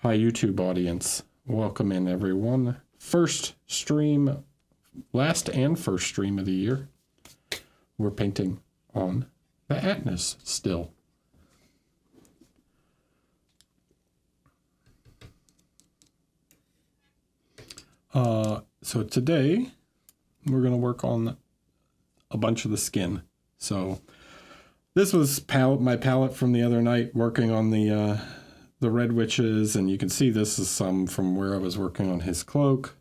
Hi, YouTube audience. Welcome in, everyone. First stream, last and first stream of the year. We're painting on the Atnas still. So today we're going to work on a bunch of the skin. So this was my palette from the other night, working on the red witches, and you can see this is some from where I was working on his cloak.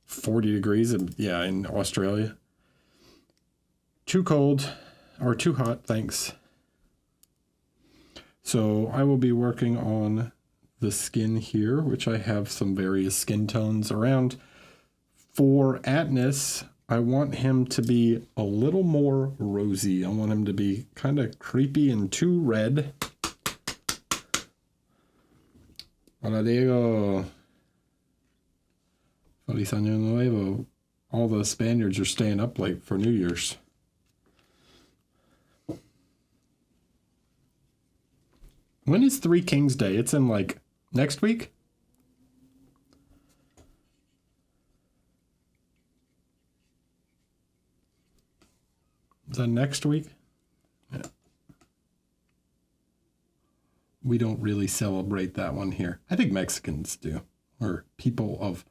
40 degrees, in Australia. Too cold, or too hot, thanks. So I will be working on the skin here, which I have some various skin tones around. For Atnas, I want him to be a little more rosy. I want him to be kind of creepy and too red. Hola, Diego. Feliz Año Nuevo. All the Spaniards are staying up late for New Year's. When is Three Kings Day? It's in like next week? Is that next week? Yeah. We don't really celebrate that one here. I think Mexicans do, or people of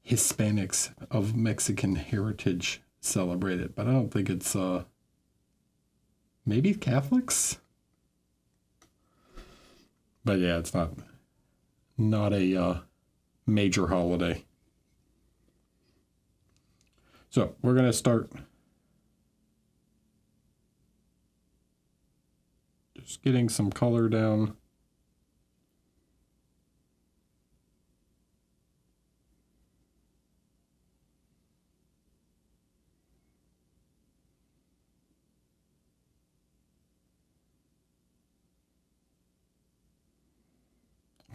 Hispanics of Mexican heritage celebrate it, but I don't think it's maybe Catholics. But yeah, it's not a major holiday. So we're gonna start just getting some color down.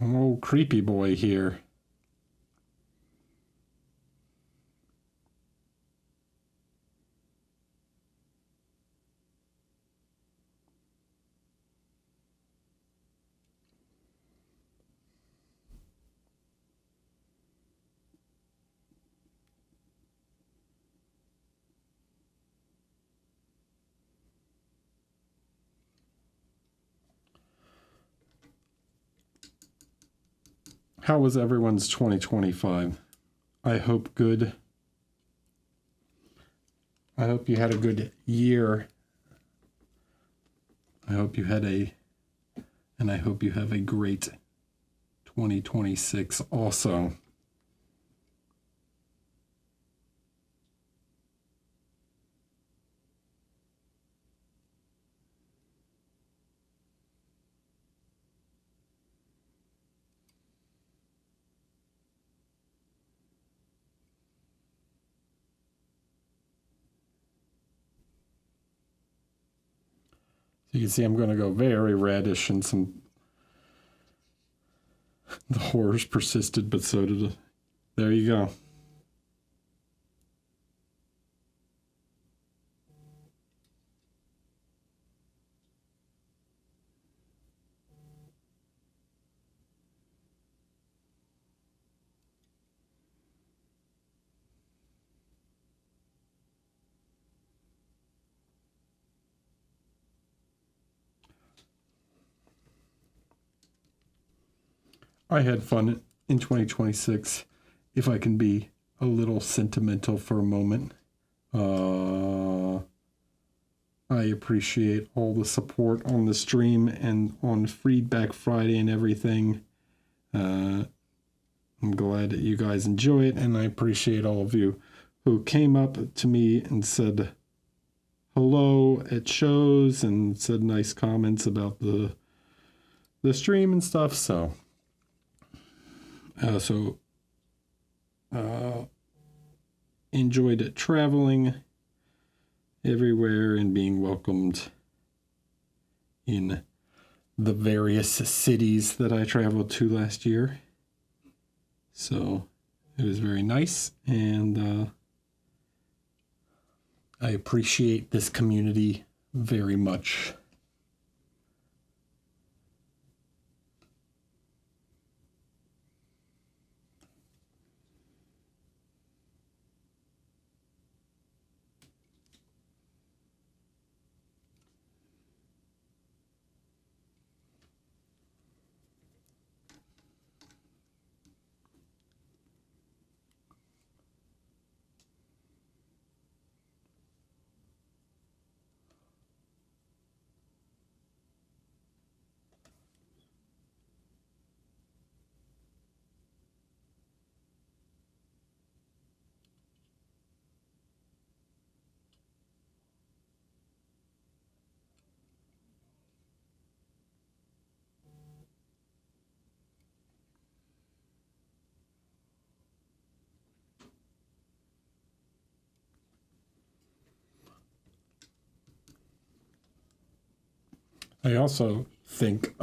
An old creepy boy here. How was everyone's 2025? I hope good. I hope you had a good year. I hope you had and I hope you have a great 2026 also. So you can see I'm going to go very reddish, and the horrors persisted, but so did there you go. I had fun in 2026, if I can be a little sentimental for a moment. I appreciate all the support on the stream and on Feedback Friday and everything. I'm glad that you guys enjoy it, and I appreciate all of you who came up to me and said hello at shows and said nice comments about the stream and stuff. So enjoyed traveling everywhere and being welcomed in the various cities that I traveled to last year. So it was very nice, and I appreciate this community very much. I also think,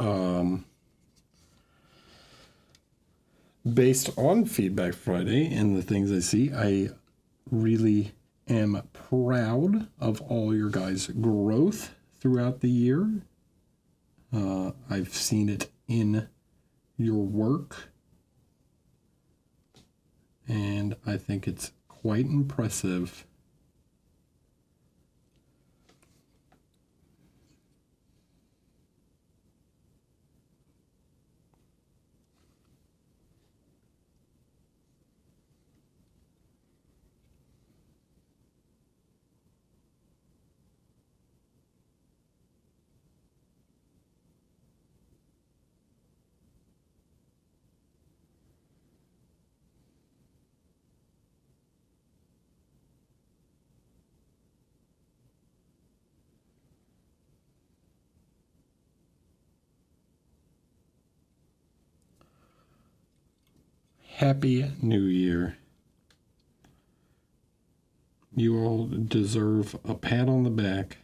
based on Feedback Friday and the things I see, I really am proud of all your guys' growth throughout the year. I've seen it in your work, and I think it's quite impressive. Happy New Year. You all deserve a pat on the back.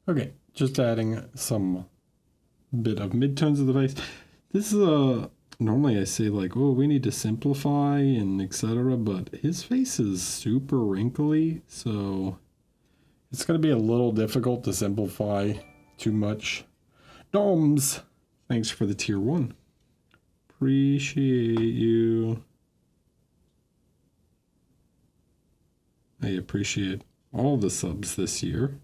Okay, just adding some bit of midtones of the face. This is normally I say like, oh, we need to simplify and etc. But his face is super wrinkly, so it's going to be a little difficult to simplify too much. Doms, thanks for the tier 1. Appreciate you. I appreciate all the subs this year.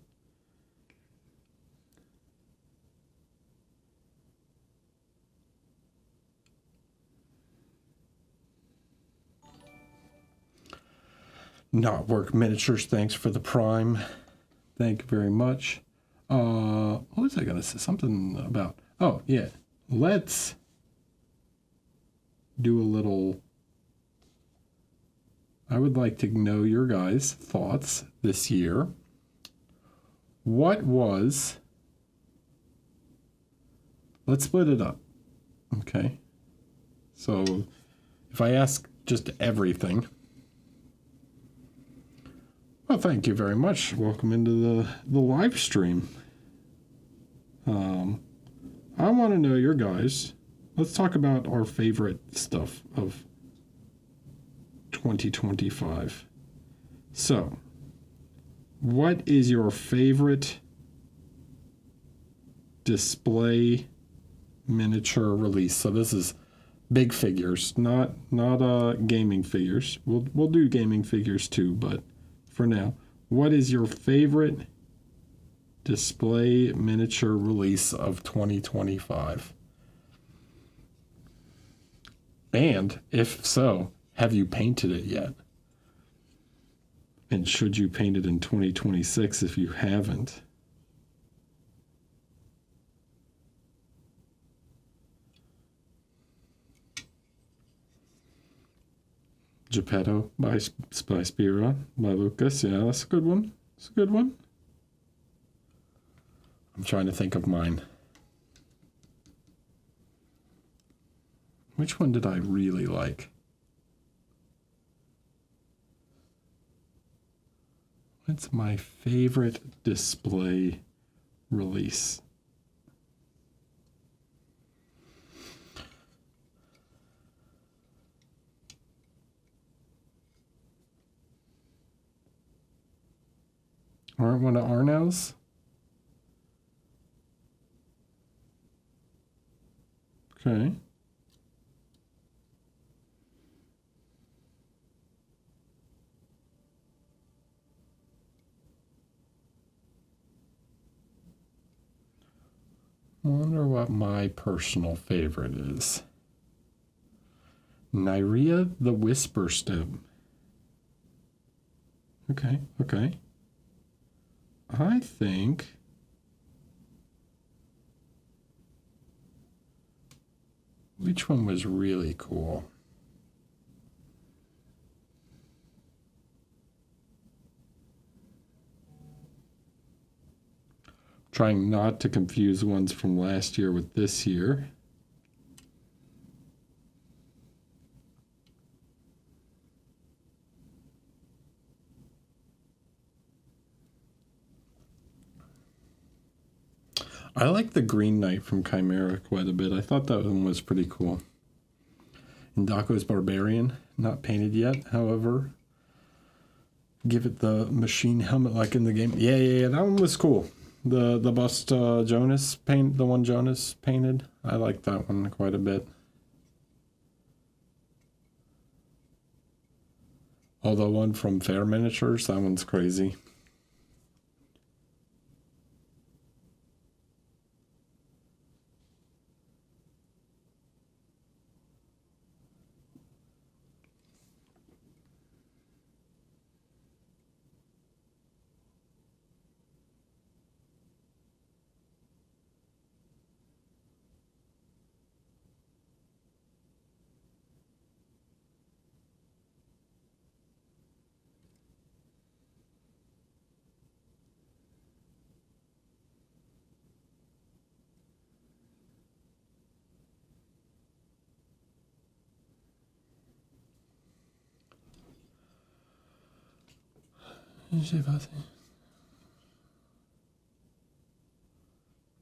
Not Work Miniatures, thanks for the prime. Thank you very much. What was I gonna say? Something about, oh yeah, let's do a little, I would like to know your guys' thoughts this year. What was, let's split it up, okay? So if I ask just everything, well, thank you very much. Welcome into the live stream. I want to know your guys. Let's talk about our favorite stuff of 2025. So, what is your favorite display miniature release? So this is big figures, not gaming figures. We'll do gaming figures too, but for now, what is your favorite display miniature release of 2025? And if so, have you painted it yet? And should you paint it in 2026 if you haven't? Geppetto by Spira by Lucas. Yeah, that's a good one. It's a good one. I'm trying to think of mine. Which one did I really like? What's my favorite display release? Aren't one of Arno's? Okay. Wonder what my personal favorite is. Nyria the Whisper Stem. Okay, okay. I think which one was really cool? Trying not to confuse ones from last year with this year. I like the Green Knight from Chimera quite a bit. I thought that one was pretty cool. Indako's Barbarian, not painted yet, however. Give it the machine helmet like in the game. Yeah, that one was cool. The bust Jonas paint, the one Jonas painted. I like that one quite a bit. Although one from Fair Miniatures, that one's crazy.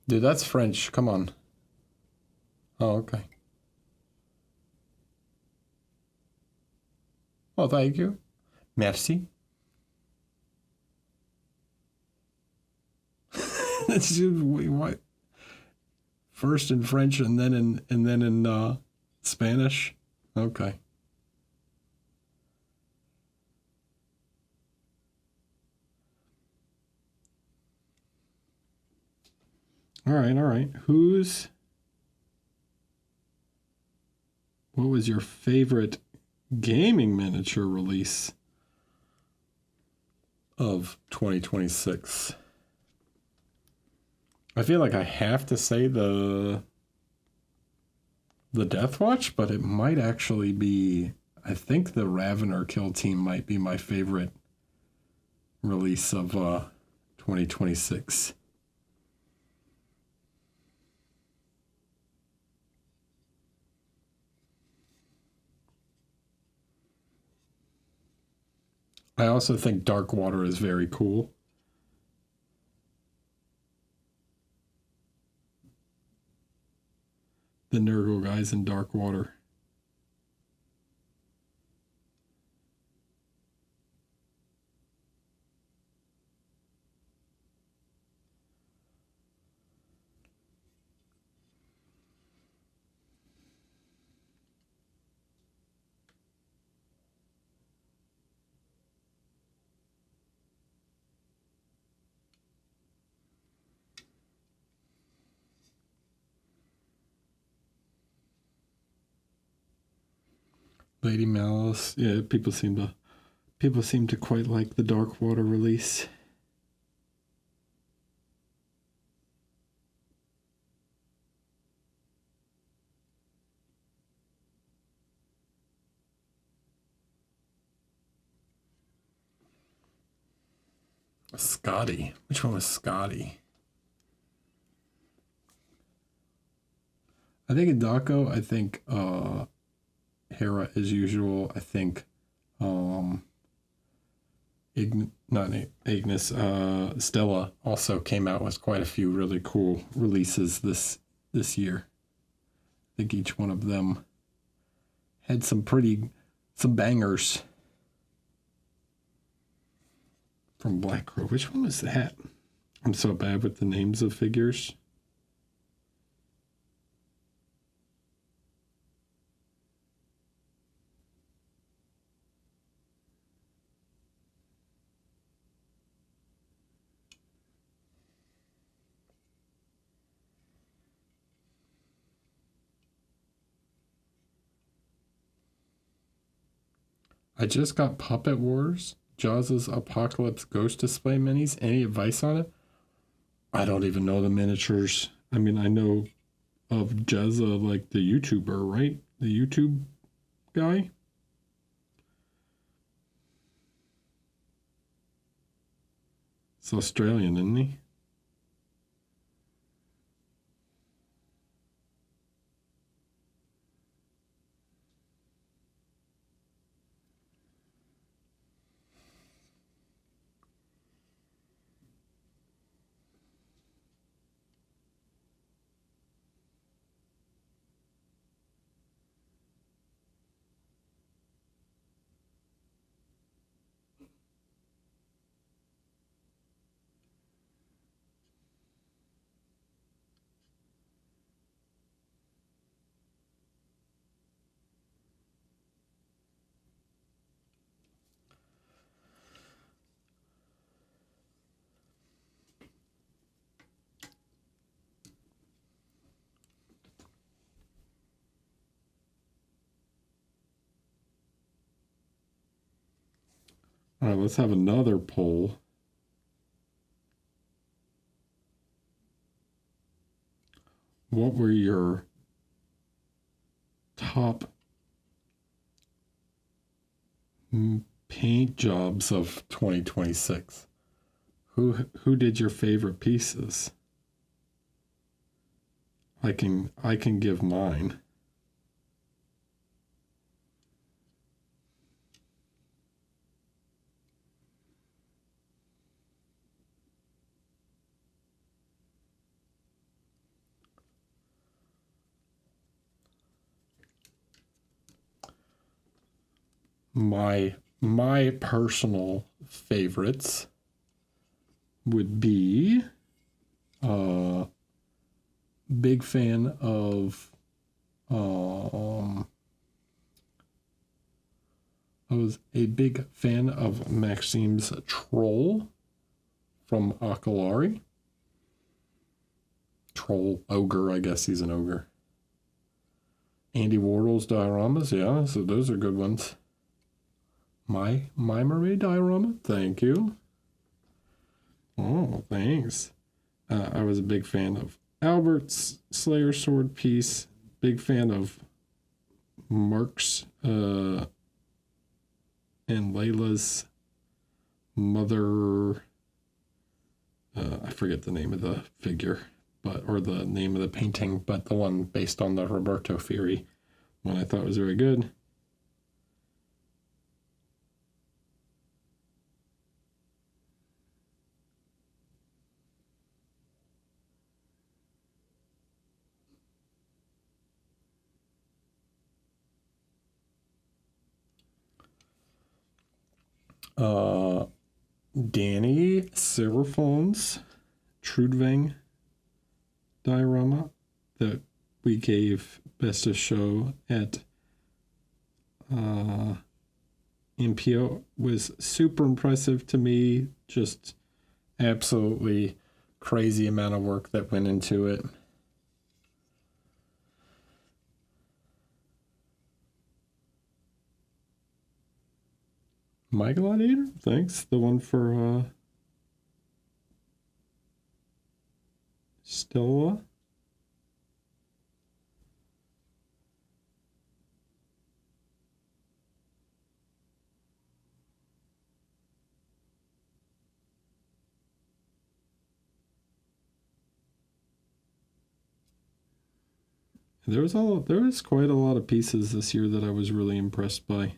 Dude, that's French. Come on. Oh, okay. Oh, thank you. Merci. Wait, what? First in French and then in Spanish. Okay. All right. What was your favorite gaming miniature release of 2026? I feel like I have to say the Death Watch, but it might actually be, I think the Ravener Kill Team might be my favorite release of 2026. I also think Dark Water is very cool. The Nurgle guys in Dark Water. Lady Malice. Yeah, people seem to quite like the Dark Water release. Scotty. Which one was Scotty? I think Indako, I think Hera as usual. I think Ignis, Stella also came out with quite a few really cool releases this year. I think each one of them had some bangers. From Black Crow. Which one was that? I'm so bad with the names of figures. I just got Puppet Wars, Jaws' Apocalypse Ghost Display Minis. Any advice on it? I don't even know the miniatures. I mean, I know of Jezza, like the YouTuber, right? The YouTube guy. It's Australian, isn't he? All right, let's have another poll. What were your top paint jobs of 2026? Who did your favorite pieces? I can give mine. My personal favorites would be big fan of I was a big fan of Maxime's Troll from Akalari. Troll ogre, I guess he's an ogre. Andy Warhol's dioramas, yeah, so those are good ones. My Marie diorama, thank you. Oh, thanks. I was a big fan of Albert's Slayer sword piece. Big fan of Mark's and Layla's mother. I forget the name of the figure, or the name of the painting, but the one based on the Roberto Fieri one I thought was very good. Danny Silverphone's Trudvang diorama that we gave Best of Show at MPO was super impressive to me. Just absolutely crazy amount of work that went into it. My Gladiator, thanks. The one for Stella. There was quite a lot of pieces this year that I was really impressed by.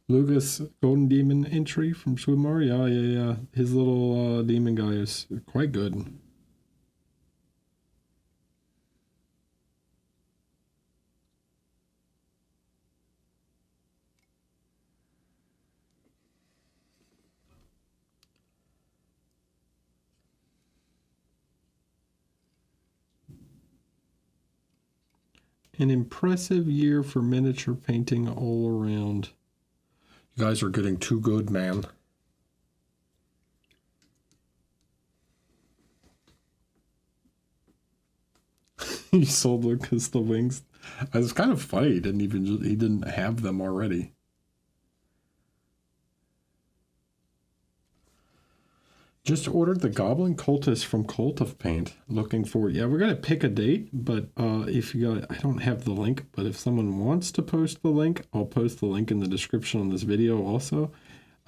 Lucas Golden Demon entry from Swimmer. Yeah. His little demon guy is quite good. An impressive year for miniature painting all around. You guys are getting too good, man. He sold Lucas the wings. It was kind of funny. He didn't have them already. Just ordered the Goblin Cultist from Cult of Paint. Looking forward. Yeah, we're gonna pick a date, but if you got, I don't have the link, but if someone wants to post the link, I'll post the link in the description on this video also.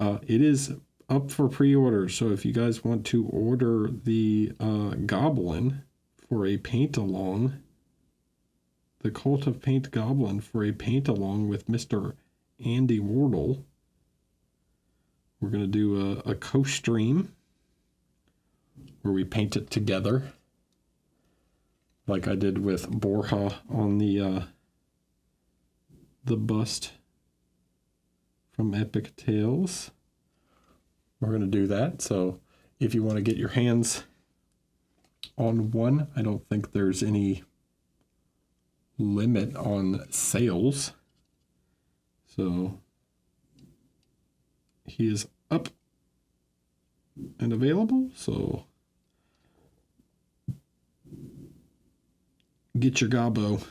It is up for pre-order, so if you guys want to order the Goblin for a paint along, the Cult of Paint Goblin for a paint along with Mr. Andy Wardle, we're gonna do a co-stream where we paint it together, like I did with Borja on the bust from Epic Tales. We're going to do that. So if you want to get your hands on one, I don't think there's any limit on sales. So he is up and available. So get your gobbo.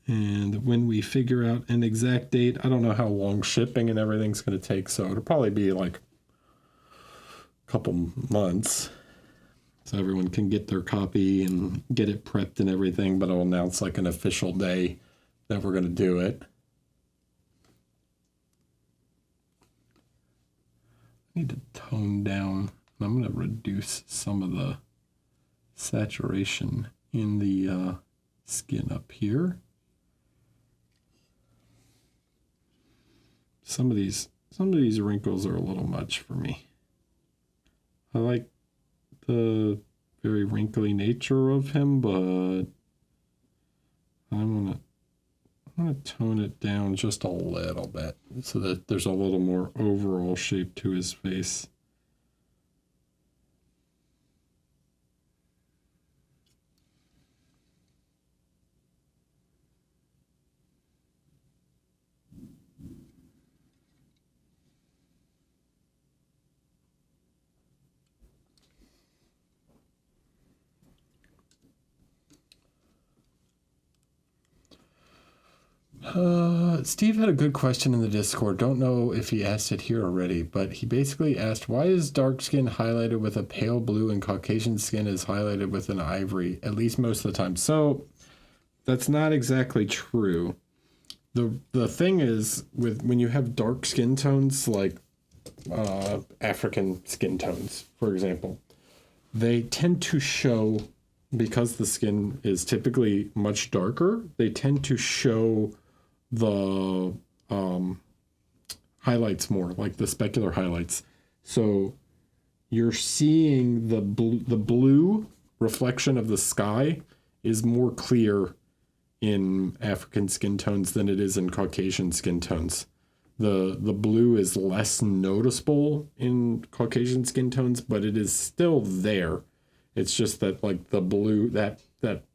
And when we figure out an exact date, I don't know how long shipping and everything's going to take, so it'll probably be like a couple months, so everyone can get their copy and get it prepped and everything, but I'll announce like an official day that we're going to do it. I need to tone down. I'm going to reduce some of the saturation in the skin up here. Some of these wrinkles are a little much for me. I like the very wrinkly nature of him, but I'm gonna tone it down just a little bit so that there's a little more overall shape to his face. Steve had a good question in the Discord. Don't know if he asked it here already, but he basically asked, why is dark skin highlighted with a pale blue and Caucasian skin is highlighted with an ivory, at least most of the time? So that's not exactly true. The thing is, when you have dark skin tones, like African skin tones, for example, they tend to show, because the skin is typically much darker, they tend to show the highlights more, like the specular highlights. So you're seeing the blue reflection of the sky is more clear in African skin tones than it is in Caucasian skin tones. The blue is less noticeable in Caucasian skin tones, but it is still there. It's just that like the blue, that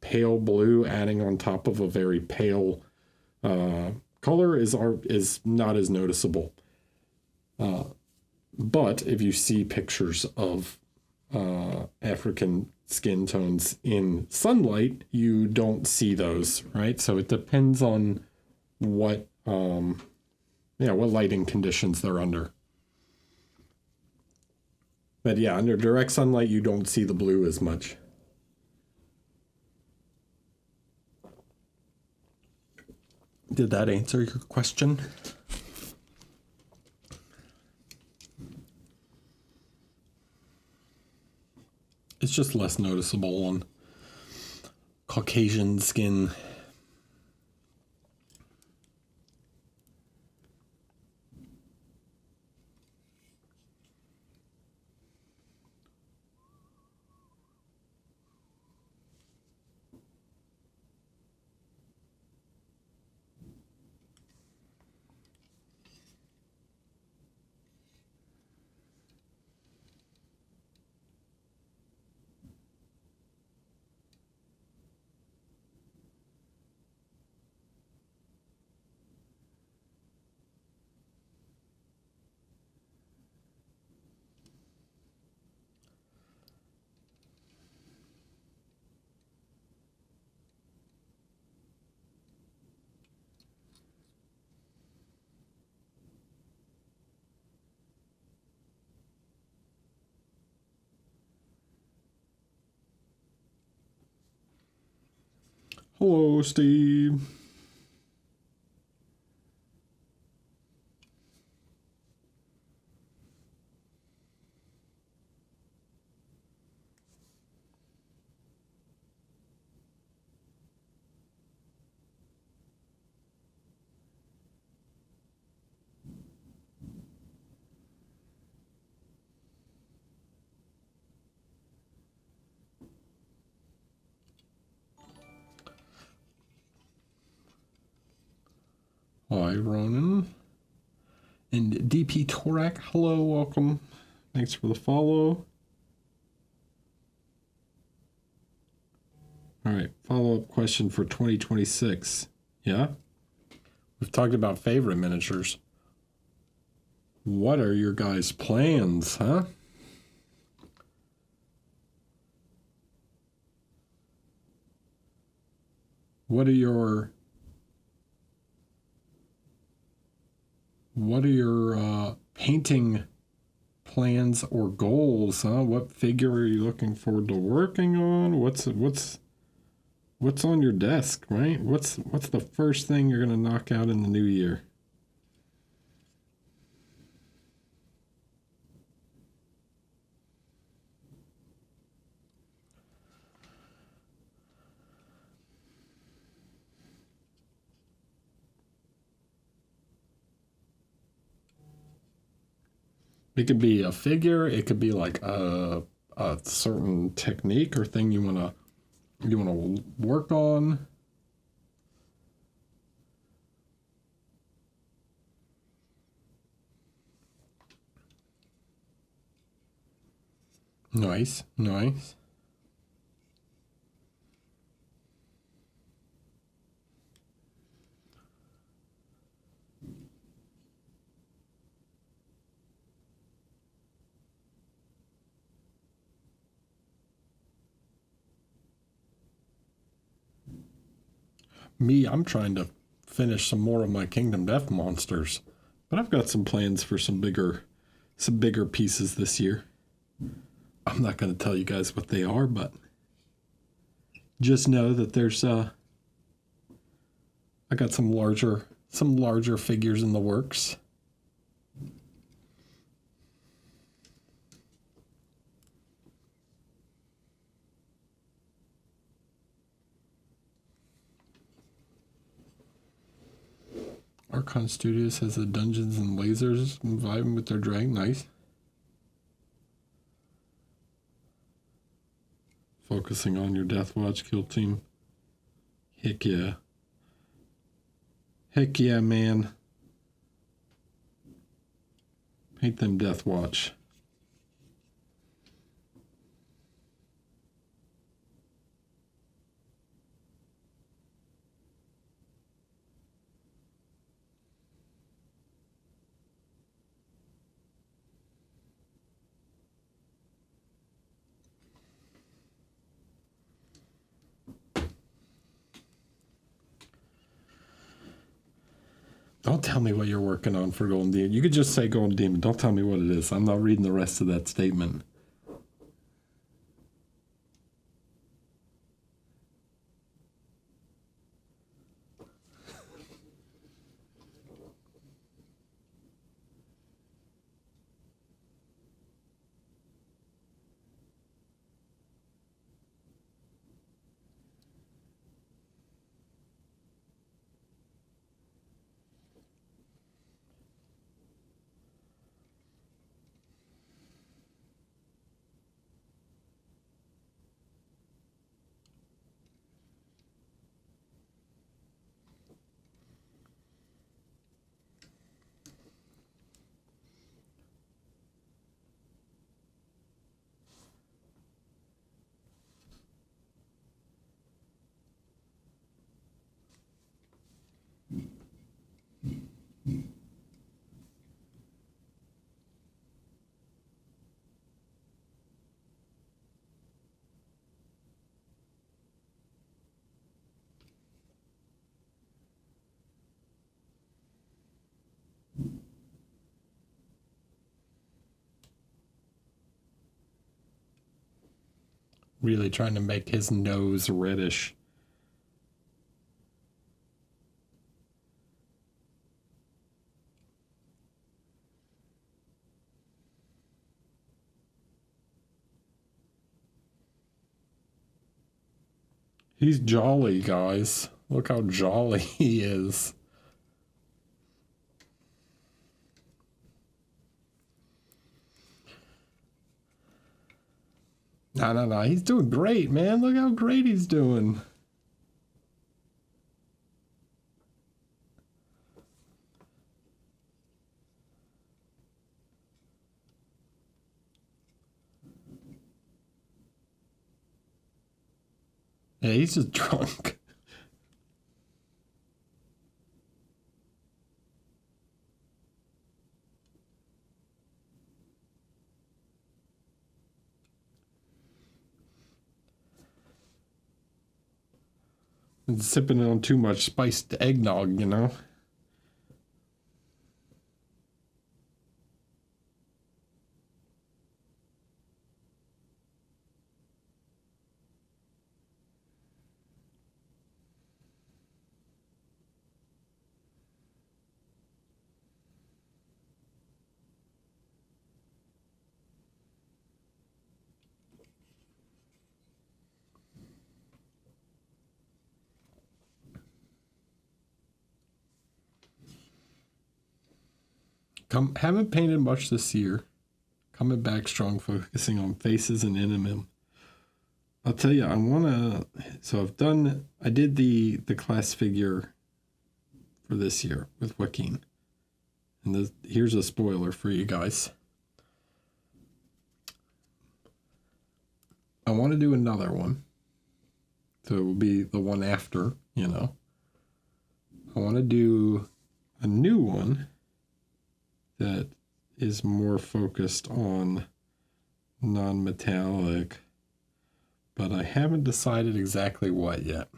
pale blue adding on top of a very pale color is not as noticeable. But if you see pictures of African skin tones in sunlight, you don't see those, right? So it depends on what lighting conditions they're under. But yeah, under direct sunlight, you don't see the blue as much. Did that answer your question? It's just less noticeable on Caucasian skin. Hello, Steve. Hi, Ronan. And DP Torak, hello, welcome. Thanks for the follow. All right, follow-up question for 2026. Yeah? We've talked about favorite miniatures. What are your guys' plans, huh? What are your painting plans or goals, huh? What figure are you looking forward to working on? What's on your desk, right? What's the first thing you're gonna knock out in the new year? It could be a figure. It could be like a certain technique or thing you wanna work on. Nice, nice. Me, I'm trying to finish some more of my Kingdom Death monsters, but I've got some plans for some bigger pieces this year. I'm not going to tell you guys what they are, but just know that there's I got some larger figures in the works. Archon Studios has the Dungeons and Lasers vibing with their drag. Nice. Focusing on your Death Watch kill team. Heck yeah. Heck yeah, man. Paint them Death Watch. Don't tell me what you're working on for Golden Demon. You could just say Golden Demon. Don't tell me what it is. I'm not reading the rest of that statement. Really trying to make his nose reddish. He's jolly, guys. Look how jolly he is. No. He's doing great, man. Look how great he's doing. Yeah, he's just drunk. And sipping on too much spiced eggnog, you know? Haven't painted much this year. Coming back strong, focusing on faces and NMM. I'll tell you, I did the class figure for this year with Joaquin. And here's a spoiler for you guys. I want to do another one. So it will be the one after, you know. I want to do a new one that is more focused on non-metallic, but I haven't decided exactly what yet.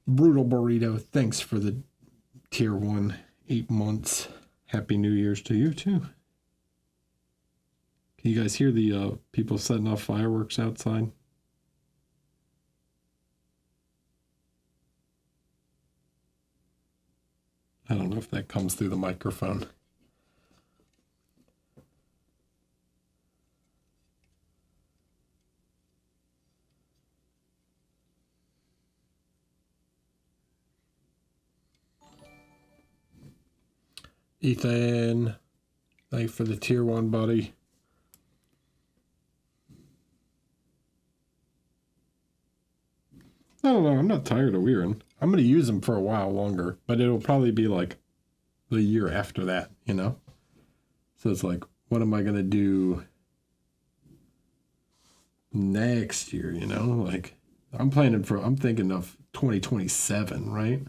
Brutal Burrito, thanks for the tier 1, 8 months. Happy New Year's to you too. Can you guys hear the people setting off fireworks outside? I don't know if that comes through the microphone. Ethan, thank you for the tier 1, buddy. I don't know. I'm not tired of wearing. I'm going to use them for a while longer, but it'll probably be like the year after that, you know? So it's like, what am I going to do next year, you know? Like, I'm thinking of 2027, right?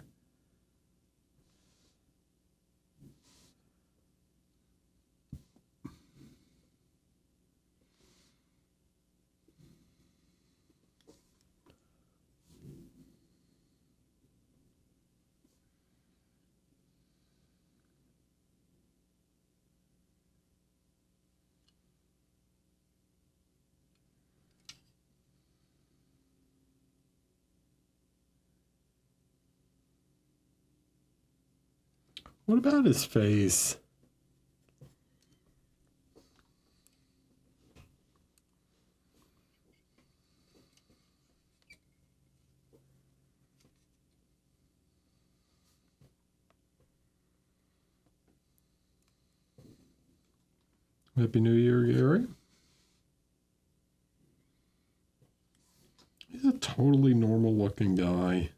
What about his face? Happy New Year, Gary. He's a totally normal looking guy.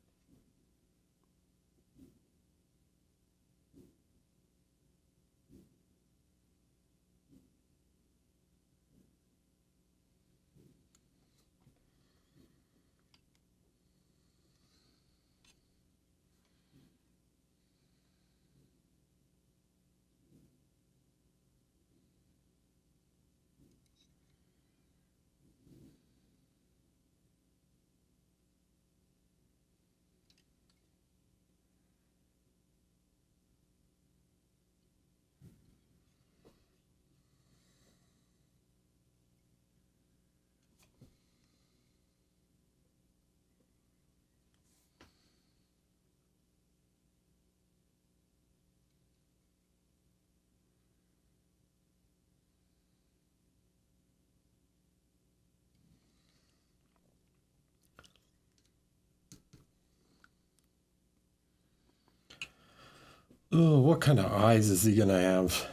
Oh, what kind of eyes is he gonna have?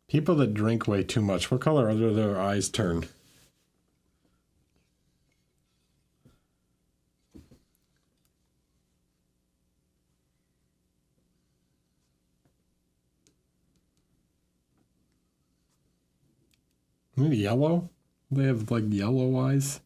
People that drink way too much, what color do their eyes turn? Maybe yellow? They have like yellow eyes.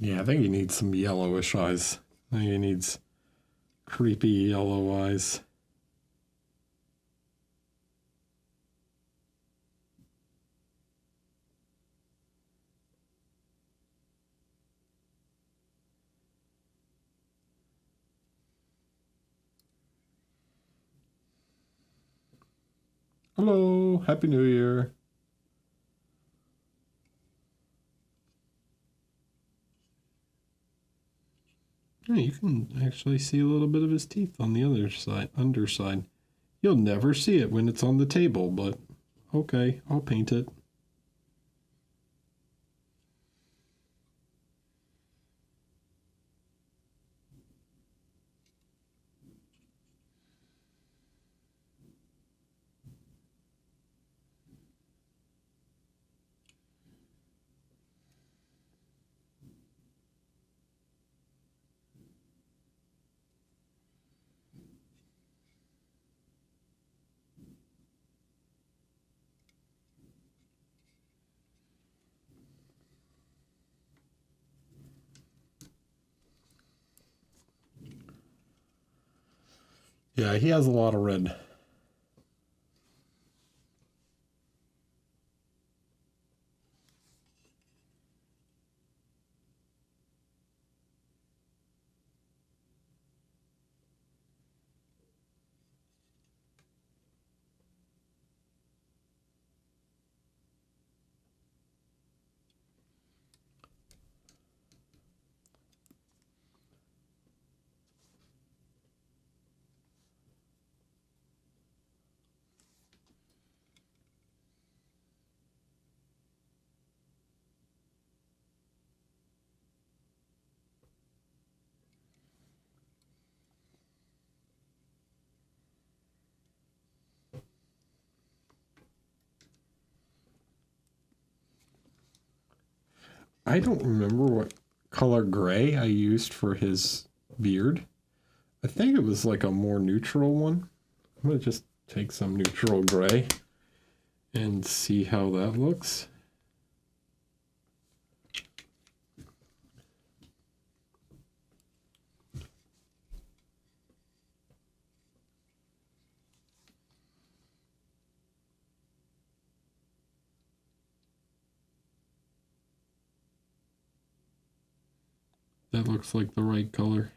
Yeah, I think he needs some yellowish eyes. I think he needs creepy yellow eyes. Hello, Happy New Year. Yeah, you can actually see a little bit of his teeth on the other side, underside. You'll never see it when it's on the table, but okay, I'll paint it. Yeah, he has a lot of red. I don't remember what color gray I used for his beard. I think it was like a more neutral one. I'm going to just take some neutral gray and see how that looks. That looks like the right color.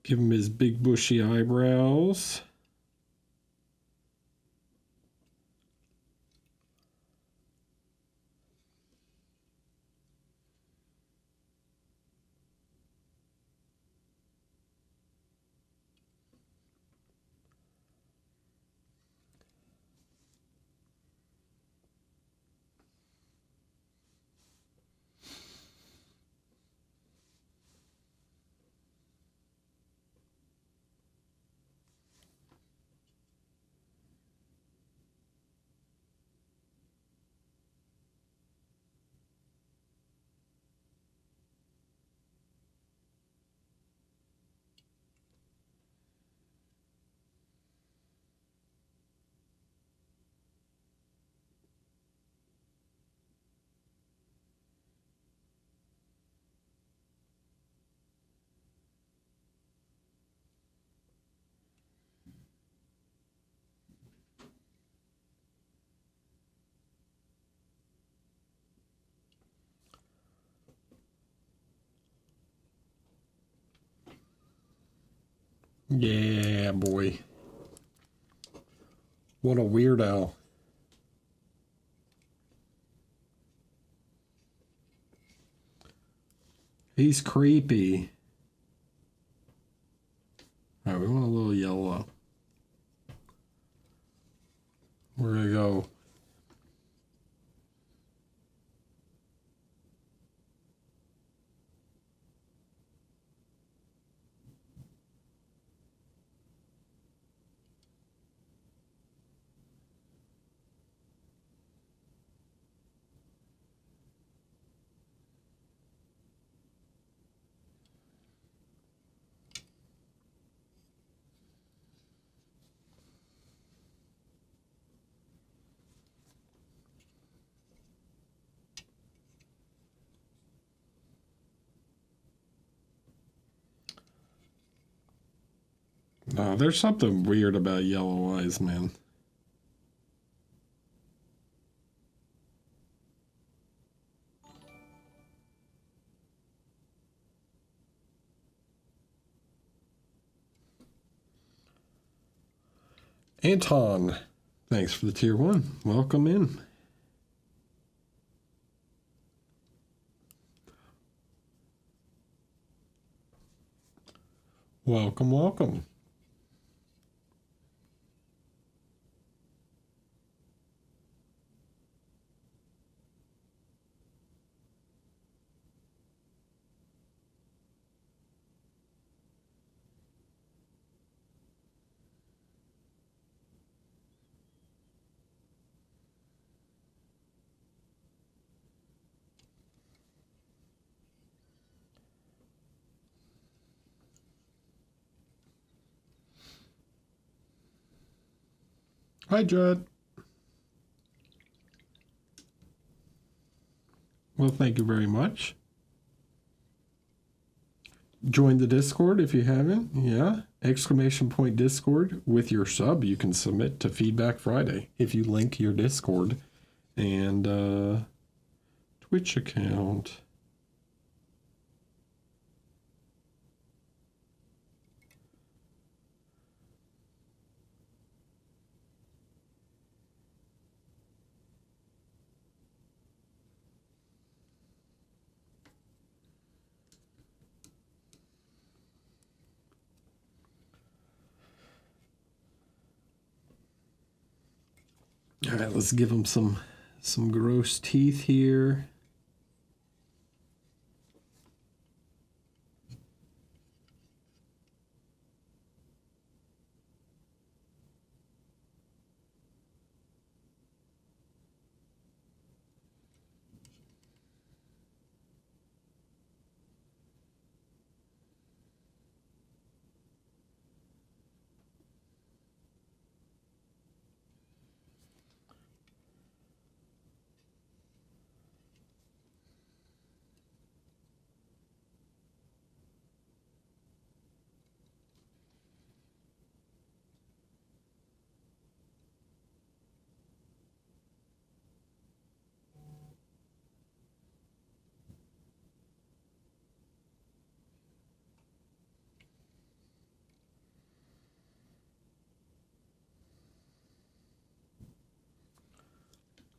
Give him his big bushy eyebrows. Yeah, boy. What a weirdo. He's creepy. All right, we want a little yellow. We're gonna go. No, there's something weird about yellow eyes, man. Anton, thanks for the tier 1. Welcome in. Welcome, welcome. Hi, Judd. Well, thank you very much. Join the Discord if you haven't. Yeah. ! Discord. With your sub, you can submit to Feedback Friday if you link your Discord and Twitch account. All right, let's give him some gross teeth here.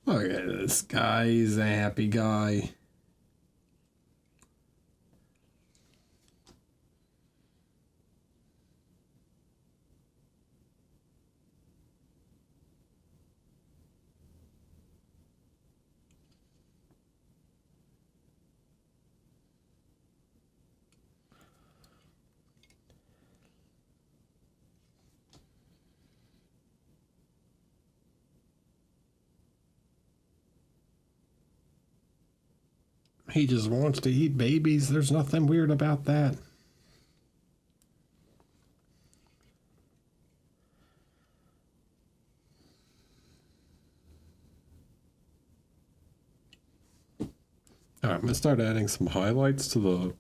Look at this guy. He's a happy guy. He just wants to eat babies. There's nothing weird about that. All right, I'm gonna start adding some highlights to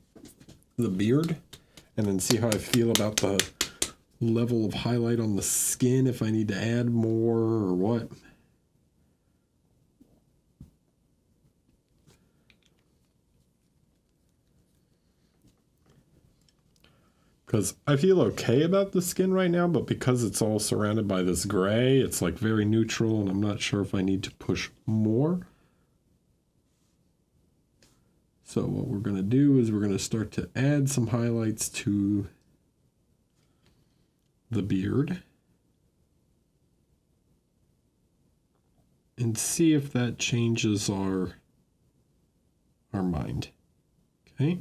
the beard, and then see how I feel about the level of highlight on the skin. If I need to add more or what. Because I feel okay about the skin right now, but because it's all surrounded by this gray, it's like very neutral, and I'm not sure if I need to push more. So what we're going to do is we're going to start to add some highlights to the beard and see if that changes our mind. Okay.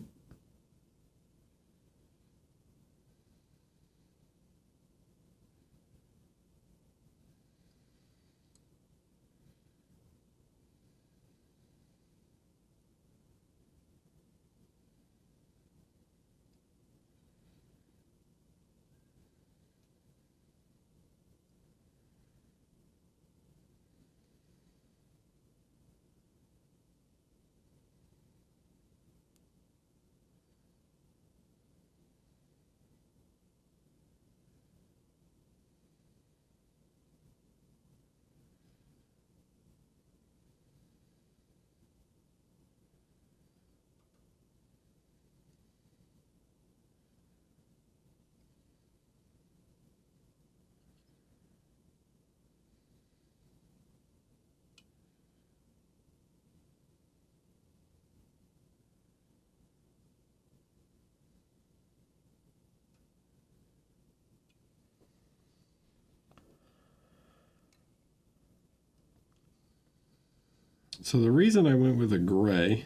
So the reason I went with a gray,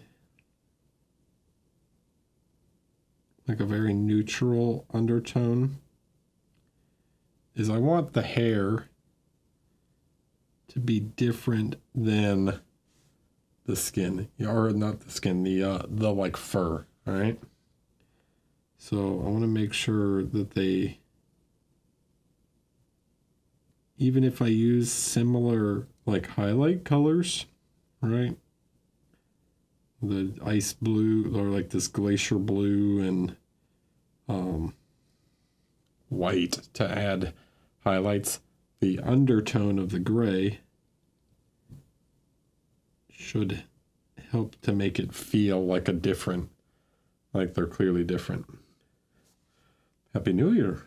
like a very neutral undertone, is I want the hair to be different than the skin, or not the skin, the like fur. All right. So I want to make sure that they, even if I use similar like highlight colors, right? The ice blue, or like this glacier blue and white to add highlights, the undertone of the gray should help to make it feel like a different, like they're clearly different. Happy New Year.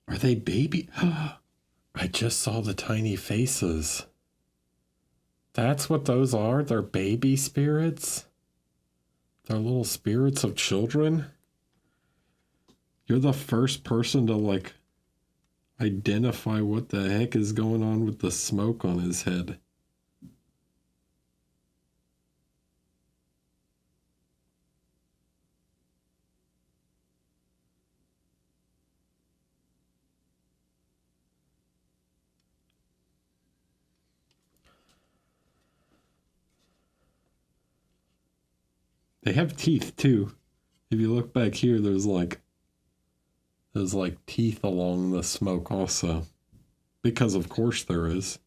Are they baby? I just saw the tiny faces. That's what those are? They're baby spirits? They're little spirits of children? You're the first person to like identify what the heck is going on with the smoke on his head. They have teeth too. If you look back here, there's like teeth along the smoke also. Because of course there is.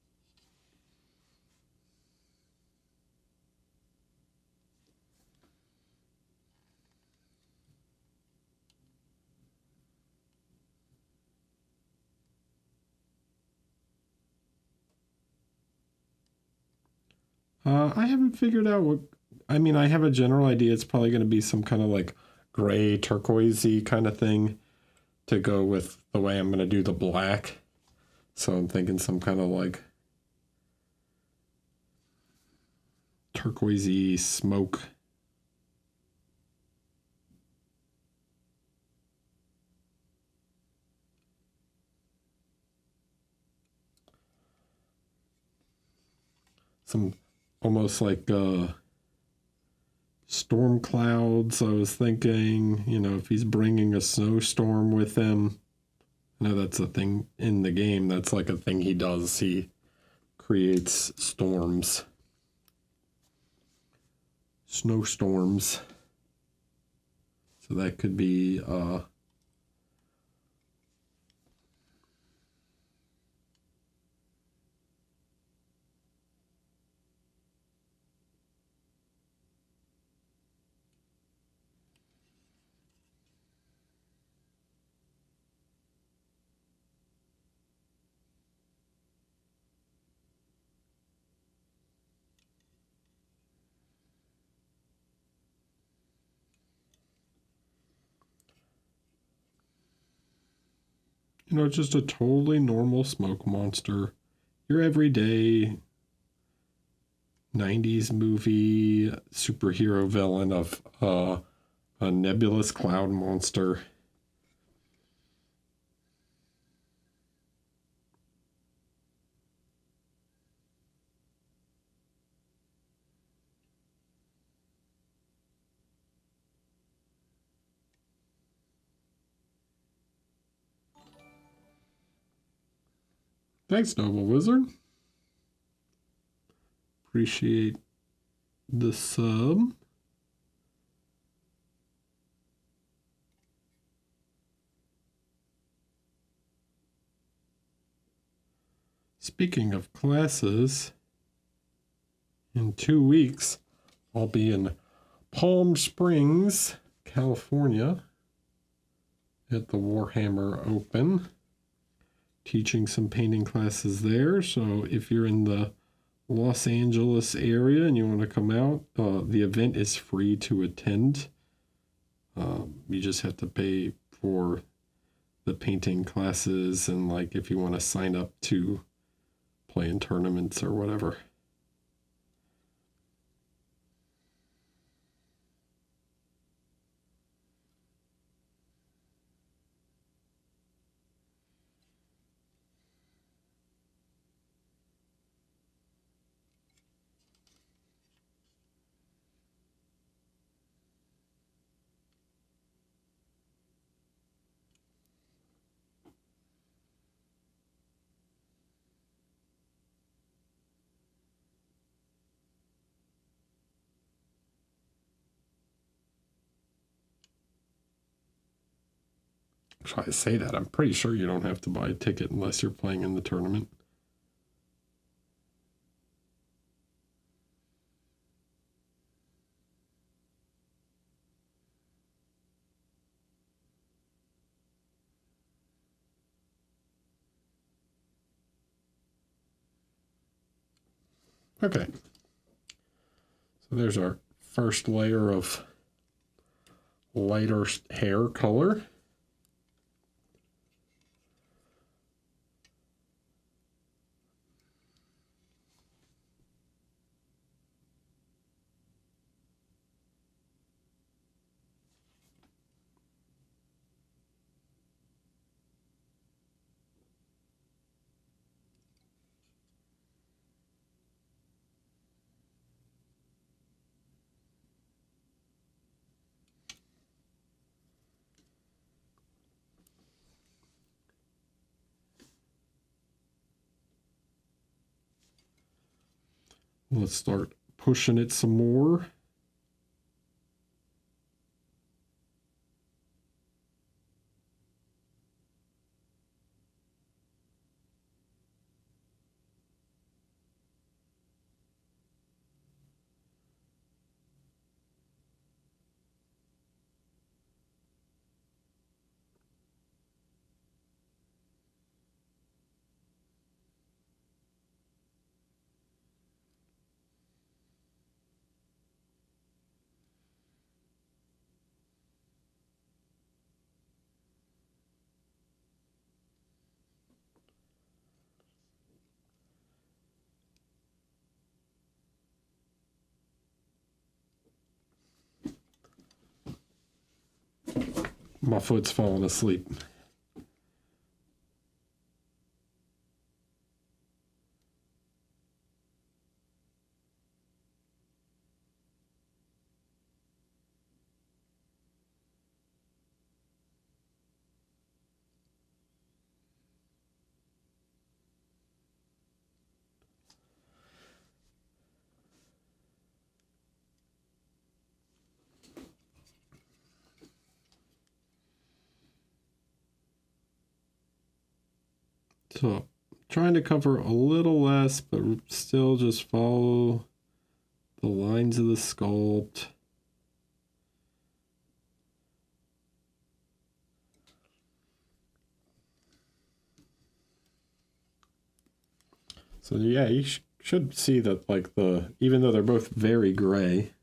I haven't figured out what, I mean, I have a general idea. It's probably going to be some kind of like gray turquoisey kind of thing to go with the way I'm going to do the black. So I'm thinking some kind of like turquoisey smoke. Some almost like storm clouds. I was thinking, you know, if he's bringing a snowstorm with him. I know that's a thing in the game. That's like a thing he does. He creates storms. snowstorms. So that could be just a totally normal smoke monster. Your everyday 90s movie superhero villain of a nebulous cloud monster. Thanks, Noble Wizard. Appreciate the sub. Speaking of classes, in 2 weeks, I'll be in Palm Springs, California, at the Warhammer Open, teaching some painting classes there. So if you're in the Los Angeles area and you want to come out, the event is free to attend. You just have to pay for the painting classes and like if you want to sign up to play in tournaments or whatever. Try to say that. I'm pretty sure you don't have to buy a ticket unless you're playing in the tournament. Okay. So there's our first layer of lighter hair color. Let's start pushing it some more. My foot's falling asleep. So trying to cover a little less, but still just follow the lines of the sculpt. So yeah, you should see that, like, even though they're both very gray,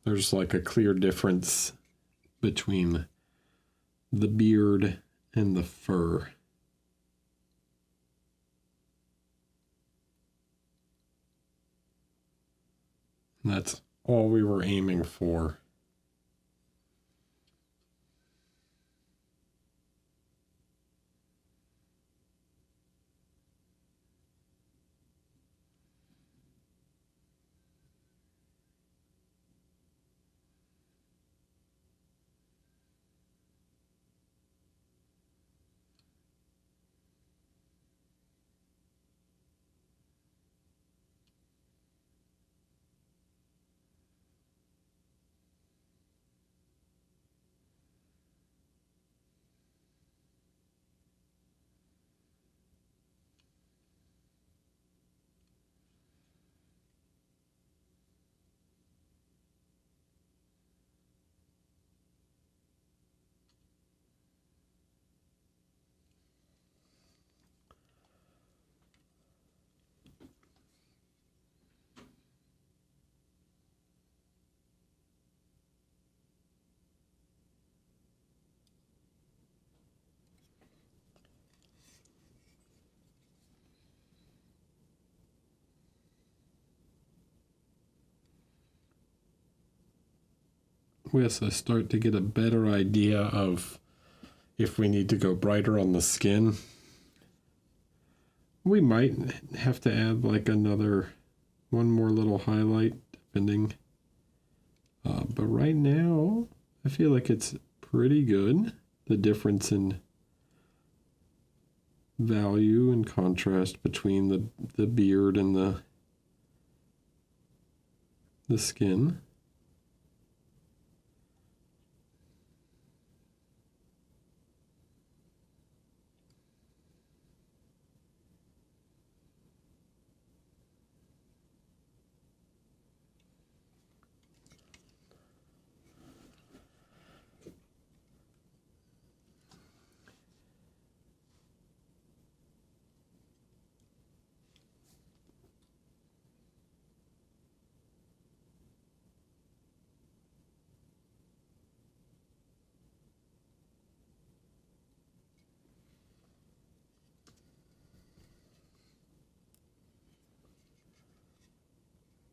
there's like a clear difference between the beard and the fur. And that's all we were aiming for. Yes, I start to get a better idea of if we need to go brighter on the skin. We might have to add like one more little highlight, depending. But right now, I feel like it's pretty good. The difference in value and contrast between the beard and the skin.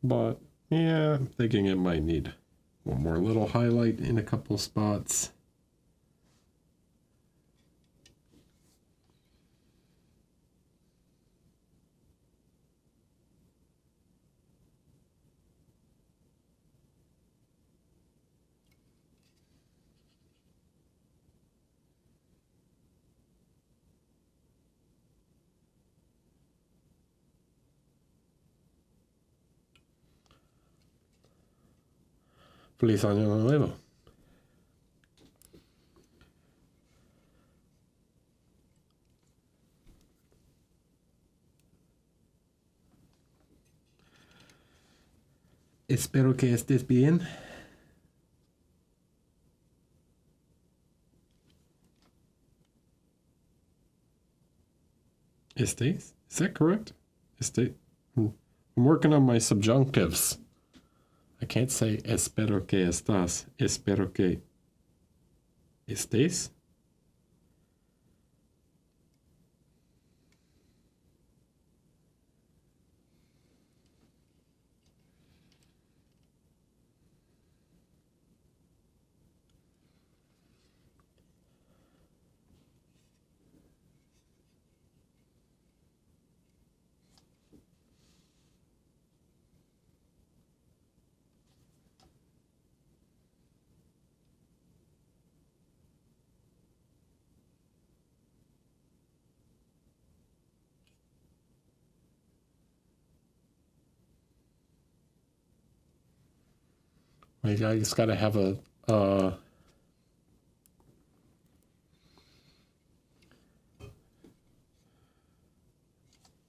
But yeah, I'm thinking it might need one more little highlight in a couple spots. Feliz año nuevo. Espero que estés bien. Estés? Is that correct? Estés? I'm working on my subjunctives. I can't say espero que estás. Espero que estés. I just gotta have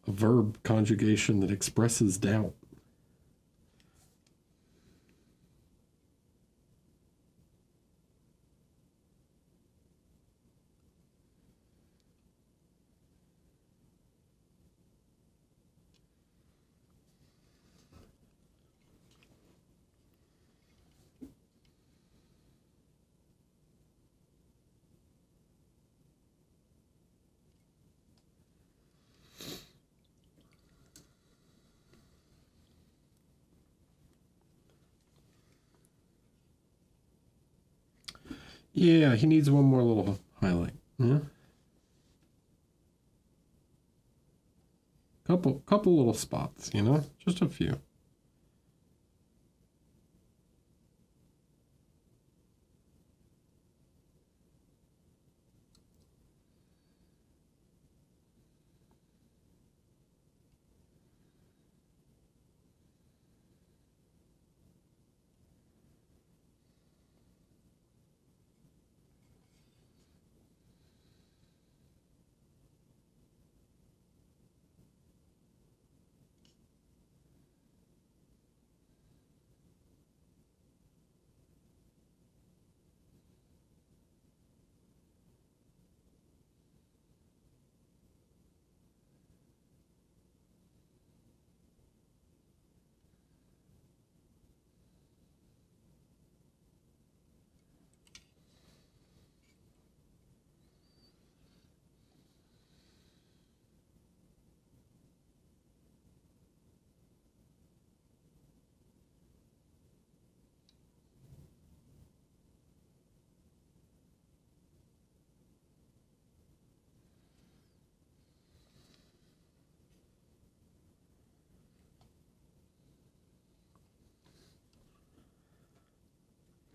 a verb conjugation that expresses doubt. Yeah, he needs one more little highlight. Yeah. Couple little spots, you know? Just a few.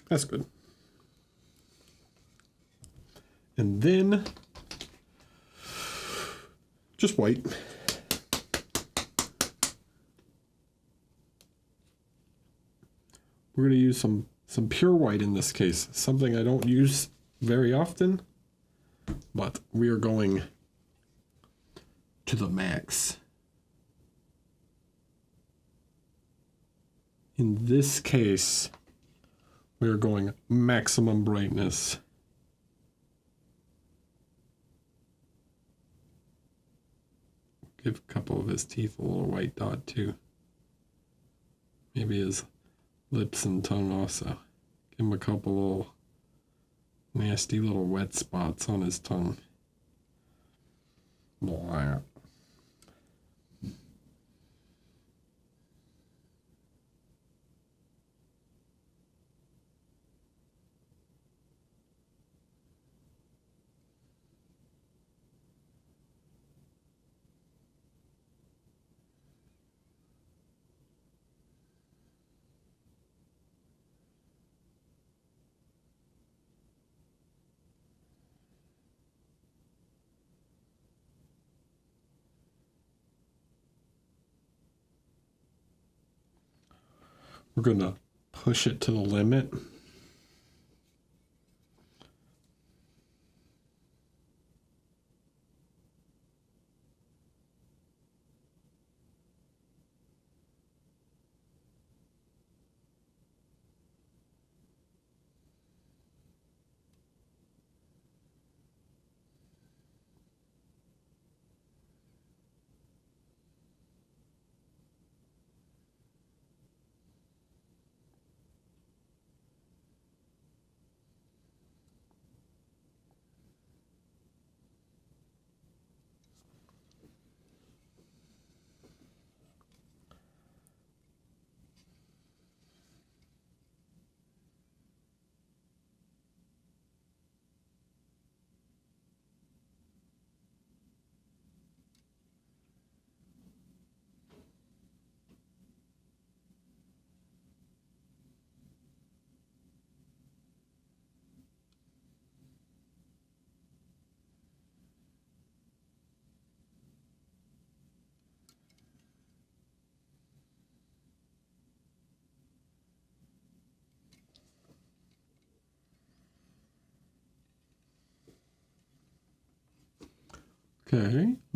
That's good. And then just white. We're going to use some pure white in this case, something I don't use very often, but we are going to the max. In this case, we are going maximum brightness. Give a couple of his teeth a little white dot too. Maybe his lips and tongue also. Give him a couple little nasty little wet spots on his tongue. Blah. We're going to push it to the limit.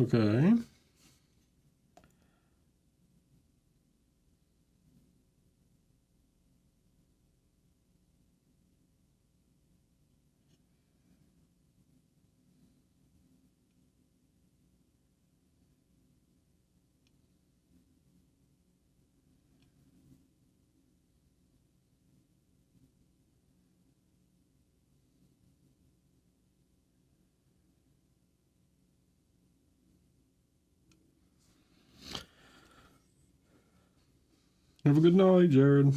Okay. Have a good night, Jared.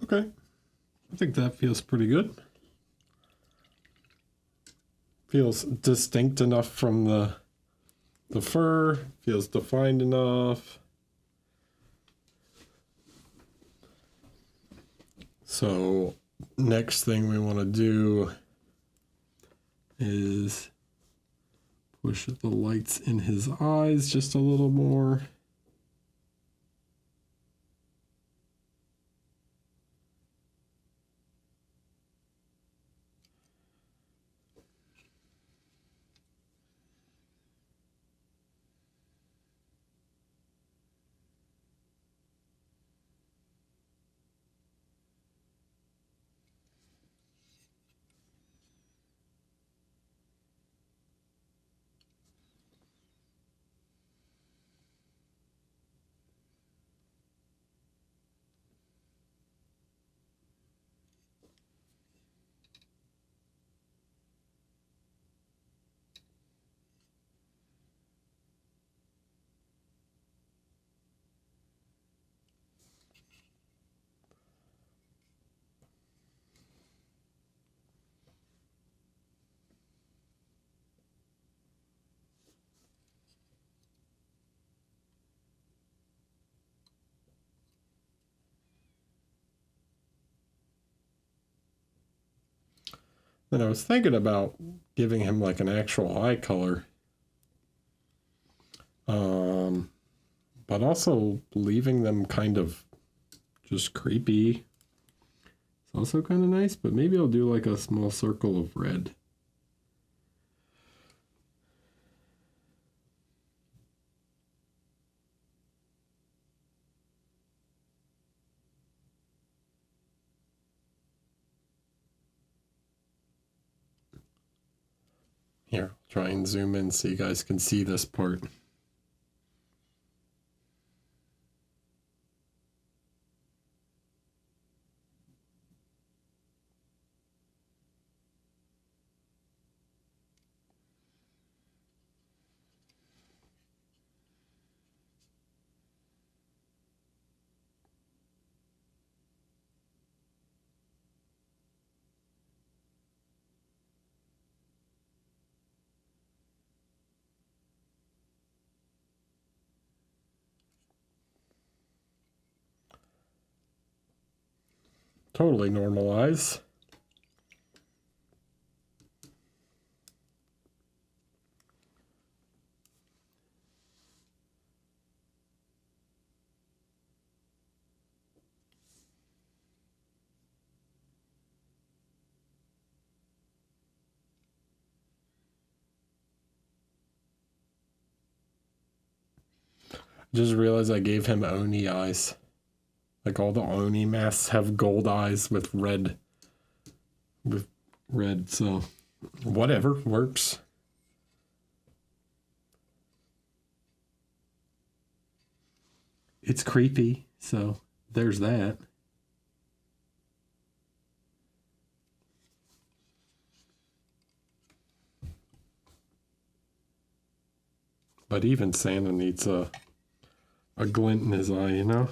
Okay. I think that feels pretty good. Feels distinct enough from the fur. Feels defined enough. So next thing we want to do is push the lights in his eyes just a little more. Then I was thinking about giving him like an actual eye color. But also leaving them kind of just creepy. It's also kind of nice, but maybe I'll do like a small circle of red. Here, I'll try and zoom in so you guys can see this part. Totally normalize. Just realized I gave him Oni eyes. Like all the Oni masks have gold eyes with red. So whatever works. It's creepy, so there's that. But even Santa needs a glint in his eye, you know?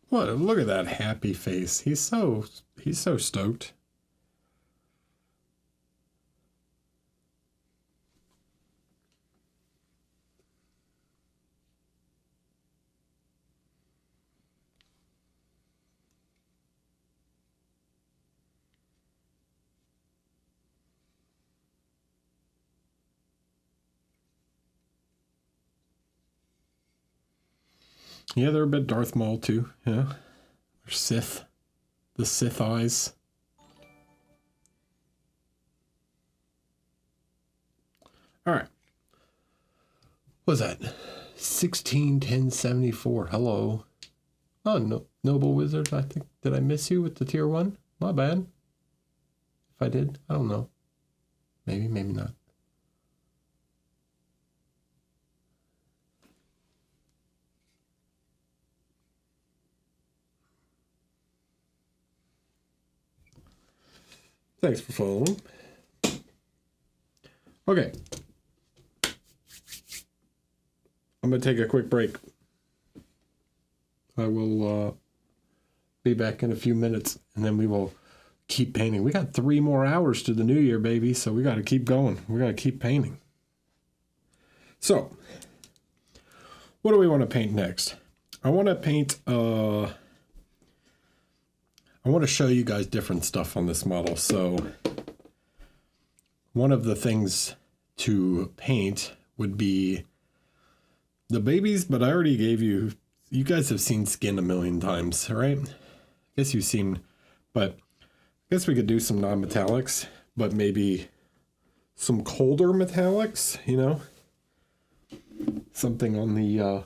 What? Look at that happy face. He's so stoked. Yeah, they're a bit Darth Maul too. Yeah, they're Sith. The Sith eyes. All right. What's that? 161074. Hello. Oh, no, Noble Wizard. I think, did I miss you with the tier 1? My bad. If I did, I don't know. Maybe, maybe not. Thanks for following. Okay. I'm going to take a quick break. I will be back in a few minutes, and then we will keep painting. We got 3 more hours to the new year, baby, so we got to keep going. We got to keep painting. So, what do we want to paint next? I want to paint... I want to show you guys different stuff on this model. So, one of the things to paint would be the babies, but I already gave you... You guys have seen skin a million times, right? I guess you've seen... But I guess we could do some non-metallics, but maybe some colder metallics, you know? Something on the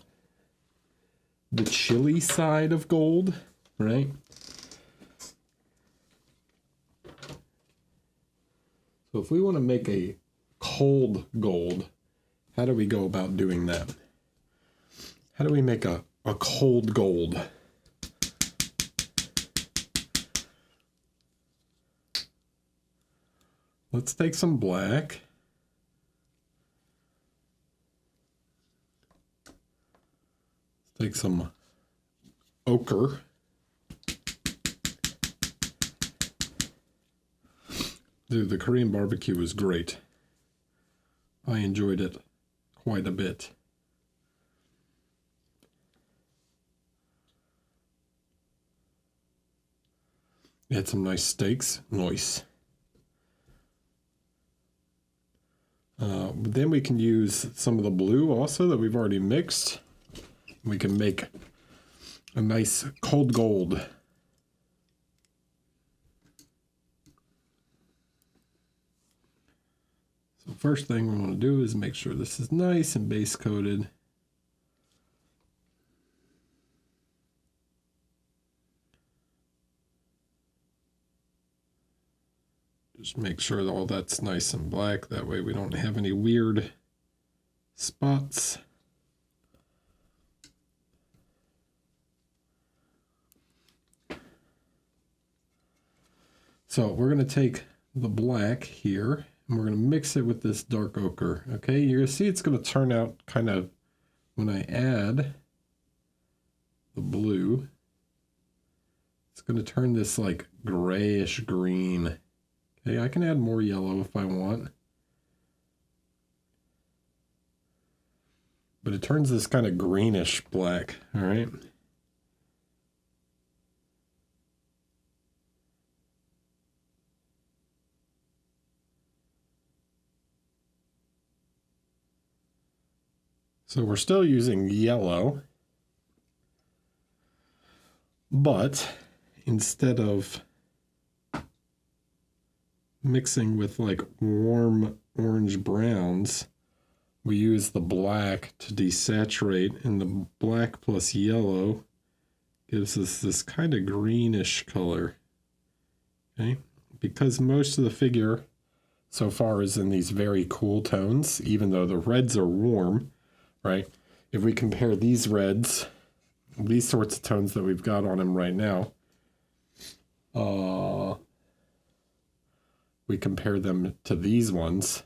chilly side of gold, right? So if we want to make a cold gold, how do we go about doing that? How do we make a cold gold? Let's take some black. Let's take some ochre. Dude, the Korean barbecue was great. I enjoyed it quite a bit. We had some nice steaks. Nice. Then we can use some of the blue also that we've already mixed. We can make a nice cold gold. So first thing we want to do is make sure this is nice and base coated. Just make sure that all that's nice and black. That way we don't have any weird spots. So we're going to take the black here and we're going to mix it with this dark ochre. Okay, you're going to see it's going to turn out kind of, when I add the blue, it's going to turn this like grayish green. Okay, I can add more yellow if I want. But it turns this kind of greenish black, all right? So we're still using yellow, but instead of mixing with like warm orange browns, we use the black to desaturate, and the black plus yellow gives us this kind of greenish color. Okay, because most of the figure so far is in these very cool tones, even though the reds are warm, right? If we compare these reds, these sorts of tones that we've got on him right now, we compare them to these ones,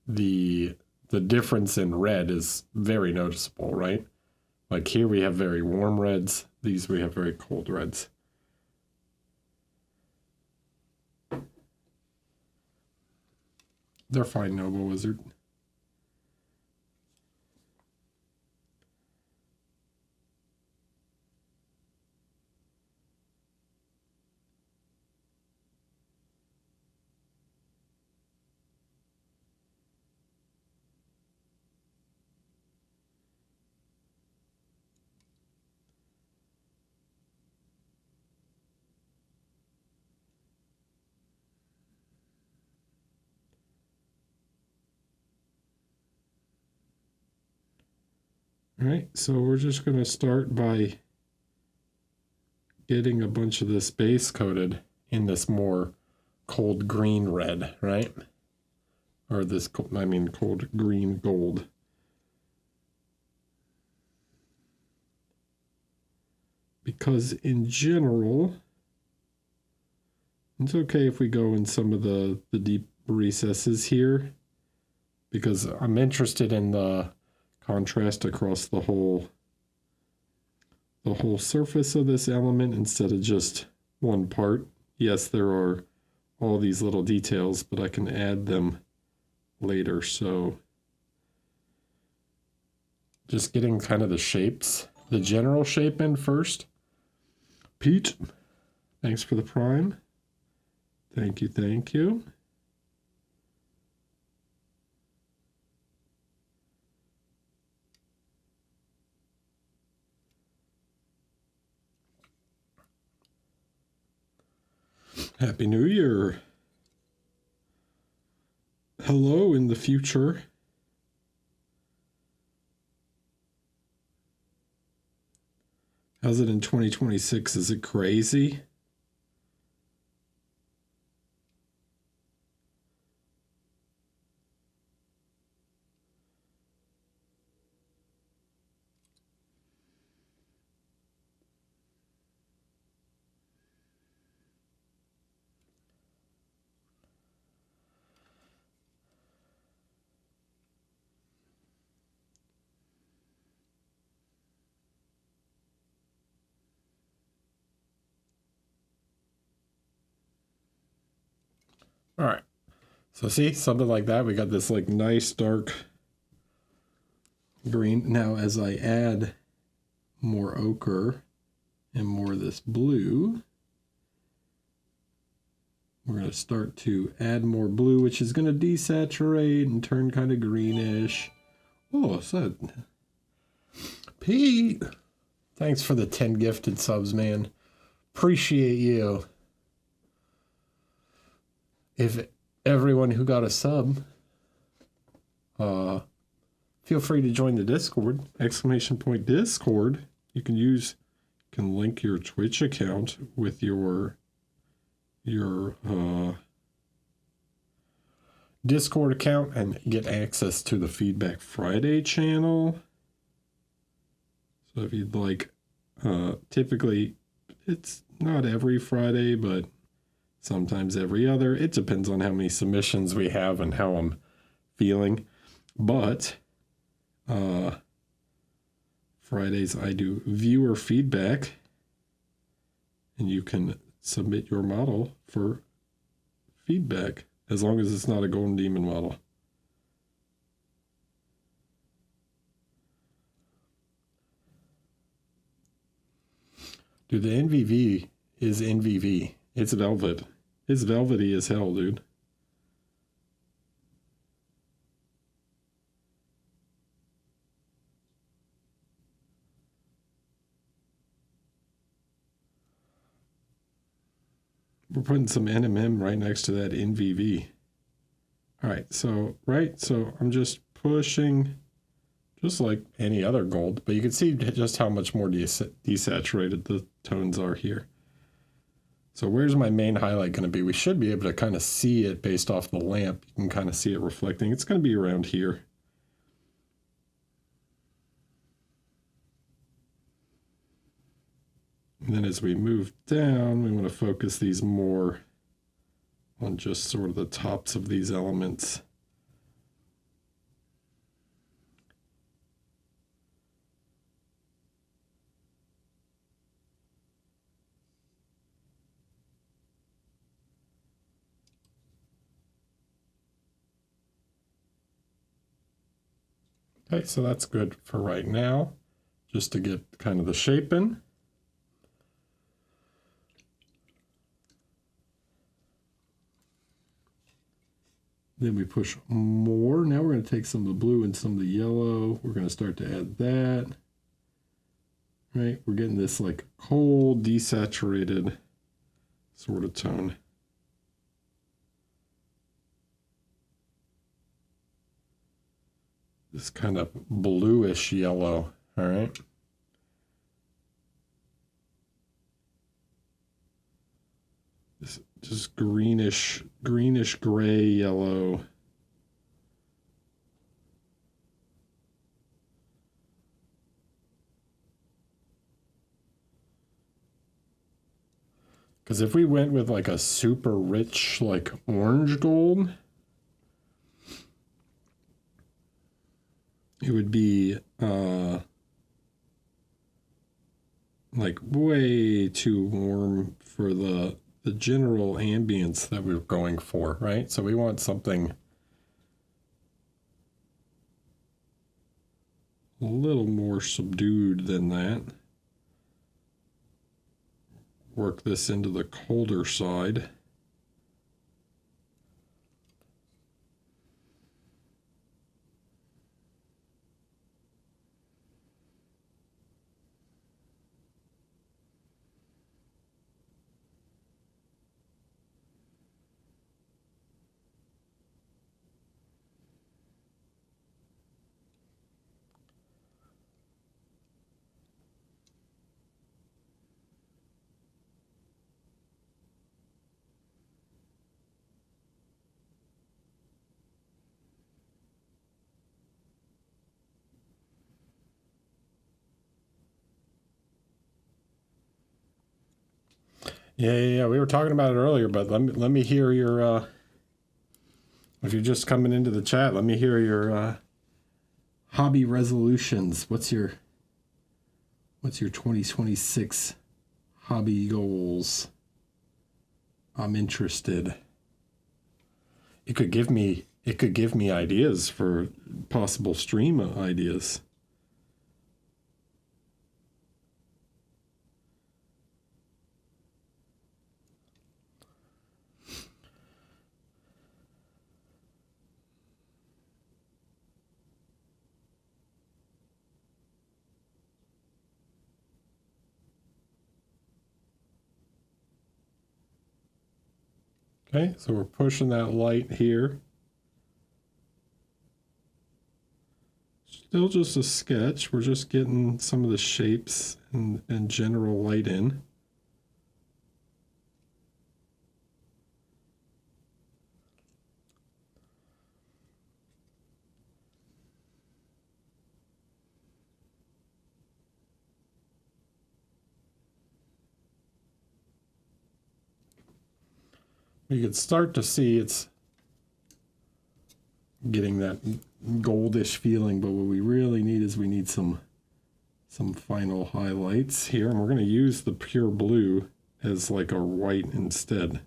the difference in red is very noticeable, right? Like here we have very warm reds. These we have very cold reds. They're fine, Noble Wizard. All right, so we're just going to start by getting a bunch of this base coated in this more cold green red, right? Or this, I mean, cold green gold. Because in general, it's okay if we go in some of the deep recesses here, because I'm interested in the contrast across the whole surface of this element instead of just one part. Yes, there are all these little details, but I can add them later. So just getting kind of the shapes, the general shape in first. Pete, thanks for the prime. Thank you, thank you. Happy New Year. Hello in the future. How's it in 2026? Is it crazy? All right. So see, something like that. We got this like nice dark green. Now, as I add more ochre and more of this blue, we're going to start to add more blue, which is going to desaturate and turn kind of greenish. Oh, so Pete, thanks for the 10 gifted subs, man. Appreciate you. If everyone who got a sub, feel free to join the Discord, ! Discord. You can link your Twitch account with your Discord account and get access to the Feedback Friday channel. So if you'd like, typically it's not every Friday, but sometimes every other. It depends on how many submissions we have and how I'm feeling. But Fridays I do viewer feedback, and you can submit your model for feedback as long as it's not a Golden Demon model. Dude, the NVV is NVV. It's velvet. It's velvety as hell, dude. We're putting some NMM right next to that NVV. All right, so I'm just pushing, just like any other gold, but you can see just how much more desaturated the tones are here. So where's my main highlight going to be? We should be able to kind of see it based off the lamp. You can kind of see it reflecting. It's going to be around here. And then as we move down, we want to focus these more on just sort of the tops of these elements. Okay, so that's good for right now, just to get kind of the shape in. Then we push more. Now we're going to take some of the blue and some of the yellow. We're going to start to add that. Right, we're getting this like cold, desaturated sort of tone. This kind of bluish yellow, all right? This just greenish gray yellow. Because if we went with like a super rich, like orange gold, it would be like way too warm for the general ambience that we're going for, right? So we want something a little more subdued than that. Work this into the colder side. Yeah. We were talking about it earlier, but let me hear your. If you're just coming into the chat, let me hear your hobby resolutions. What's your 2026 hobby goals? I'm interested. It could give me ideas for possible stream ideas. Okay, so we're pushing that light here. Still just a sketch. We're just getting some of the shapes and general light in. You could start to see it's getting that goldish feeling, but what we really need is we need some final highlights here, and we're going to use the pure blue as like a white instead.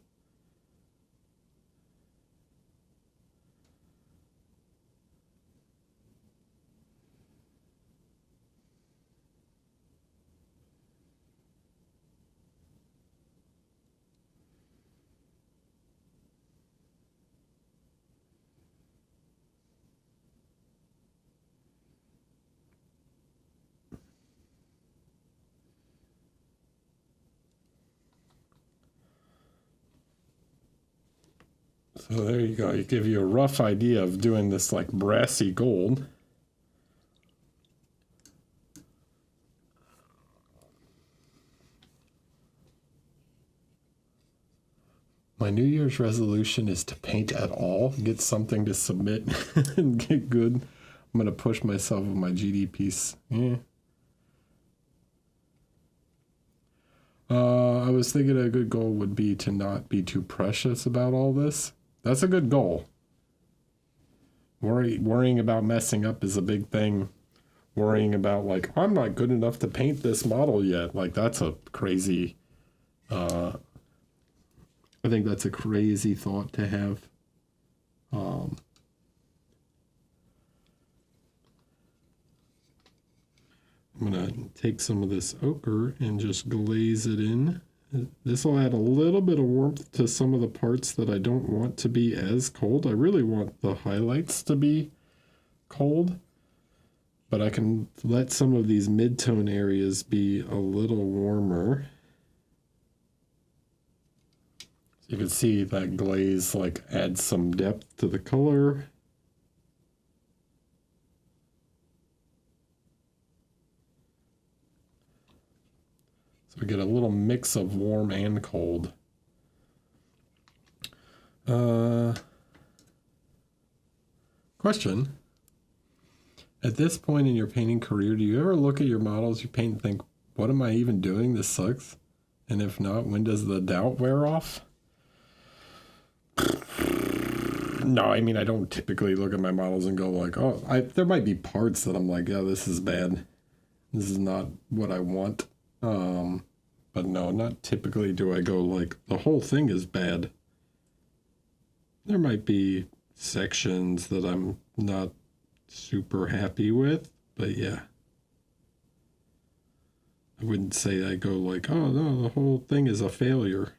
So there you go. It gives you a rough idea of doing this like brassy gold. My New Year's resolution is to paint at all, get something to submit and get good. I'm going to push myself with my GD piece. Yeah. I was thinking a good goal would be to not be too precious about all this. That's a good goal. Worrying about messing up is a big thing. Worrying about like, I'm not good enough to paint this model yet. Like that's a crazy, I think that's a crazy thought to have. take some of this ochre and just glaze it in. This will add a little bit of warmth to some of the parts that I don't want to be as cold. I really want the highlights to be cold, but I can let some of these mid-tone areas be a little warmer. So you can see that glaze like adds some depth to the color. We get a little mix of warm and cold. Question. At this point in your painting career, do you ever look at your models you paint and think, what am I even doing? This sucks. And if not, when does the doubt wear off? No, I mean, I don't typically look at my models and go like, oh, there might be parts that I'm like, yeah, this is bad. This is not what I want. But no, not typically do I go like, the whole thing is bad. There might be sections that I'm not super happy with, but yeah. I wouldn't say I go like, oh no, the whole thing is a failure.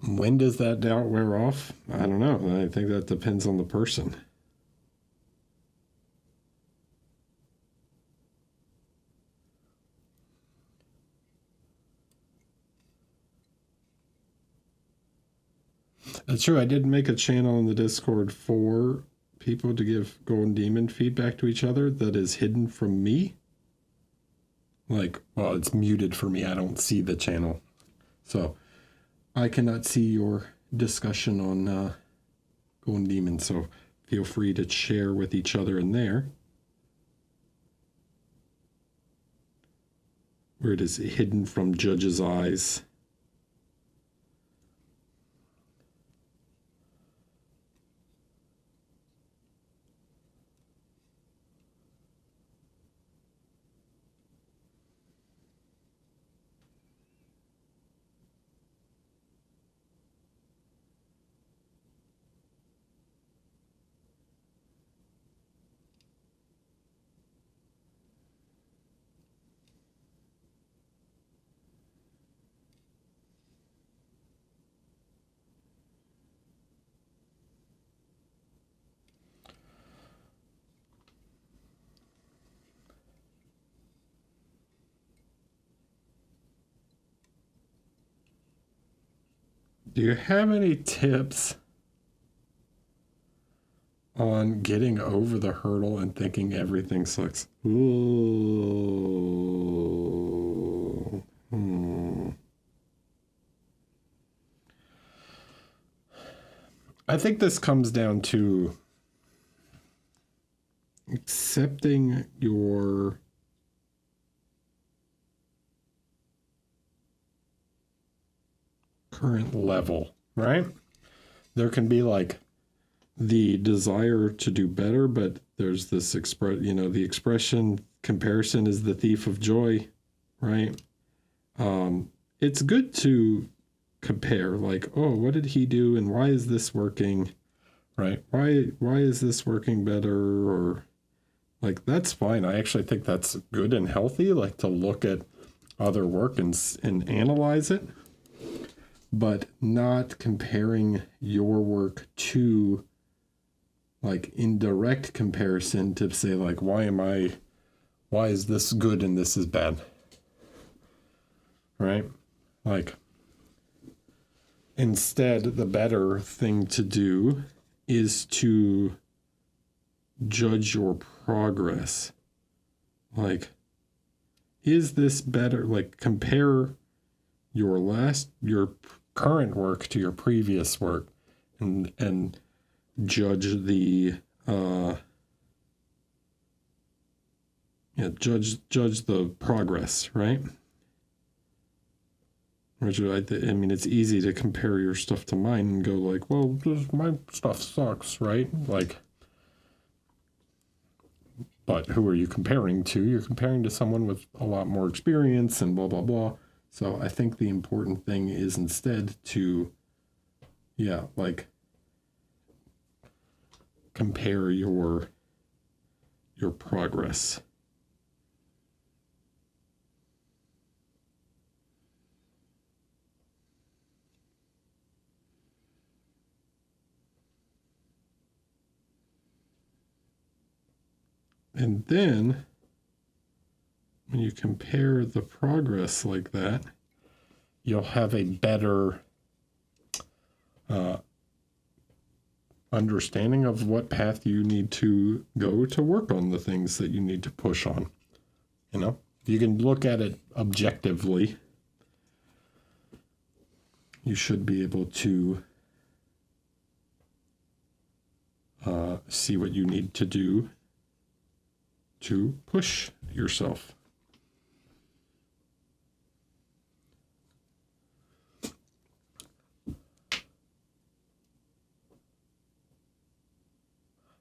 When does that doubt wear off? I don't know. I think that depends on the person. That's true. I did make a channel in the Discord for people to give Golden Demon feedback to each other that is hidden from me. Like, well, it's muted for me. I don't see the channel. So I cannot see your discussion on Golden Demon, so feel free to share with each other in there. Where it is hidden from judge's eyes. Do you have any tips on getting over the hurdle and thinking everything sucks? Ooh. I think this comes down to accepting your current level, right? There can be like the desire to do better, but there's this the expression comparison is the thief of joy, right? It's good to compare, like, oh, what did he do and why is this working, right? Why is this working better? Or like, that's fine. I actually think that's good and healthy, like to look at other work and analyze it, but not comparing your work to like indirect comparison to say like, why is this good and this is bad, right? Like, instead, the better thing to do is to judge your progress. Like, is this better? Like, compare your current work to your previous work and judge the judge the progress, right? Which I mean, it's easy to compare your stuff to mine and go like, well, my stuff sucks, right? Like, but who are you comparing to? You're comparing to someone with a lot more experience and blah, blah, blah. So I think the important thing is instead to, yeah, like compare your progress. And then when you compare the progress like that, you'll have a better understanding of what path you need to go to work on the things that you need to push on. You know, you can look at it objectively. You should be able to see what you need to do to push yourself.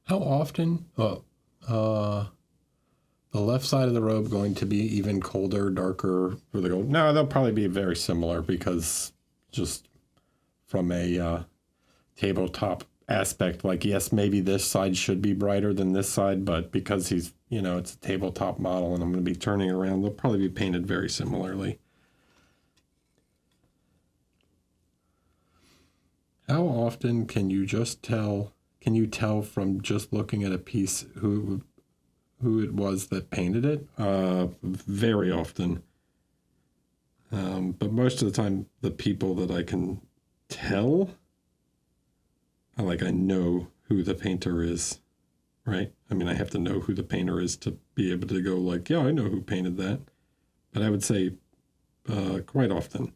How often? The left side of the robe going to be even colder, darker for the gold? No, they'll probably be very similar because just from a tabletop aspect, like, yes, maybe this side should be brighter than this side, but because he's, you know, it's a tabletop model and I'm going to be turning around, they'll probably be painted very similarly. How often can you tell from just looking at a piece who it was that painted it? Very often. But most of the time, the people that I can tell, I know who the painter is, right? I mean, I have to know who the painter is to be able to go like, yeah, I know who painted that. But I would say quite often.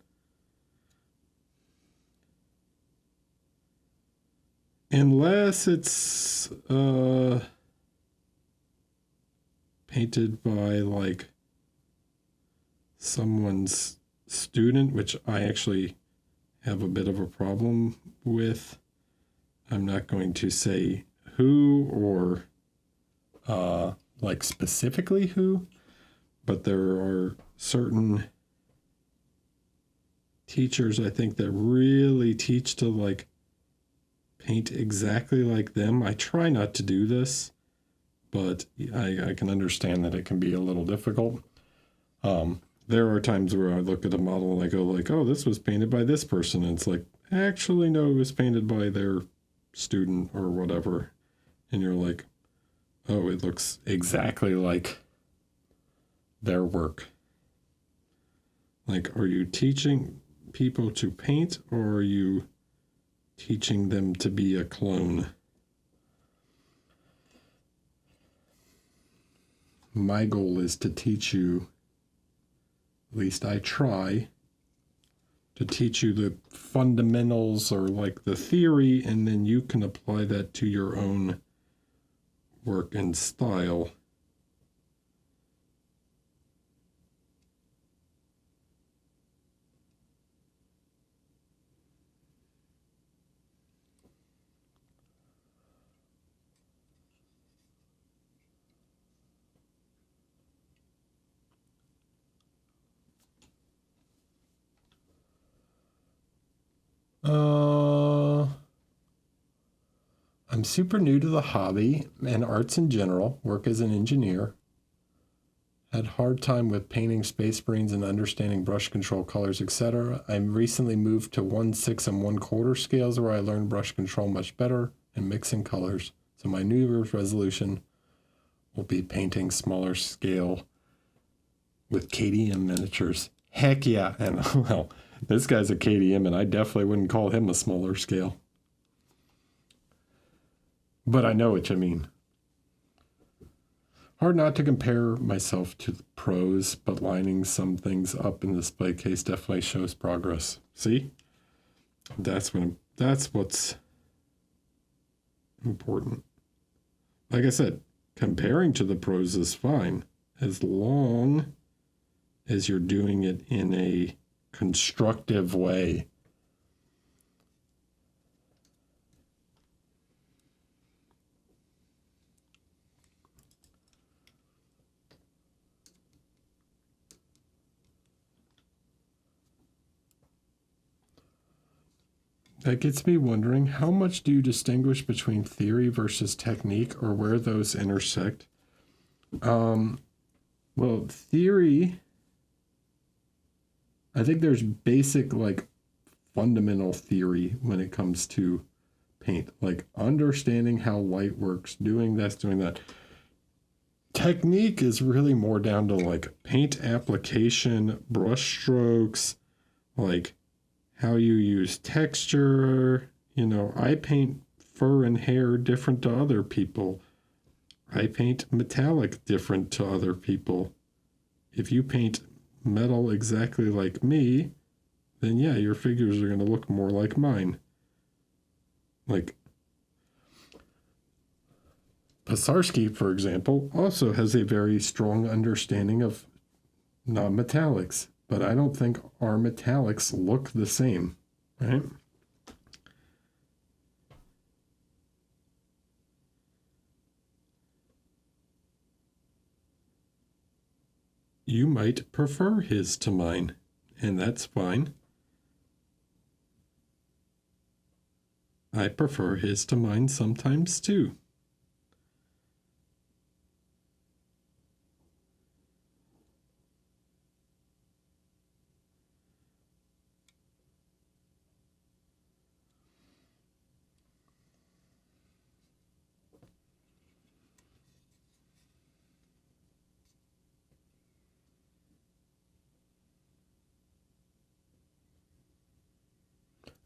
Unless it's painted by like someone's student, which I actually have a bit of a problem with. I'm not going to say who or like specifically who, but there are certain teachers I think that really teach to like paint exactly like them. I try not to do this, but I can understand that it can be a little difficult. There are times where I look at a model and I go like, oh, this was painted by this person. And it's like, actually, no, it was painted by their student or whatever. And you're like, oh, it looks exactly like their work. Like, are you teaching people to paint or are you teaching them to be a clone? My goal is to teach you, at least I try, to teach you the fundamentals or like the theory, and then you can apply that to your own work and style. I'm super new to the hobby and arts in general, work as an engineer. Had hard time with painting space marines and understanding brush control, colors, etc. I recently moved to 1/6 and 1/4 scales where I learned brush control much better and mixing colors. So my New Year's resolution will be painting smaller scale with KDM miniatures. Heck yeah. And well, this guy's a KDM and I definitely wouldn't call him a smaller scale. But I know what you mean. Hard not to compare myself to the pros, but lining some things up in the display case definitely shows progress. See? That's what's important. Like I said, comparing to the pros is fine as long as you're doing it in a constructive way. That gets me wondering, how much do you distinguish between theory versus technique, or where those intersect? Well, theory, I think there's basic, like, fundamental theory when it comes to paint, like understanding how light works, doing this, doing that. Technique is really more down to like paint application, brush strokes, like how you use texture. You know, I paint fur and hair different to other people. I paint metallic different to other people. If you paint metal exactly like me, then yeah, your figures are going to look more like mine. Like Pisarsky, for example, also has a very strong understanding of non-metallics, but I don't think our metallics look the same, right? You might prefer his to mine, and that's fine. I prefer his to mine sometimes too.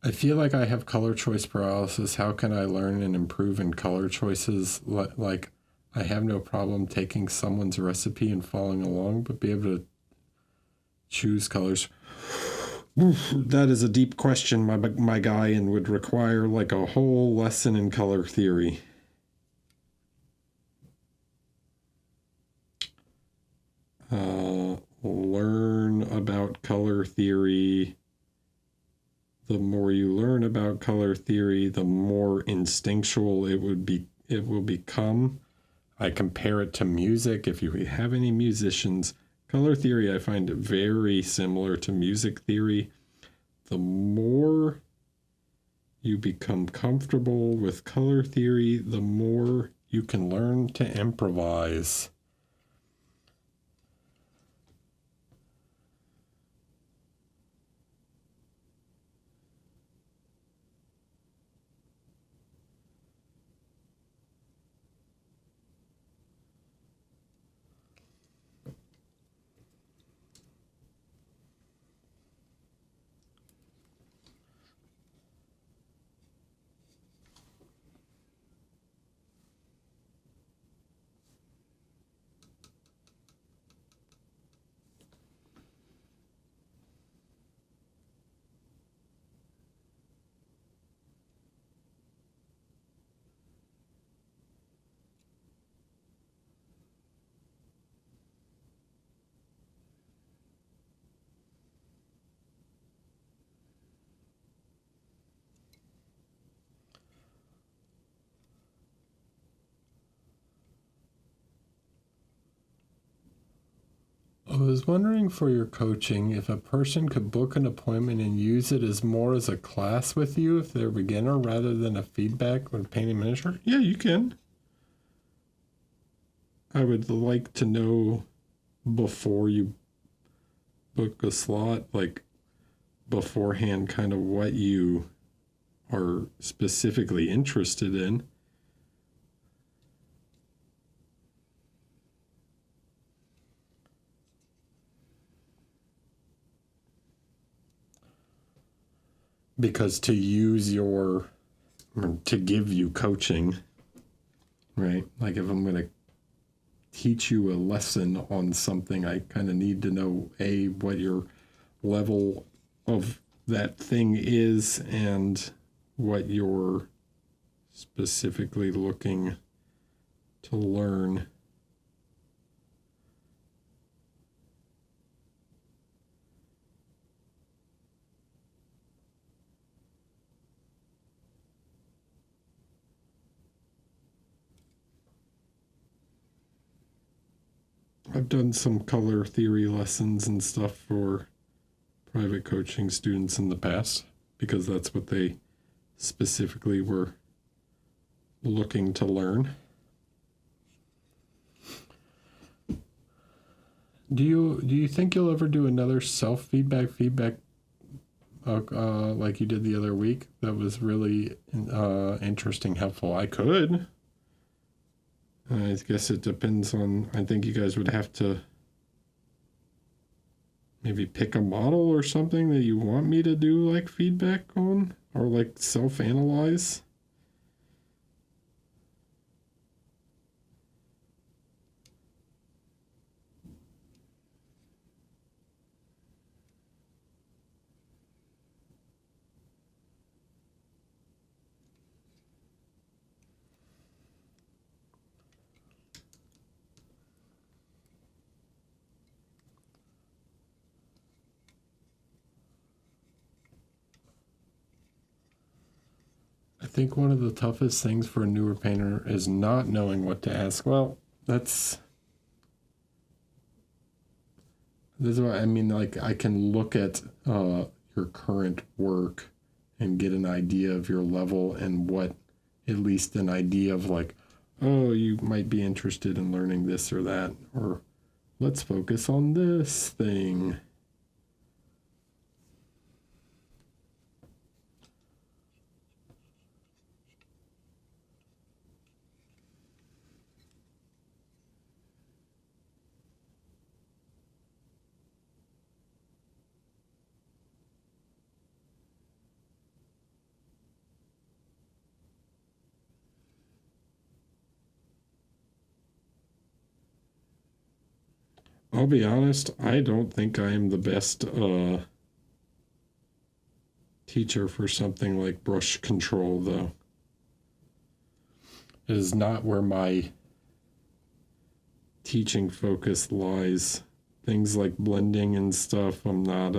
I feel like I have color choice paralysis. How can I learn and improve in color choices? Like, I have no problem taking someone's recipe and following along, but be able to choose colors. That is a deep question, my guy, and would require like a whole lesson in color theory. Learn about color theory. The more you learn about color theory, the more instinctual it will become. I compare it to music. If you have any musicians, color theory I find very similar to music theory. The more you become comfortable with color theory, the more you can learn to improvise. I was wondering for your coaching if a person could book an appointment and use it as more as a class with you if they're a beginner rather than a feedback when painting miniature. Yeah, you can. I would like to know before you book a slot, like beforehand, kind of what you are specifically interested in. Because to use to give you coaching, right? Like if I'm going to teach you a lesson on something, I kind of need to know what your level of that thing is and what you're specifically looking to learn. I've done some color theory lessons and stuff for private coaching students in the past because that's what they specifically were looking to learn. Do you think you'll ever do another feedback like you did the other week? That was really interesting, helpful. I could. I guess it depends on, I think you guys would have to maybe pick a model or something that you want me to do like feedback on, or like self-analyze. I think one of the toughest things for a newer painter is not knowing what to ask. Well, this is what I mean. Like, I can look at your current work and get an idea of your level and what, at least an idea of like, oh, you might be interested in learning this or that, or let's focus on this thing. I'll be honest, I don't think I am the best teacher for something like brush control, though. It is not where my teaching focus lies. Things like blending and stuff, I'm not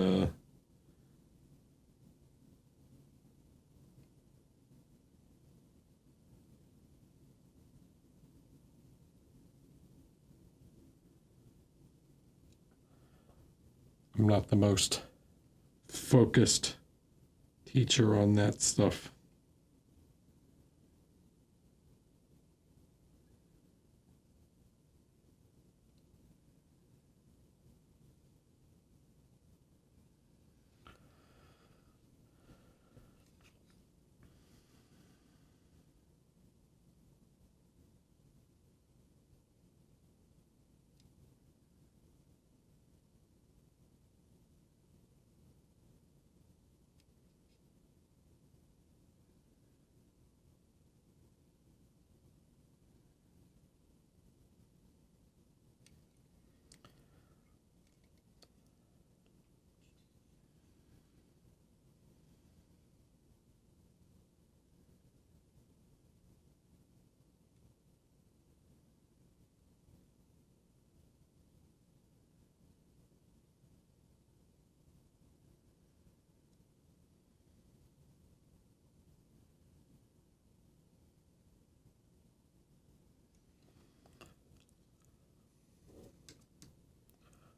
I'm not the most focused teacher on that stuff.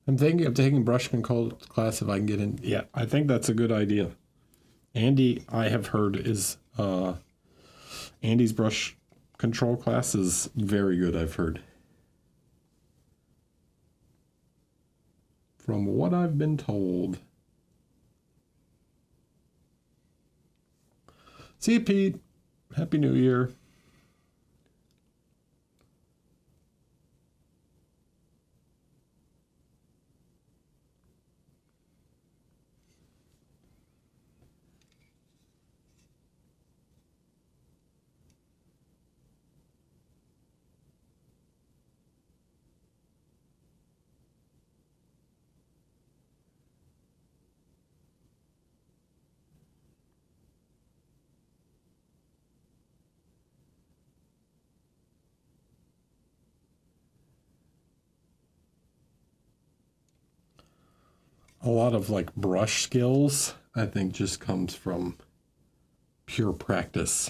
I'm thinking of taking brush control class if I can get in. Yeah, I think that's a good idea. Andy, I have heard, is Andy's brush control class is very good, I've heard. From what I've been told. See you, Pete. Happy New Year. A lot of like brush skills, I think, just comes from pure practice.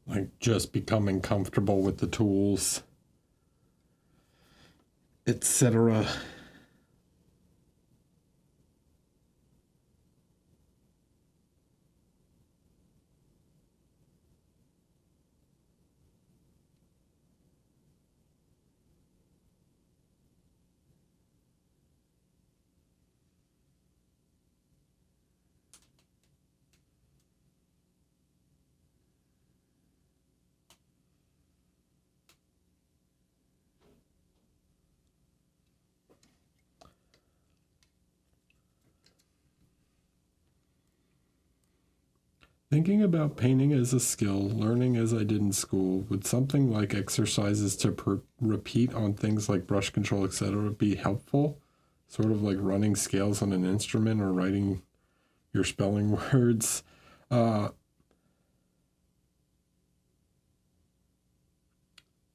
like just becoming comfortable with the tools, etc. Thinking about painting as a skill, learning as I did in school, would something like exercises to repeat on things like brush control, etc., be helpful? Sort of like running scales on an instrument or writing your spelling words. I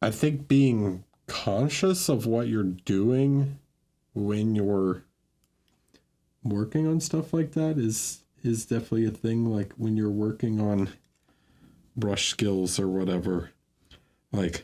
think being conscious of what you're doing when you're working on stuff like that is definitely a thing. Like when you're working on brush skills or whatever, like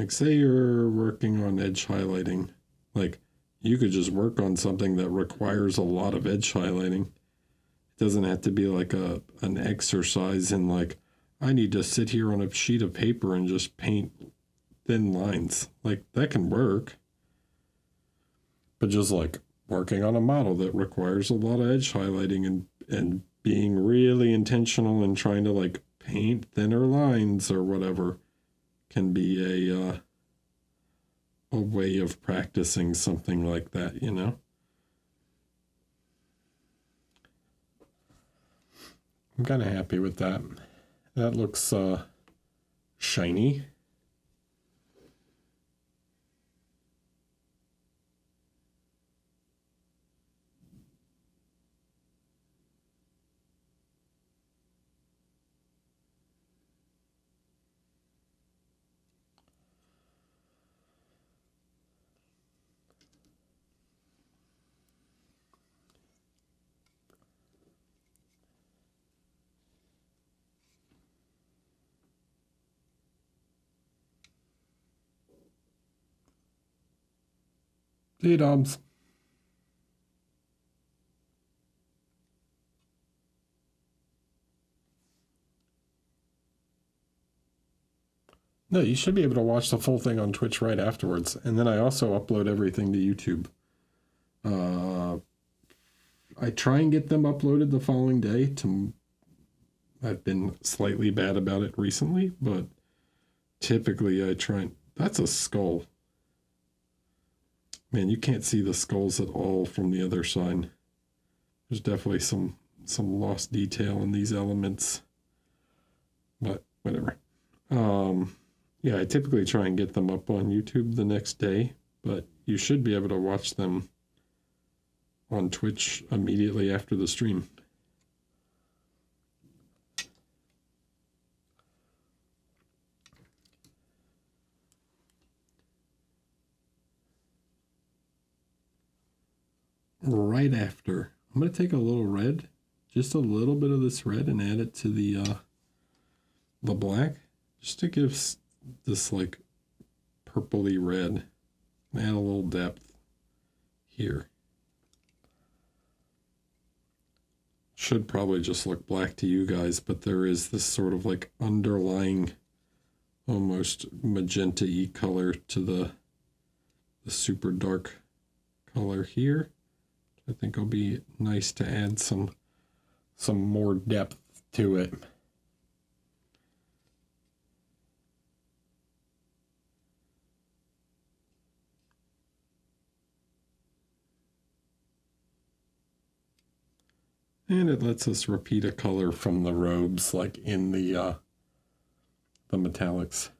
say you're working on edge highlighting, like you could just work on something that requires a lot of edge highlighting. It doesn't have to be like an exercise in like, I need to sit here on a sheet of paper and just paint thin lines. Like that can work. But just like working on a model that requires a lot of edge highlighting and being really intentional and trying to like paint thinner lines or whatever can be a way of practicing something like that, you know? I'm kind of happy with that. That looks shiny. Hey, Dobbs. No, you should be able to watch the full thing on Twitch right afterwards. And then I also upload everything to YouTube. I try and get them uploaded the following day. I've been slightly bad about it recently, but typically I try and... That's a skull. Man, you can't see the skulls at all from the other side. There's definitely some lost detail in these elements. But whatever. Yeah, I typically try and get them up on YouTube the next day, but you should be able to watch them on Twitch immediately after the stream. Right after, I'm going to take a little red, just a little bit of this red, and add it to the black, just to give this like purpley red. Add a little depth here. Should probably just look black to you guys, but there is this sort of like underlying almost magenta-y color to the super dark color here. I think it'll be nice to add some more depth to it. And it lets us repeat a color from the robes, like in the metallics.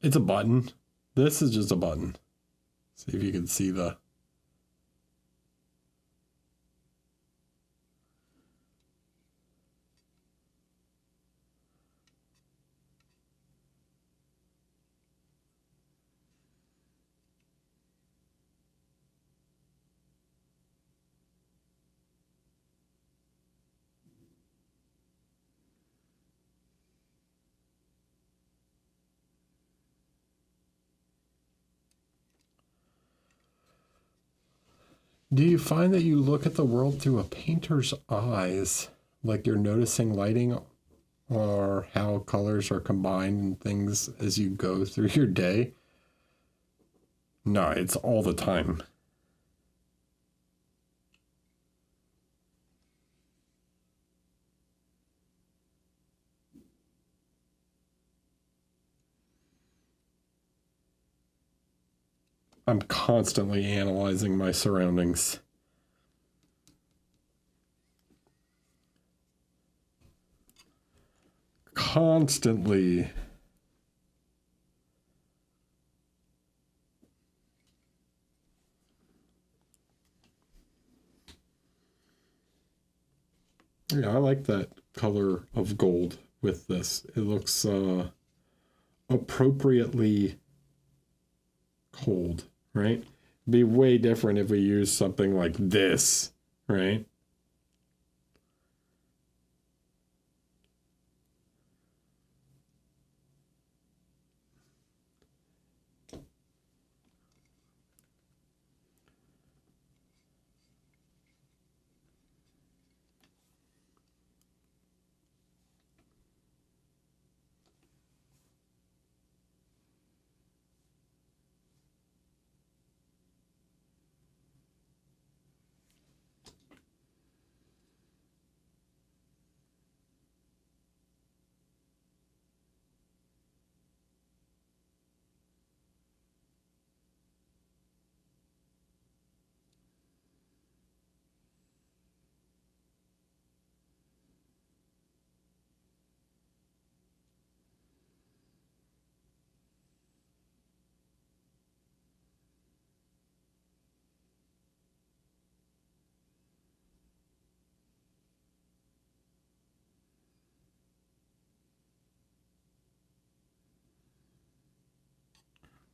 It's a button. This is just a button. See if you can see the... Do you find that you look at the world through a painter's eyes, like you're noticing lighting or how colors are combined and things as you go through your day? No, it's all the time. I'm constantly analyzing my surroundings. Constantly. Yeah, I like that color of gold with this. It looks appropriately cold, right? It'd be way different if we used something like this, right?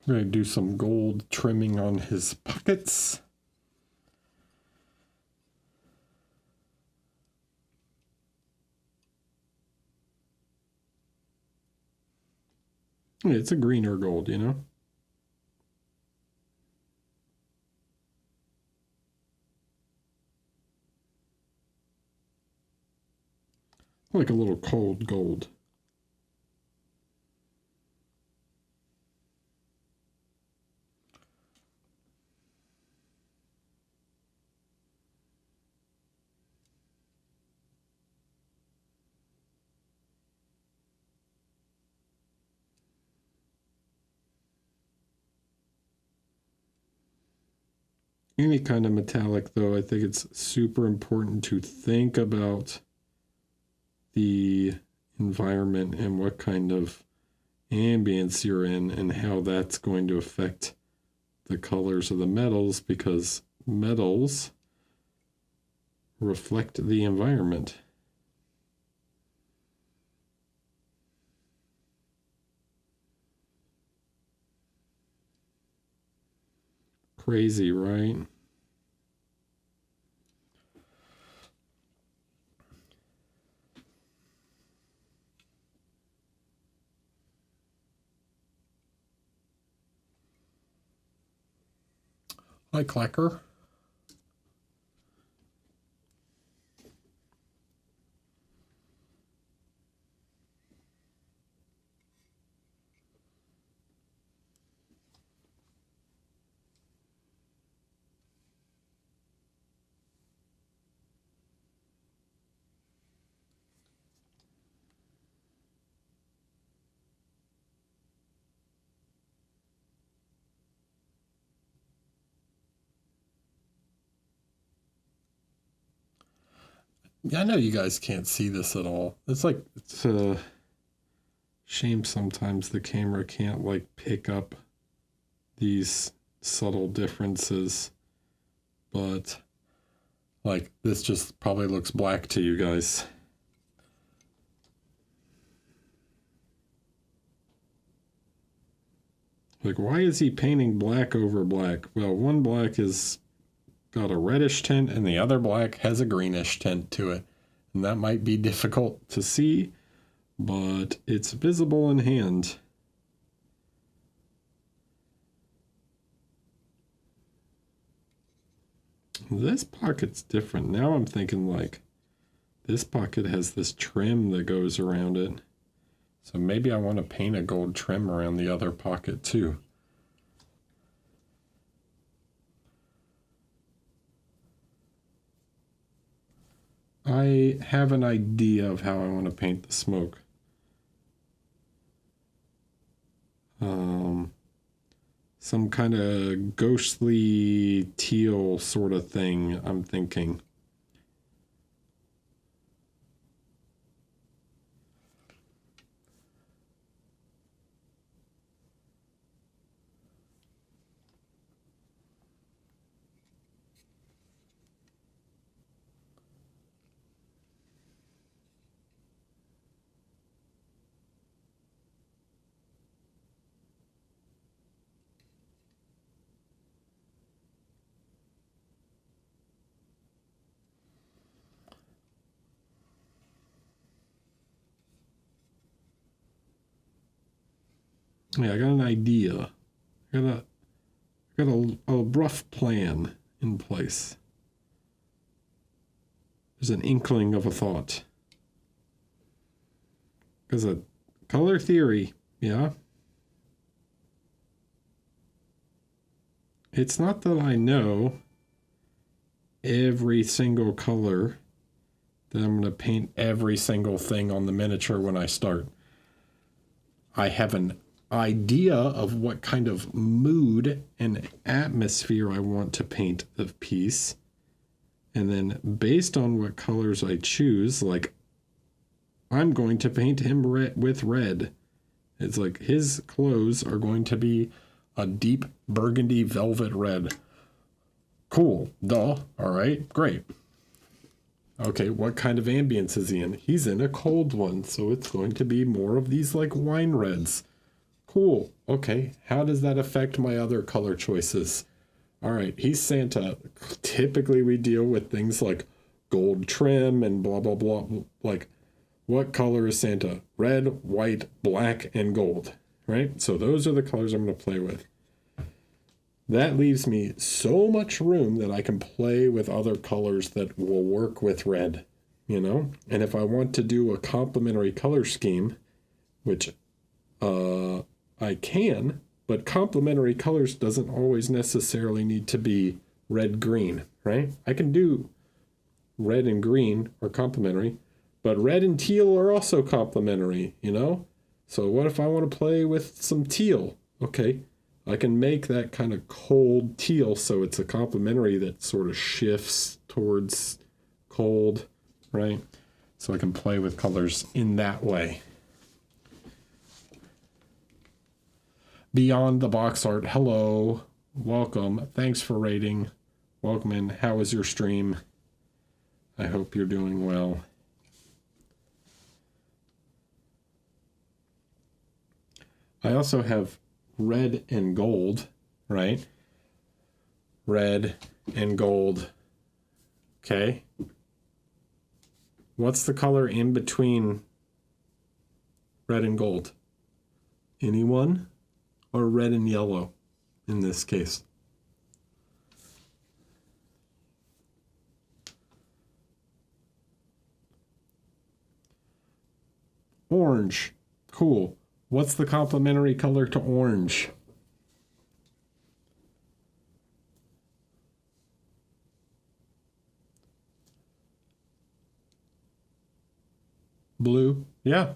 I'm going to do some gold trimming on his pockets. It's a greener gold, you know? Like a little cold gold. Any kind of metallic, though, I think it's super important to think about the environment and what kind of ambience you're in and how that's going to affect the colors of the metals, because metals reflect the environment. Crazy, right? Hi, Clacker. Yeah, I know you guys can't see this at all. It's like it's Shame sometimes the camera can't like pick up these subtle differences, but like this just probably looks black to you guys. Like, why is he painting black over black? Well, one black is got a reddish tint and the other black has a greenish tint to it. And that might be difficult to see, but it's visible in hand. This pocket's different. Now I'm thinking like this pocket has this trim that goes around it. So maybe I want to paint a gold trim around the other pocket too. I have an idea of how I want to paint the smoke. Some kind of ghostly teal sort of thing, I'm thinking. Yeah, I got an idea. I got a rough plan in place. There's an inkling of a thought. Because a color theory, yeah. It's not that I know every single color that I'm going to paint every single thing on the miniature when I start. I have an idea of what kind of mood and atmosphere I want to paint the piece. And then based on what colors I choose, like I'm going to paint him with red. It's like his clothes are going to be a deep burgundy velvet red. Cool. Duh. All right. Great. Okay, what kind of ambience is he in? He's in a cold one, so it's going to be more of these like wine reds. Cool. Okay, how does that affect my other color choices? All right, he's Santa. Typically we deal with things like gold trim and blah, blah, blah. Like, what color is Santa? Red, white, black, and gold, right? So those are the colors I'm going to play with. That leaves me so much room that I can play with other colors that will work with red, you know? And if I want to do a complementary color scheme, which I can, but complementary colors doesn't always necessarily need to be red-green, right? I can do red and green are complementary, but red and teal are also complementary, you know? So what if I want to play with some teal? Okay, I can make that kind of cold teal so it's a complementary that sort of shifts towards cold, right? So I can play with colors in that way. Beyond the Box Art, hello, welcome, thanks for rating, welcome in, how was your stream? I hope you're doing well. I also have red and gold, right? Red and gold, okay? What's the color in between red and gold? Anyone? Or red and yellow in this case? Orange. Cool. What's the complementary color to orange? Blue. Yeah.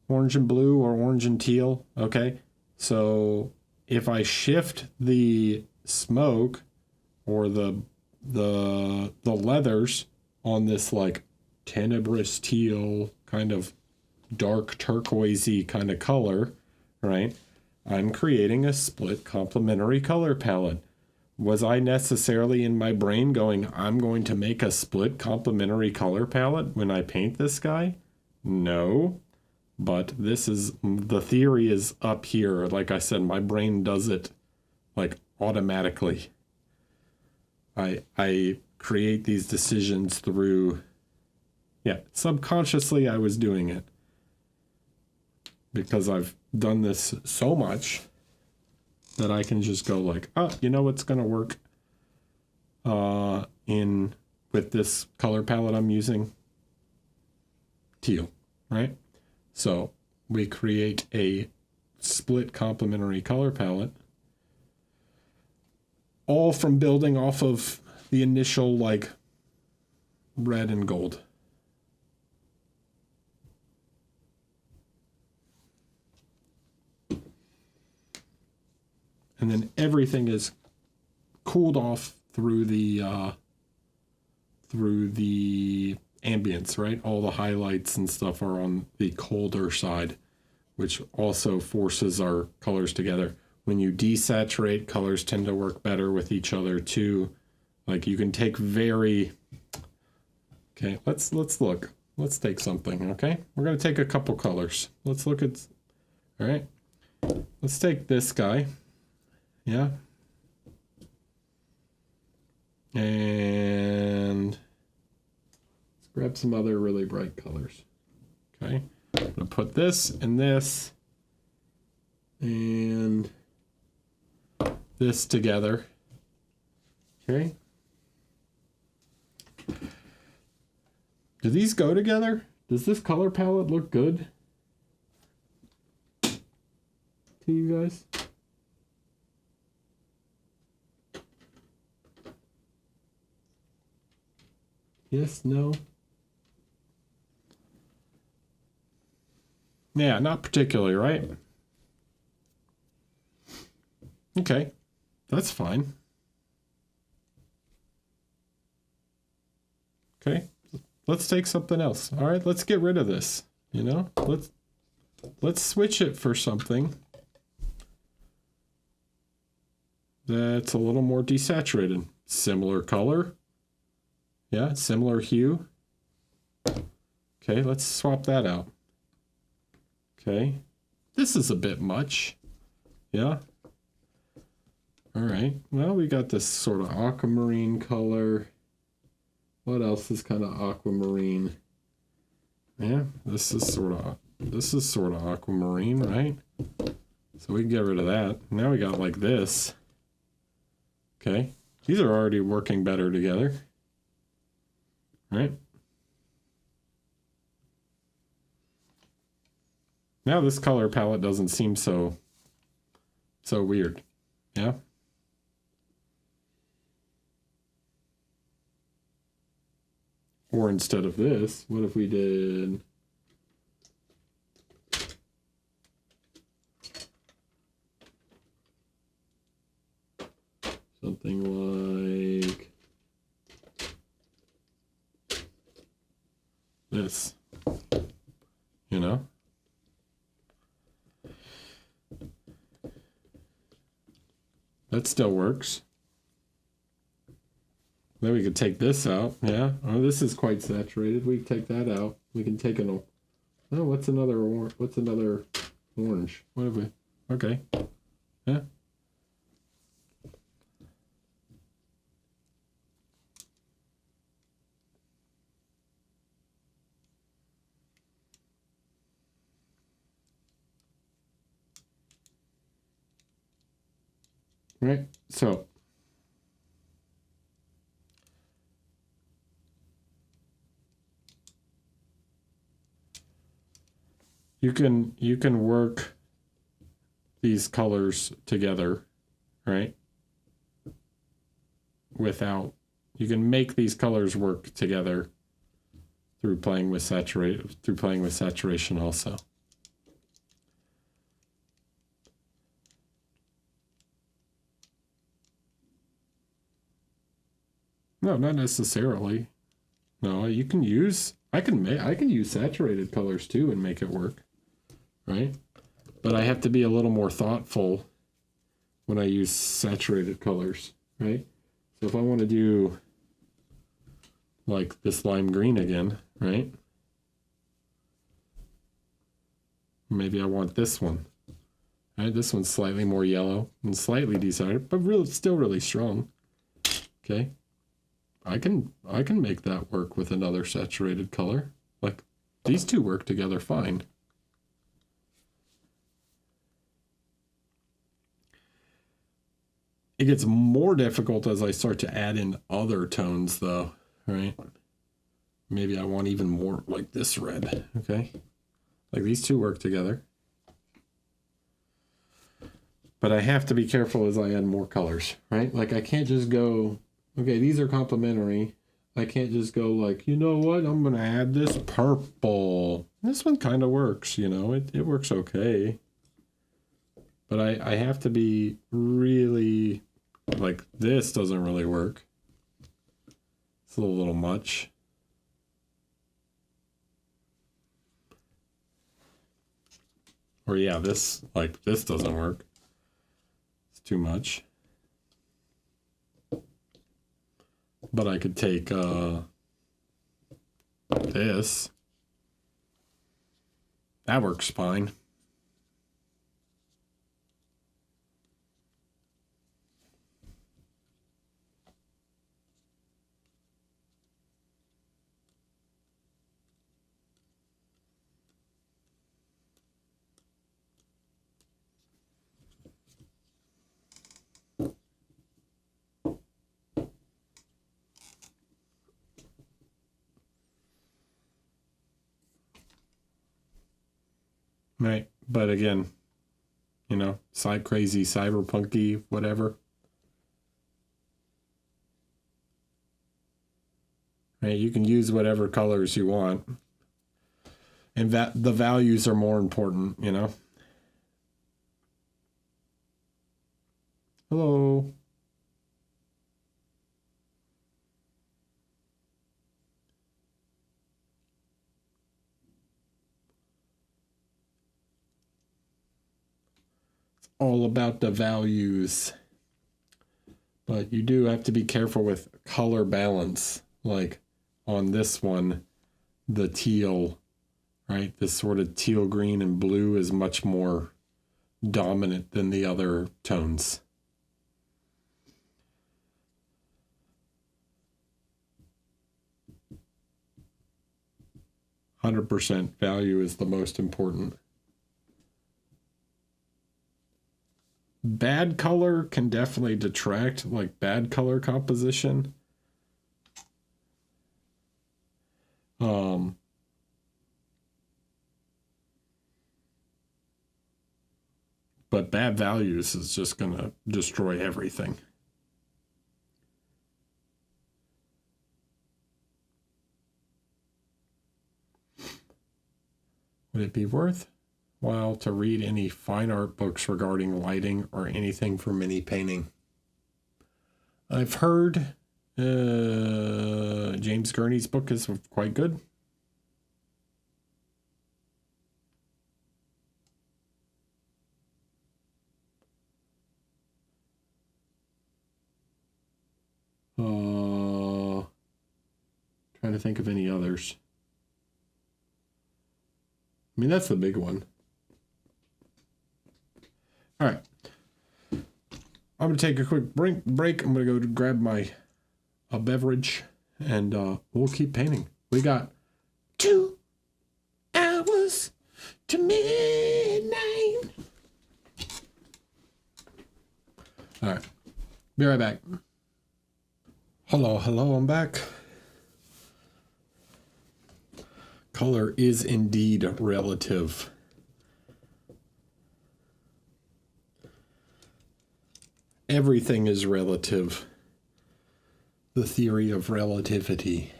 Orange and blue or orange and teal. Okay. So if I shift the smoke or the leathers on this like tenebrous teal kind of dark turquoisey kind of color, right? I'm creating a split complementary color palette. Was I necessarily in my brain going, I'm going to make a split complementary color palette when I paint this guy? No. But this is, the theory is up here. Like I said, my brain does it like automatically. I create these decisions through, yeah, subconsciously I was doing it. Because I've done this so much that I can just go like, oh, you know what's going to work with this color palette I'm using? Teal, right? So we create a split complementary color palette, all from building off of the initial like red and gold. And then everything is cooled off through the ambience, right? All the highlights and stuff are on the colder side, which also forces our colors together. When you desaturate, colors tend to work better with each other too. Like you can take okay, let's look. Let's take something, okay? We're gonna take a couple colors. Let's look at, all right. Let's take this guy. Yeah. And let's grab some other really bright colors. Okay. I'm going to put this and this and this together. Okay. Do these go together? Does this color palette look good to you guys? Yes, no. Yeah, not particularly, right? Okay, that's fine. Okay, let's take something else. All right, let's get rid of this. You know, let's switch it for something that's a little more desaturated. Similar color. Yeah, similar hue. Okay, let's swap that out. Okay, this is a bit much. Yeah. All right, well, we got this sort of aquamarine color. What else is kind of aquamarine? Yeah, this is sort of aquamarine, right? So we can get rid of that. Now we got like this. Okay, these are already working better together. Right? Now this color palette doesn't seem so weird. Yeah? Or instead of this, what if we did something like this? You know? That still works. Then we could take this out. Yeah. Oh, this is quite saturated. We can take that out. We can take an. Oh, what's another orange? What's another orange? What have we? Okay. Yeah. Right. So. You can work these colors together, right? You can make these colors work together through playing with saturation also. No, not necessarily. No, you can use, I can use saturated colors too and make it work, right? But I have to be a little more thoughtful when I use saturated colors, right? So if I want to do like this lime green again, right? Maybe I want this one. Right, this one's slightly more yellow and slightly decided, but really still really strong. Okay. I can make that work with another saturated color. Like these two work together fine. It gets more difficult as I start to add in other tones though, right? Maybe I want even more like this red, okay? Like these two work together. But I have to be careful as I add more colors, right? Like I can't just go, okay, these are complementary. I can't just go like, you know what? I'm going to add this purple. This one kind of works, you know, it works okay. But I have to be really, like this doesn't really work. It's a little much. Or yeah, this doesn't work. It's too much. But I could take this. That works fine. Right, but again, you know, crazy, cyberpunky, whatever. Right, you can use whatever colors you want, and that the values are more important, you know. Hello. All about the values, but you do have to be careful with color balance. Like on this one, the teal, right, this sort of teal green and blue is much more dominant than the other tones. %, value is the most important. Bad color can definitely detract, like bad color composition. But bad values is just gonna destroy everything. Would it be worthwhile to read any fine art books regarding lighting or anything for mini painting? I've heard James Gurney's book is quite good. Trying to think of any others. I mean, that's the big one. All right. I'm going to take a quick break. I'm going to go grab a beverage, and we'll keep painting. We got 2 hours to midnight. All right. Be right back. Hello, I'm back. Color is indeed relative. Everything is relative. The theory of relativity.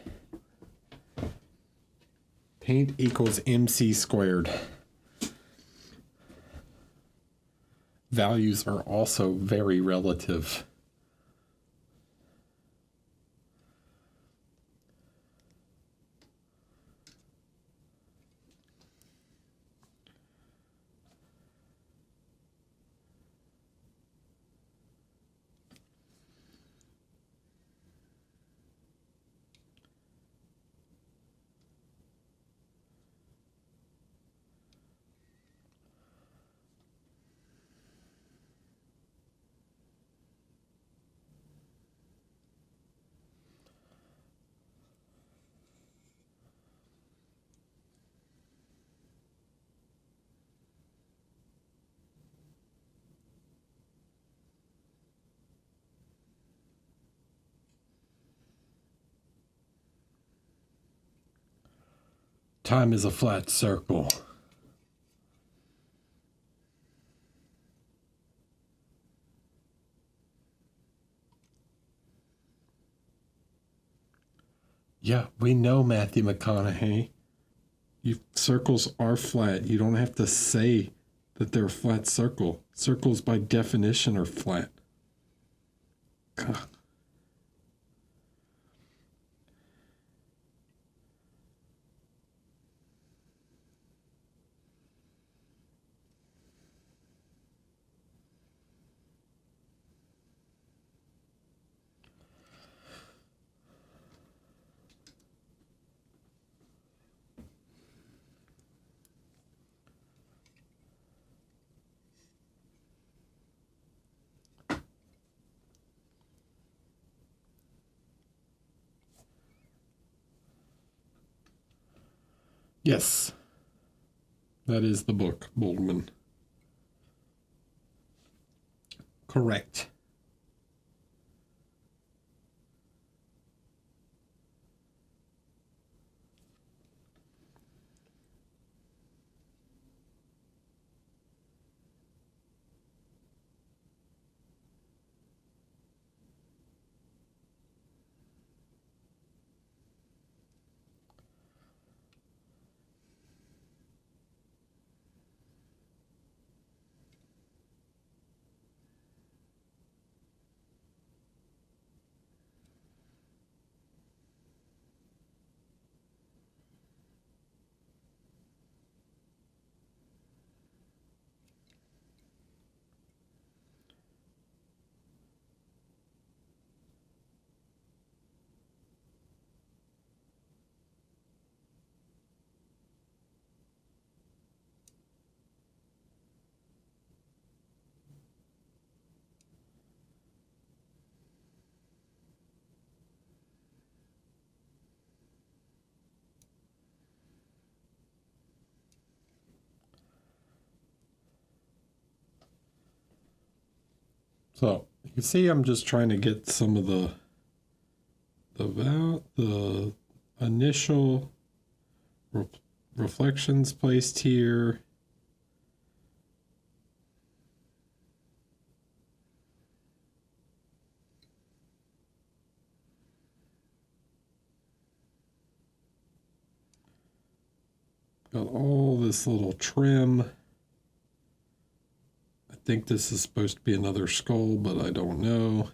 Paint equals MC squared. Values are also very relative. Time is a flat circle. Yeah, we know, Matthew McConaughey. Circles are flat. You don't have to say that they're a flat circle. Circles by definition are flat. God. Yes, that is the book, Boldman. Correct. So you can see I'm just trying to get some of the initial reflections placed here. Got all this little trim. I think this is supposed to be another skull, but I don't know.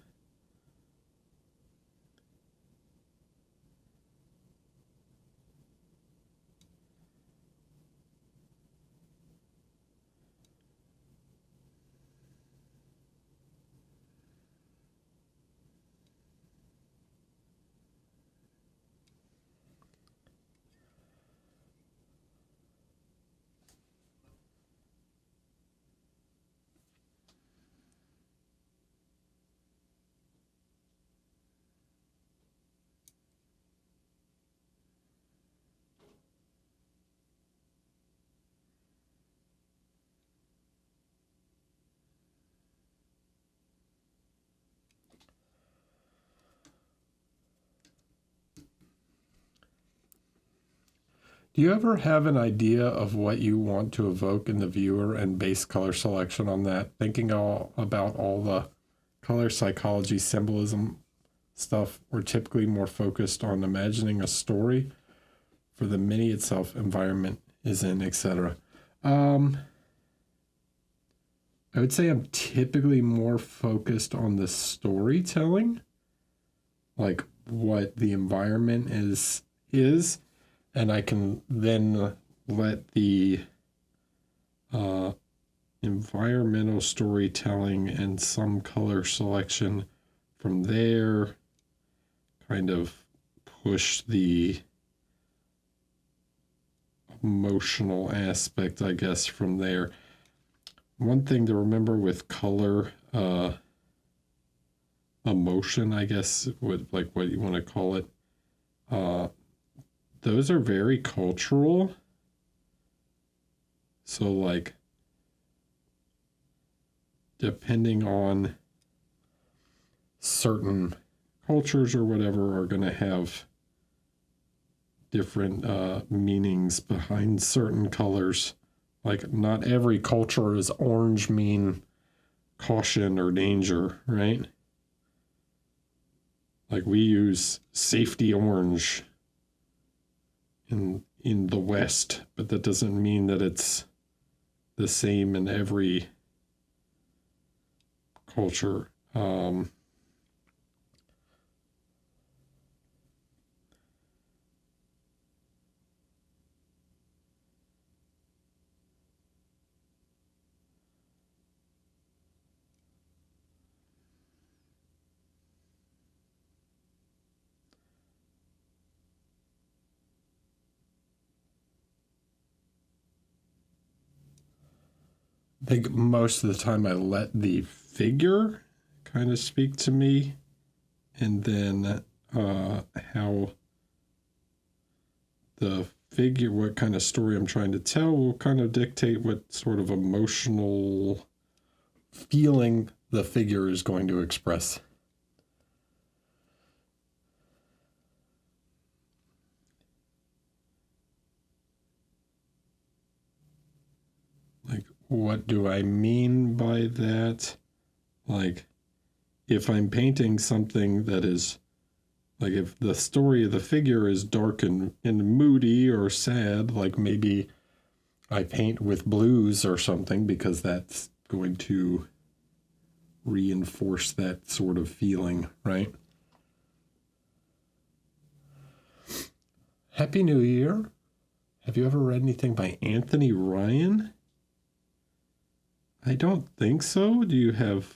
Do you ever have an idea of what you want to evoke in the viewer and base color selection on that? Thinking about all the color psychology symbolism stuff, we're typically more focused on imagining a story for the mini itself, environment is in, etc. I would say I'm typically more focused on the storytelling, like what the environment is, and I can then let the environmental storytelling and some color selection from there kind of push the emotional aspect, I guess, from there. One thing to remember with color, emotion, I guess, with like what you want to call it, those are very cultural. So like, depending on certain cultures or whatever are going to have different meanings behind certain colors. Like, not every culture is orange mean caution or danger, right? Like, we use safety orange in the West, but that doesn't mean that it's the same in every culture. I think most of the time I let the figure kind of speak to me, and then how the figure, what kind of story I'm trying to tell, will kind of dictate what sort of emotional feeling the figure is going to express. Like, what do I mean by that? Like, if I'm painting something that is, like, if the story of the figure is dark and moody or sad, like maybe I paint with blues or something because that's going to reinforce that sort of feeling, right? Happy New Year. Have you ever read anything by Anthony Ryan? I don't think so. Do you have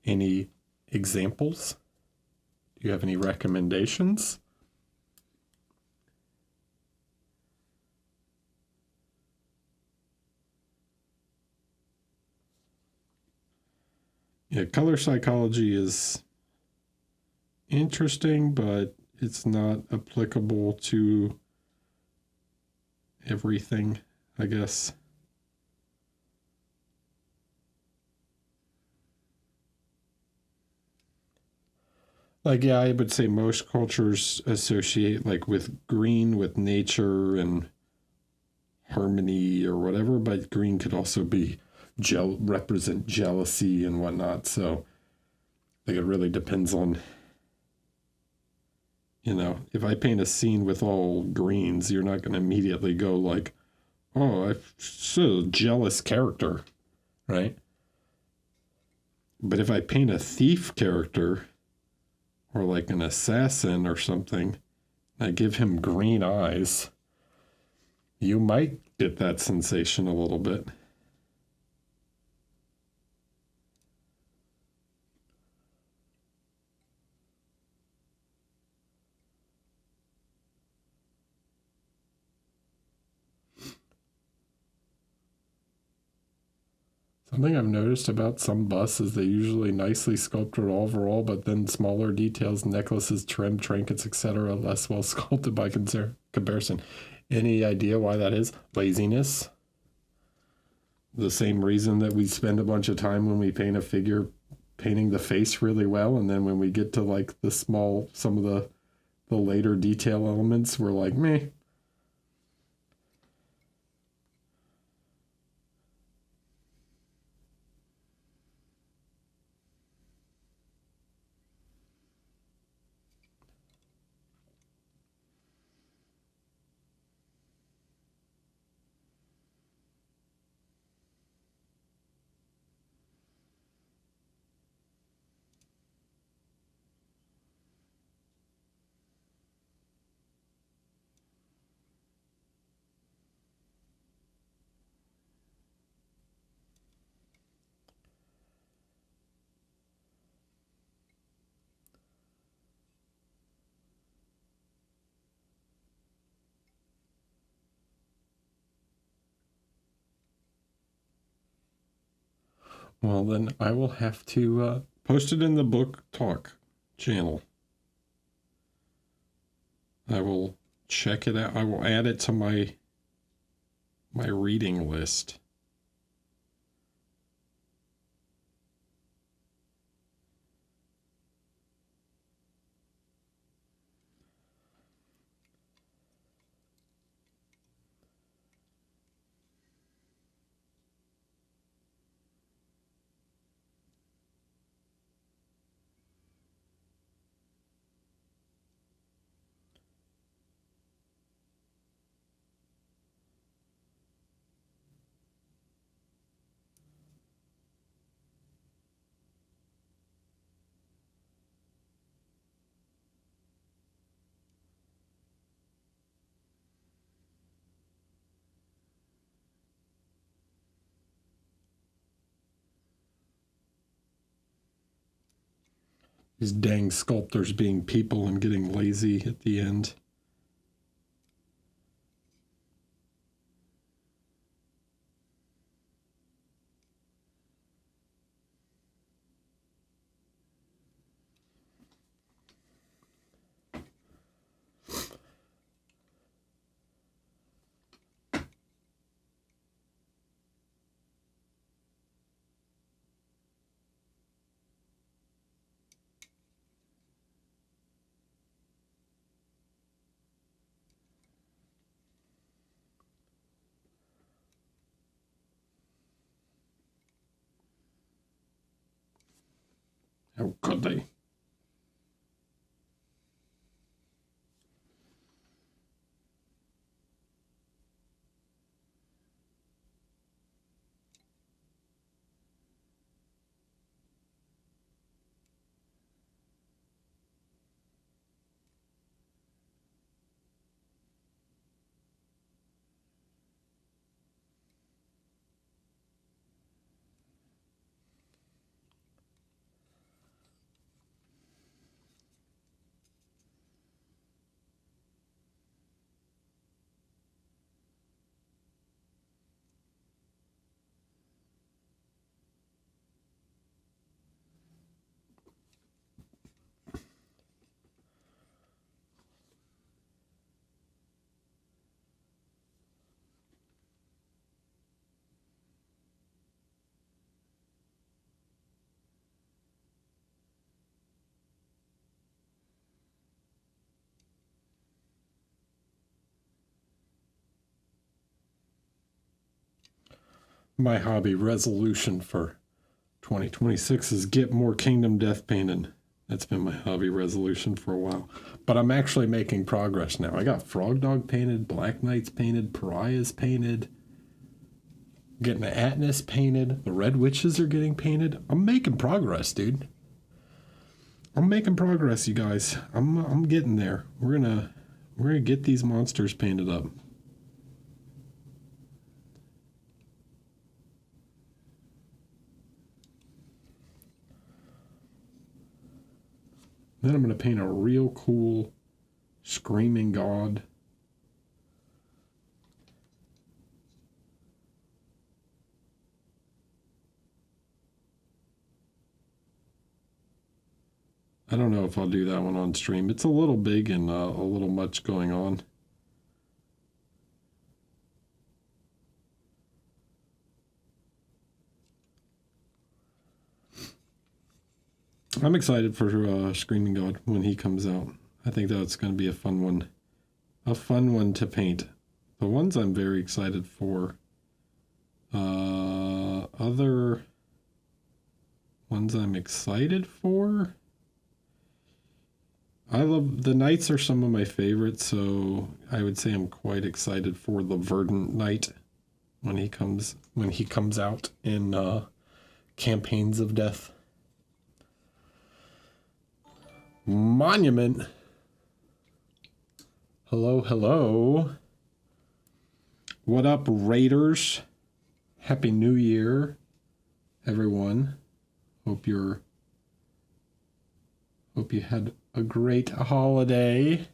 any examples? Do you have any recommendations? Yeah, color psychology is interesting, but it's not applicable to everything, I guess. Like, yeah, I would say most cultures associate, like, with green, with nature and harmony or whatever, but green could also be represent jealousy and whatnot. So, like, it really depends on, if I paint a scene with all greens, you're not going to immediately go like, oh, I'm so jealous character, right? But if I paint a thief character or like an assassin or something, I give him green eyes, you might get that sensation a little bit. Something I've noticed about some busts is they usually nicely sculpted overall, but then smaller details, necklaces, trim, trinkets, etc., less well sculpted by comparison. Any idea why that is? Laziness. The same reason that we spend a bunch of time when we paint a figure painting the face really well, and then when we get to like some of the later detail elements, we're like, meh. Well, then I will have to post it in the book talk channel. I will check it out. I will add it to my reading list. These dang sculptors being people and getting lazy at the end. How could they? My hobby resolution for 2026 is get more Kingdom Death painted. That's been my hobby resolution for a while. But I'm actually making progress now. I got Frog Dog painted, Black Knights painted, Pariahs painted, getting the Atnas painted, the Red Witches are getting painted. I'm making progress, dude. I'm making progress, you guys. I'm getting there. We're gonna get these monsters painted up. Then I'm going to paint a real cool Screaming God. I don't know if I'll do that one on stream. It's a little big and a little much going on. I'm excited for Screaming God when he comes out. I think that's going to be a fun one. A fun one to paint. The ones I'm very excited for. Other ones I'm excited for. I love the Knights are some of my favorites, so I would say I'm quite excited for the Verdant Knight when he comes out in Campaigns of Death. Monument. Hello, hello. What up, Raiders? Happy New Year, everyone. Hope you had a great holiday.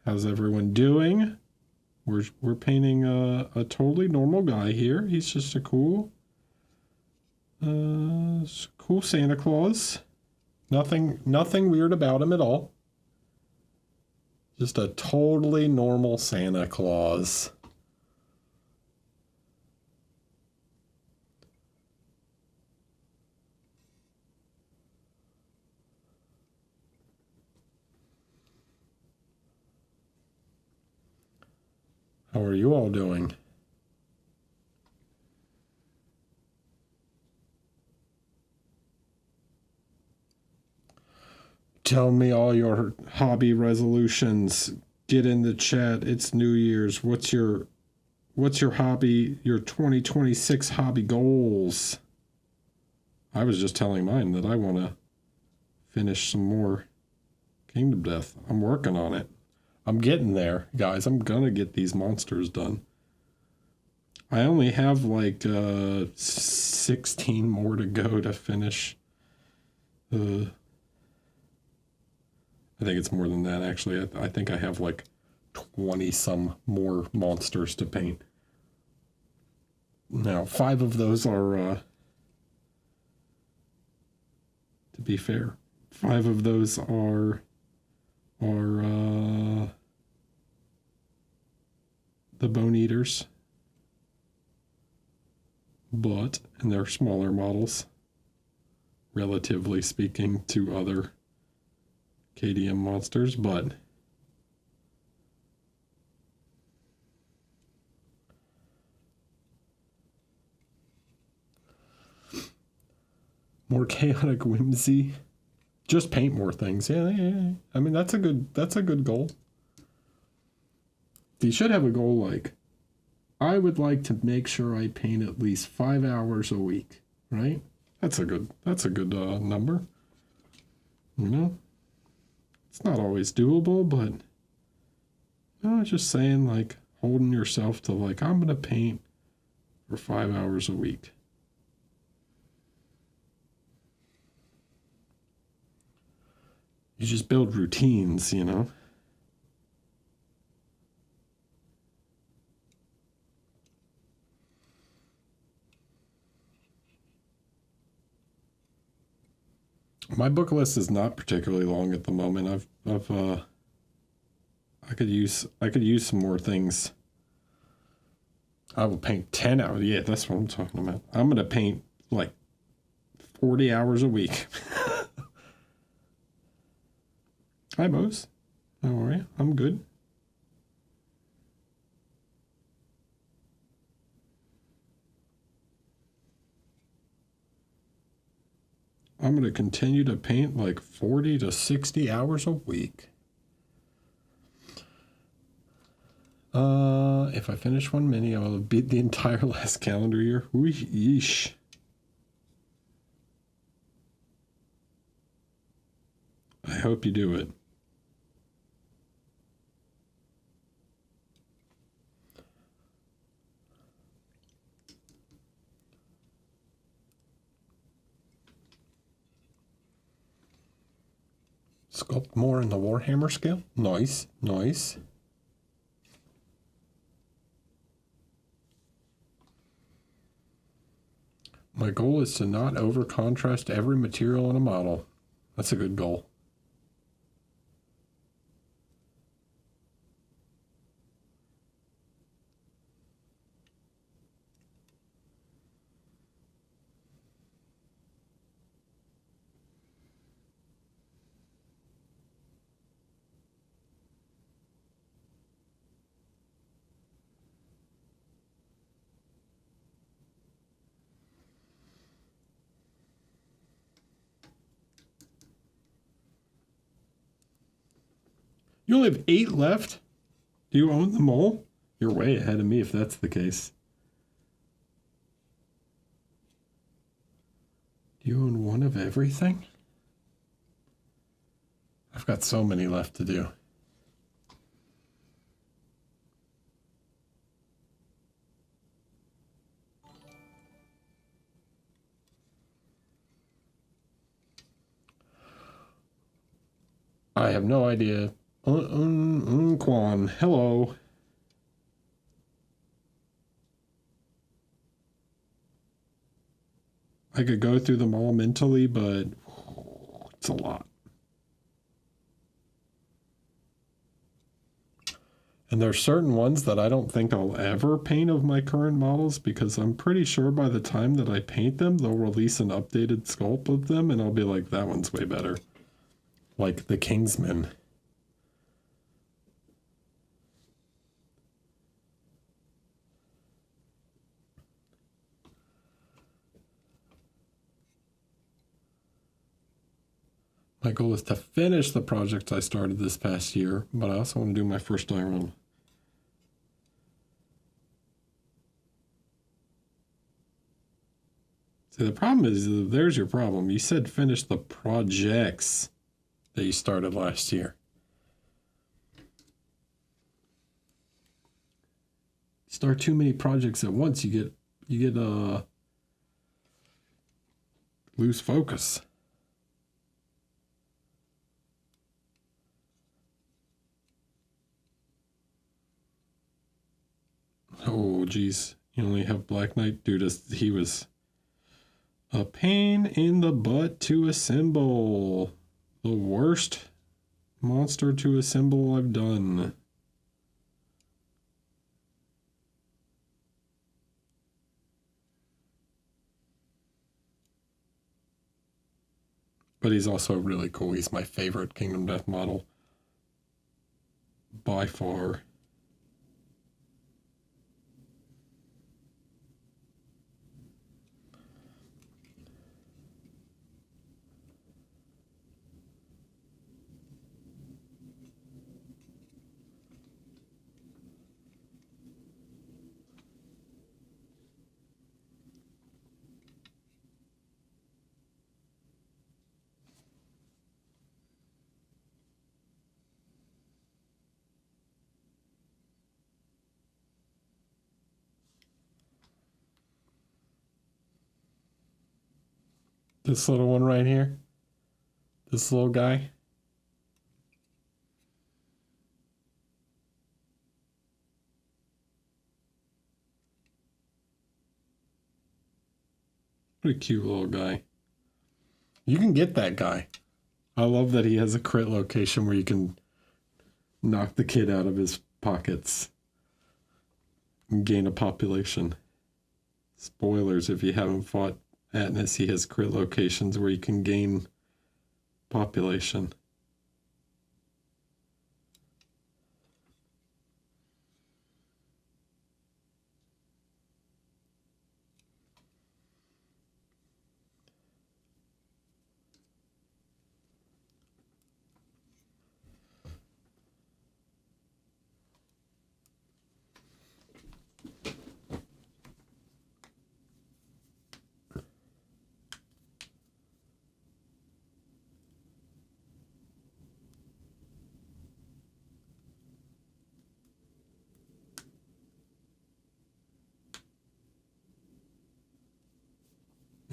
How's everyone doing? We're painting a totally normal guy here. He's just a cool Santa Claus. Nothing weird about him at all. Just a totally normal Santa Claus. How are you all doing? Tell me all your hobby resolutions. Get in the chat. It's New Year's. What's your hobby, your 2026 hobby goals? I was just telling mine that I want to finish some more Kingdom Death. I'm working on it. I'm getting there, guys. I'm going to get these monsters done. I only have like 16 more to go to finish. I think it's more than that, actually. I think I have like 20 some more monsters to paint. Now, 5 of those are, to be fair, 5 of those are the bone eaters. But, and they're smaller models, relatively speaking, to other KDM monsters, but more chaotic whimsy. Just paint more things. Yeah. I mean, that's a good goal. You should have a goal like, I would like to make sure I paint at least 5 hours a week, right? That's a good number. You know, it's not always doable, but just saying, like, holding yourself to like, I'm gonna paint for 5 hours a week. You just build routines, you know. My book list is not particularly long at the moment. I could use some more things. I will paint 10 hours. Yeah, that's what I'm talking about. I'm gonna paint like 40 hours a week. Hi, Bose. How are you? I'm good. I'm going to continue to paint like 40 to 60 hours a week. If I finish one mini, I will beat the entire last calendar year. Yeesh. I hope you do it. Sculpt more in the Warhammer scale. Nice. My goal is to not over contrast every material in a model. That's a good goal. You only have 8 left? Do you own them all? You're way ahead of me if that's the case. Do you own one of everything? I've got so many left to do. I have no idea. Quan, hello. I could go through them all mentally, but it's a lot. And there's certain ones that I don't think I'll ever paint of my current models because I'm pretty sure by the time that I paint them, they'll release an updated sculpt of them and I'll be like, that one's way better. Like the Kingsman. My goal is to finish the projects I started this past year, but I also want to do my first die run. See, the problem is, there's your problem. You said finish the projects that you started last year. start too many projects at once, you get lose focus. Oh geez, you only have Black Knight. Dude, he was a pain in the butt to assemble. The worst monster to assemble I've done. But he's also really cool. He's my favorite Kingdom Death model by far. This little one right here. This little guy. What a cute little guy. You can get that guy. I love that he has a crit location where you can knock the kid out of his pockets and gain a population. Spoilers, if you haven't fought Atnas, he has crit locations where you can gain population.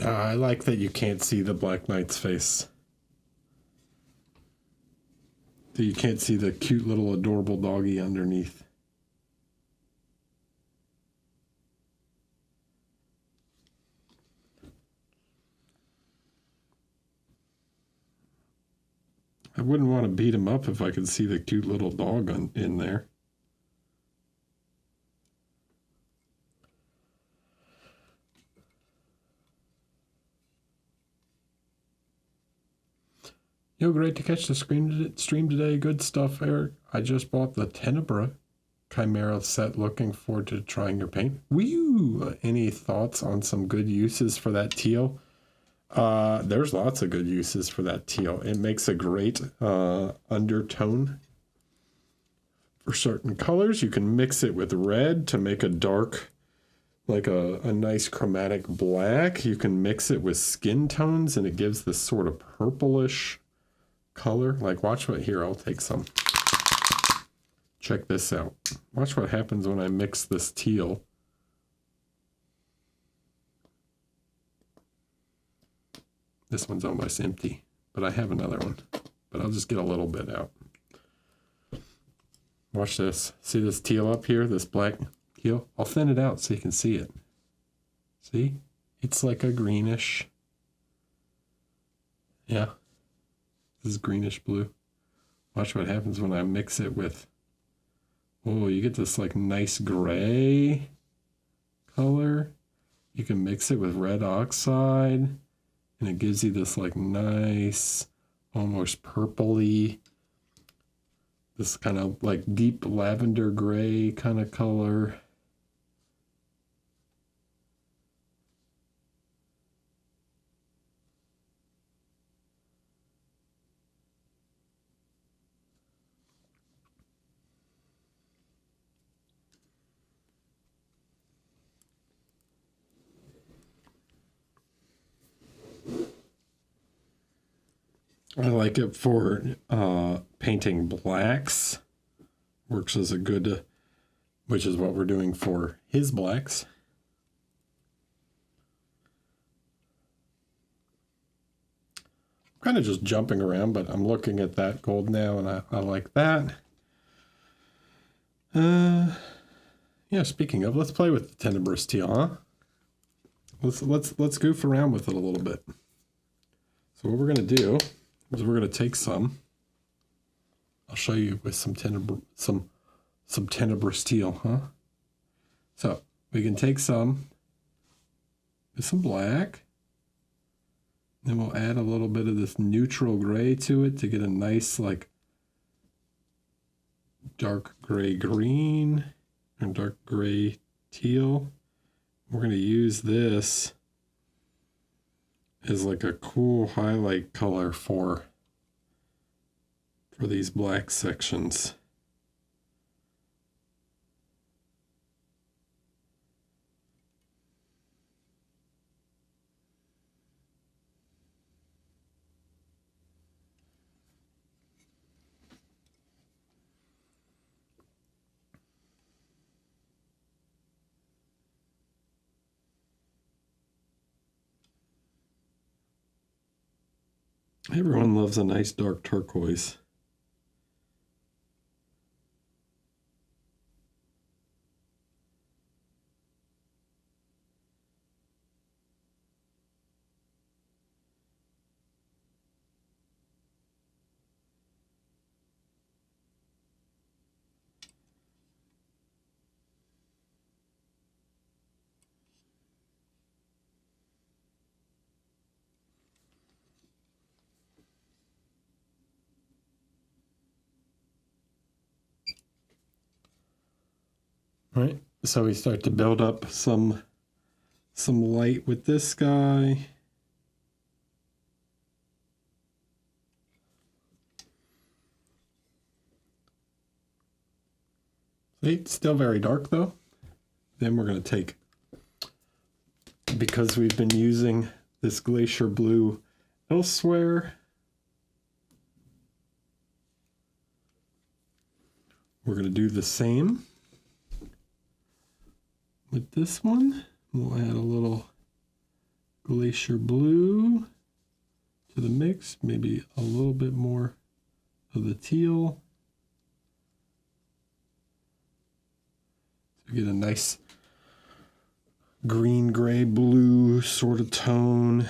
I like that you can't see the Black Knight's face. That you can't see the cute little adorable doggy underneath. I wouldn't want to beat him up if I could see the cute little dog in there. Yo, great to catch the stream today. Good stuff, Eric. I just bought the Tenebra Chimera set. Looking forward to trying your paint. Woo! Any thoughts on some good uses for that teal? There's lots of good uses for that teal. It makes a great undertone for certain colors. You can mix it with red to make a dark, like a nice chromatic black. You can mix it with skin tones and it gives this sort of purplish color. Like, watch what, here, I'll take some. Check this out. Watch what happens when I mix this teal. This one's almost empty, but I have another one. But I'll just get a little bit out. Watch this. See this teal up here? This black teal? I'll thin it out so you can see it. See? It's like a greenish. Yeah. This is greenish blue. Watch what happens when I mix it with... Oh, you get this like nice gray color. You can mix it with red oxide. And it gives you this like nice, almost purpley, this kind of like deep lavender gray kind of color. I like it for painting blacks. Works as a good which is what we're doing for his blacks. I'm kind of just jumping around, but I'm looking at that gold now, and I like that. Yeah, speaking of, let's play with the tenebrous teal, huh? Let's goof around with it a little bit. So what we're gonna do is we're gonna take some. I'll show you with some tenebrous teal, huh? So we can take some with some black. Then we'll add a little bit of this neutral gray to it to get a nice like dark gray green and dark gray teal. We're going to use this as like a cool highlight color for these black sections. Everyone loves a nice dark turquoise. Right, so we start to build up some light with this guy. See, it's still very dark though. Then we're going to take, because we've been using this glacier blue elsewhere, we're going to do the same with this one. We'll add a little glacier blue to the mix, maybe a little bit more of the teal. So get a nice green, gray, blue sort of tone.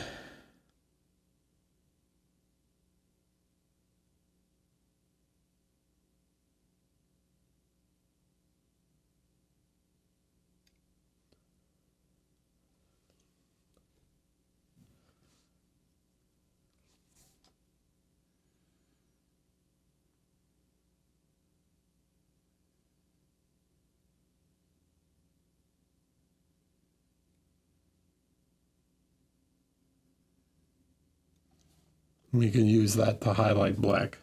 We can use that to highlight black.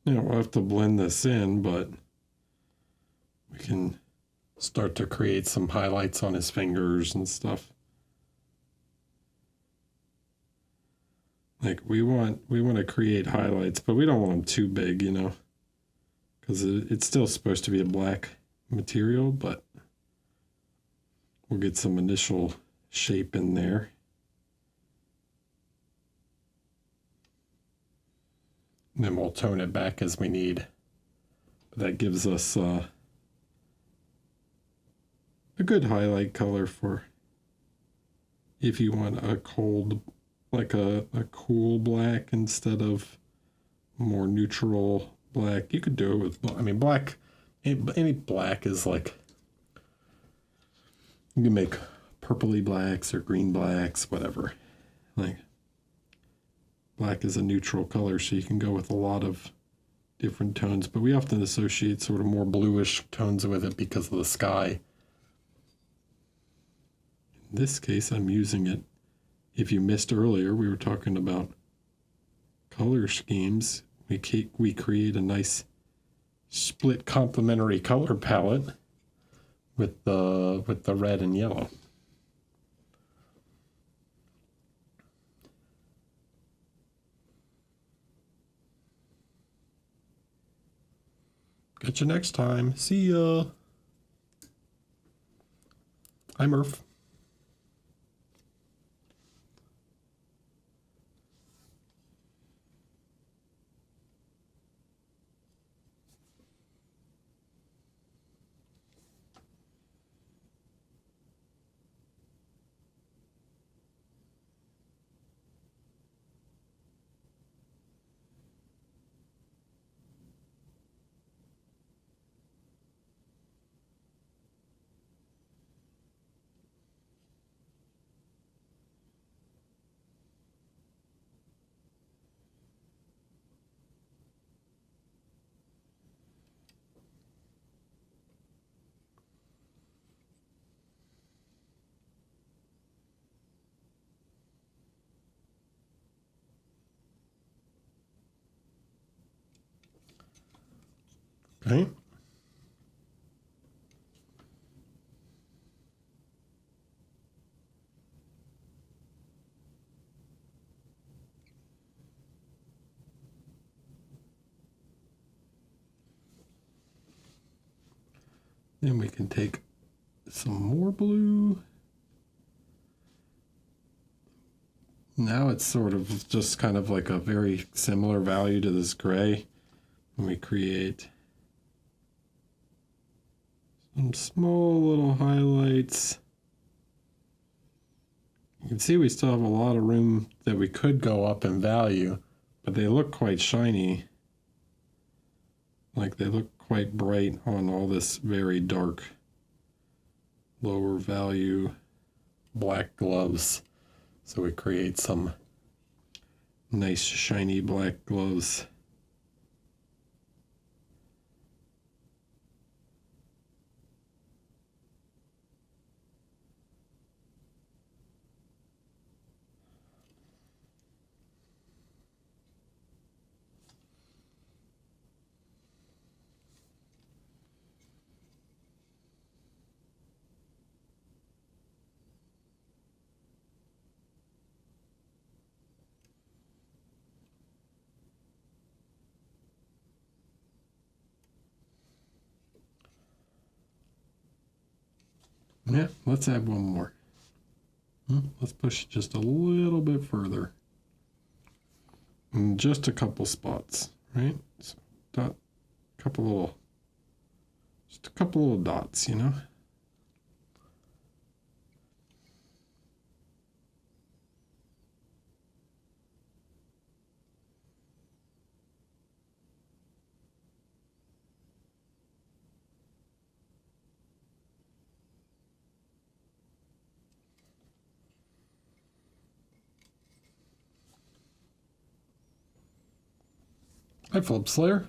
Now we'll have to blend this in, but we can start to create some highlights on his fingers and stuff. Like we want to create highlights, but we don't want them too big, you know, because it's still supposed to be a black material, but we'll get some initial shape in there. And then we'll tone it back as we need. But that gives us a good highlight color for if you want a cold, like a cool black instead of more neutral black. You could do it with, I mean, black, any black is like, you can make purpley blacks or green blacks, whatever. Like, black is a neutral color, so you can go with a lot of different tones, but we often associate sort of more bluish tones with it because of the sky. In this case, I'm using it. If you missed earlier, we were talking about color schemes. We create a nice split complementary color palette with the red and yellow. Catch you next time. See ya. Hi, Murph. Okay. Then we can take some more blue. Now it's sort of just kind of like a very similar value to this gray. And we create some small little highlights. You can see we still have a lot of room that we could go up in value, but they look quite shiny. Like they look quite bright on all this very dark, lower value black gloves. So we create some nice shiny black gloves. Yeah, let's add one more. Let's push just a little bit further. And just a couple spots, right? So just a couple little dots, you know? Hi, Flip Slayer.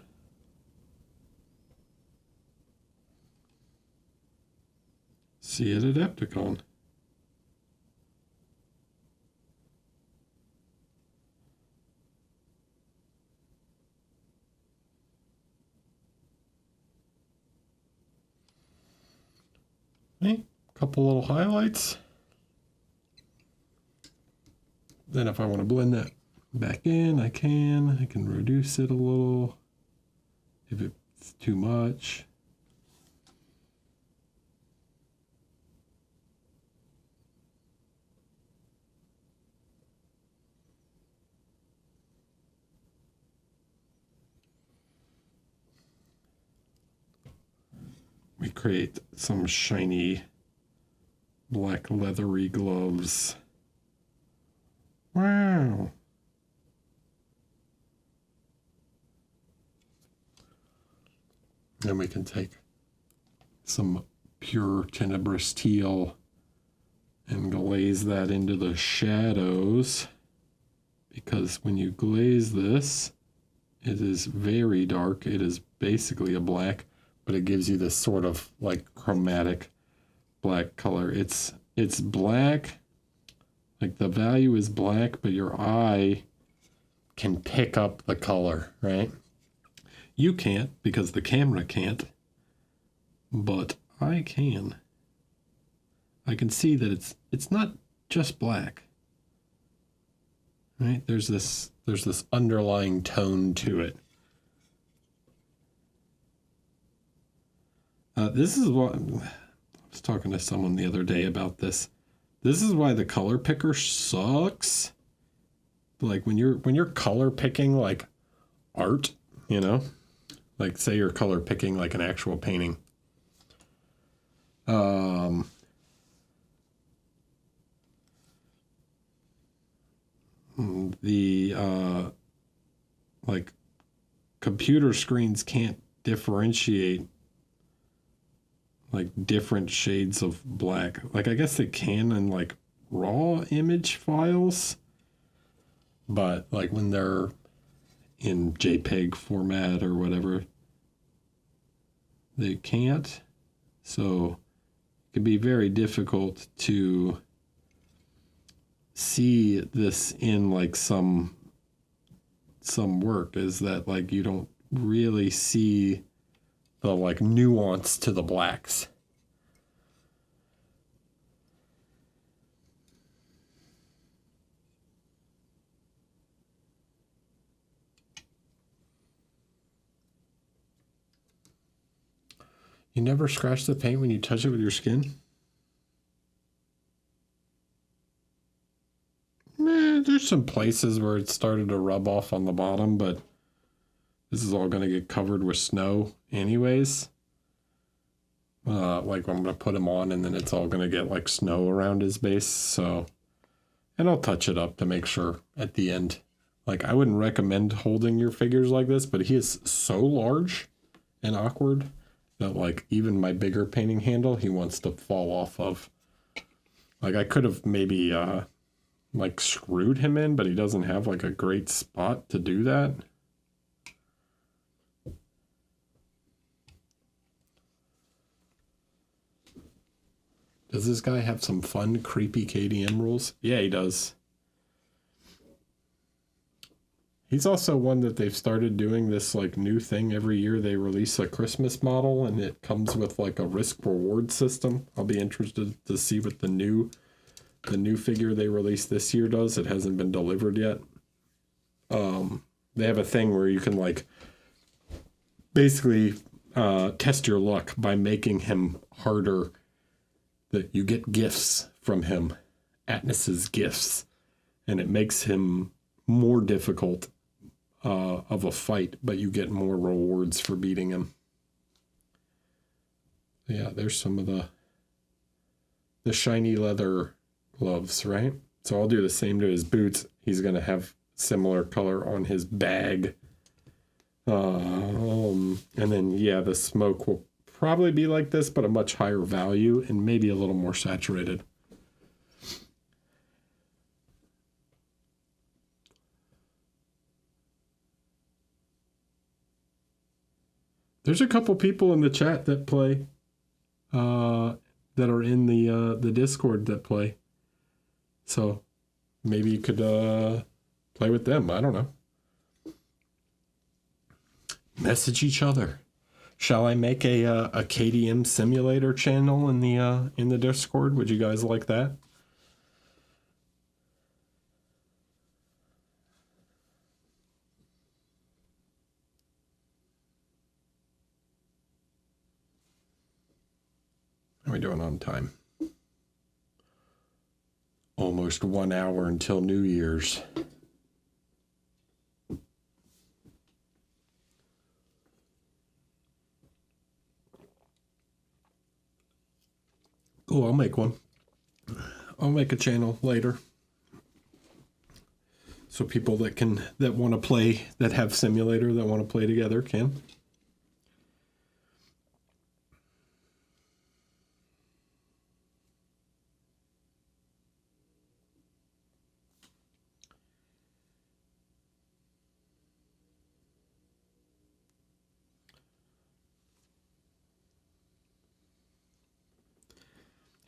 See you at Adepticon. Okay, couple little highlights. Then if I want to blend that back in, I can reduce it a little if it's too much. We create some shiny black leathery gloves. Wow. Then we can take some pure tenebrous teal and glaze that into the shadows, because when you glaze this, it is very dark. It is basically a black, but it gives you this sort of like chromatic black color. It's black, like the value is black, but your eye can pick up the color, right? You can't because the camera can't, but I can. I can see that it's not just black, right? There's this underlying tone to it. This is what I was talking to someone the other day about this. This is why the color picker sucks. Like when you're color picking like art, you know, like say you're color picking like an actual painting. The like computer screens can't differentiate like different shades of black. Like I guess they can in like raw image files, but like when they're in JPEG format or whatever, they can't. So it can be very difficult to see this in like some work, is that like you don't really see the like nuance to the blacks. You never scratch the paint when you touch it with your skin? There's some places where it started to rub off on the bottom, but this is all going to get covered with snow anyways. Like I'm going to put him on and then it's all going to get like snow around his base. So, and I'll touch it up to make sure at the end. Like I wouldn't recommend holding your figures like this, but he is so large and awkward that like even my bigger painting handle, he wants to fall off of. Like I could have maybe like screwed him in, but he doesn't have like a great spot to do that. Does this guy have some fun, creepy KDM rules? Yeah, he does. He's also one that they've started doing this like new thing every year. They release a Christmas model and it comes with like a risk reward system. I'll be interested to see what the new figure they released this year does. It hasn't been delivered yet. They have a thing where you can like basically test your luck by making him harder. That you get gifts from him, Atnas's gifts, and it makes him more difficult of a fight, but you get more rewards for beating him. Yeah, there's some of the shiny leather gloves, right? So I'll do the same to his boots. He's going to have similar color on his bag. And then, yeah, the smoke will probably be like this, but a much higher value and maybe a little more saturated. There's a couple people in the chat that play, that are in the Discord that play. So maybe you could play with them. I don't know. Message each other. Shall I make a KDM simulator channel in the Discord? Would you guys like that? How are we doing on time? Almost 1 hour until New Year's. Oh, I'll make one. I'll make a channel later. So people that want to play, that have simulator, that want to play together can.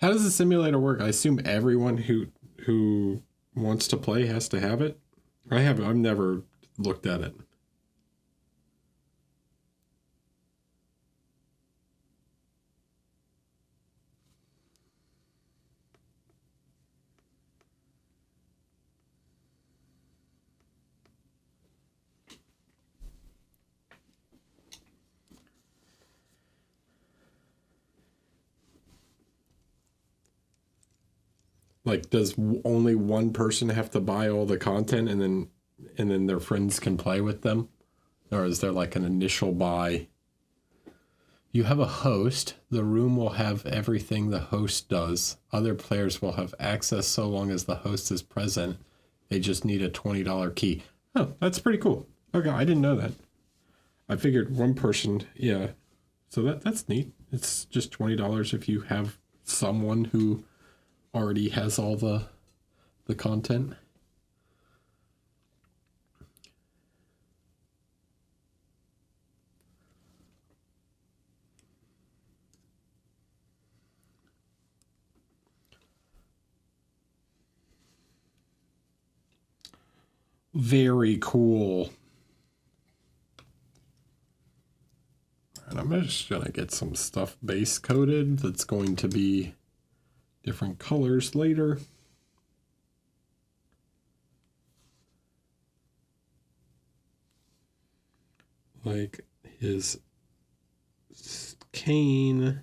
How does the simulator work? I assume everyone who wants to play has to have it. I've never looked at it. Like, does only one person have to buy all the content and then their friends can play with them? Or is there like an initial buy? You have a host. The room will have everything the host does. Other players will have access so long as the host is present. They just need a $20 key. Oh, that's pretty cool. Okay, I didn't know that. I figured one person, yeah. So that's neat. It's just $20 if you have someone who already has all the content. Very cool. And I'm just gonna get some stuff base coated that's going to be different colors later. Like his cane.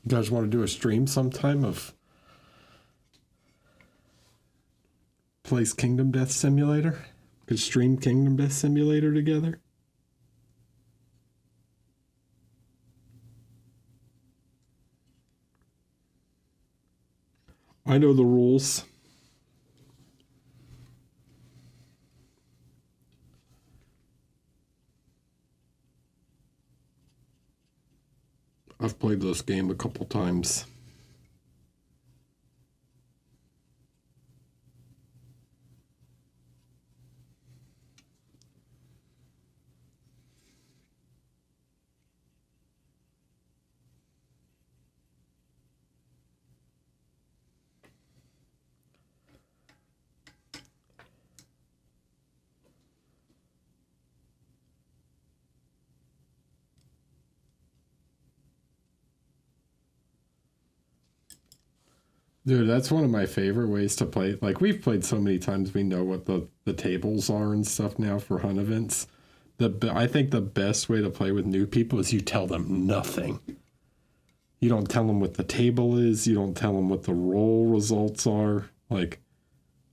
You guys want to do a stream sometime of plays Kingdom Death Simulator? Could stream Kingdom Death Simulator together? I know the rules. I've played this game a couple times. Dude, that's one of my favorite ways to play. Like, we've played so many times, we know what the tables are and stuff now for hunt events. I think the best way to play with new people is you tell them nothing. You don't tell them what the table is. You don't tell them what the roll results are, or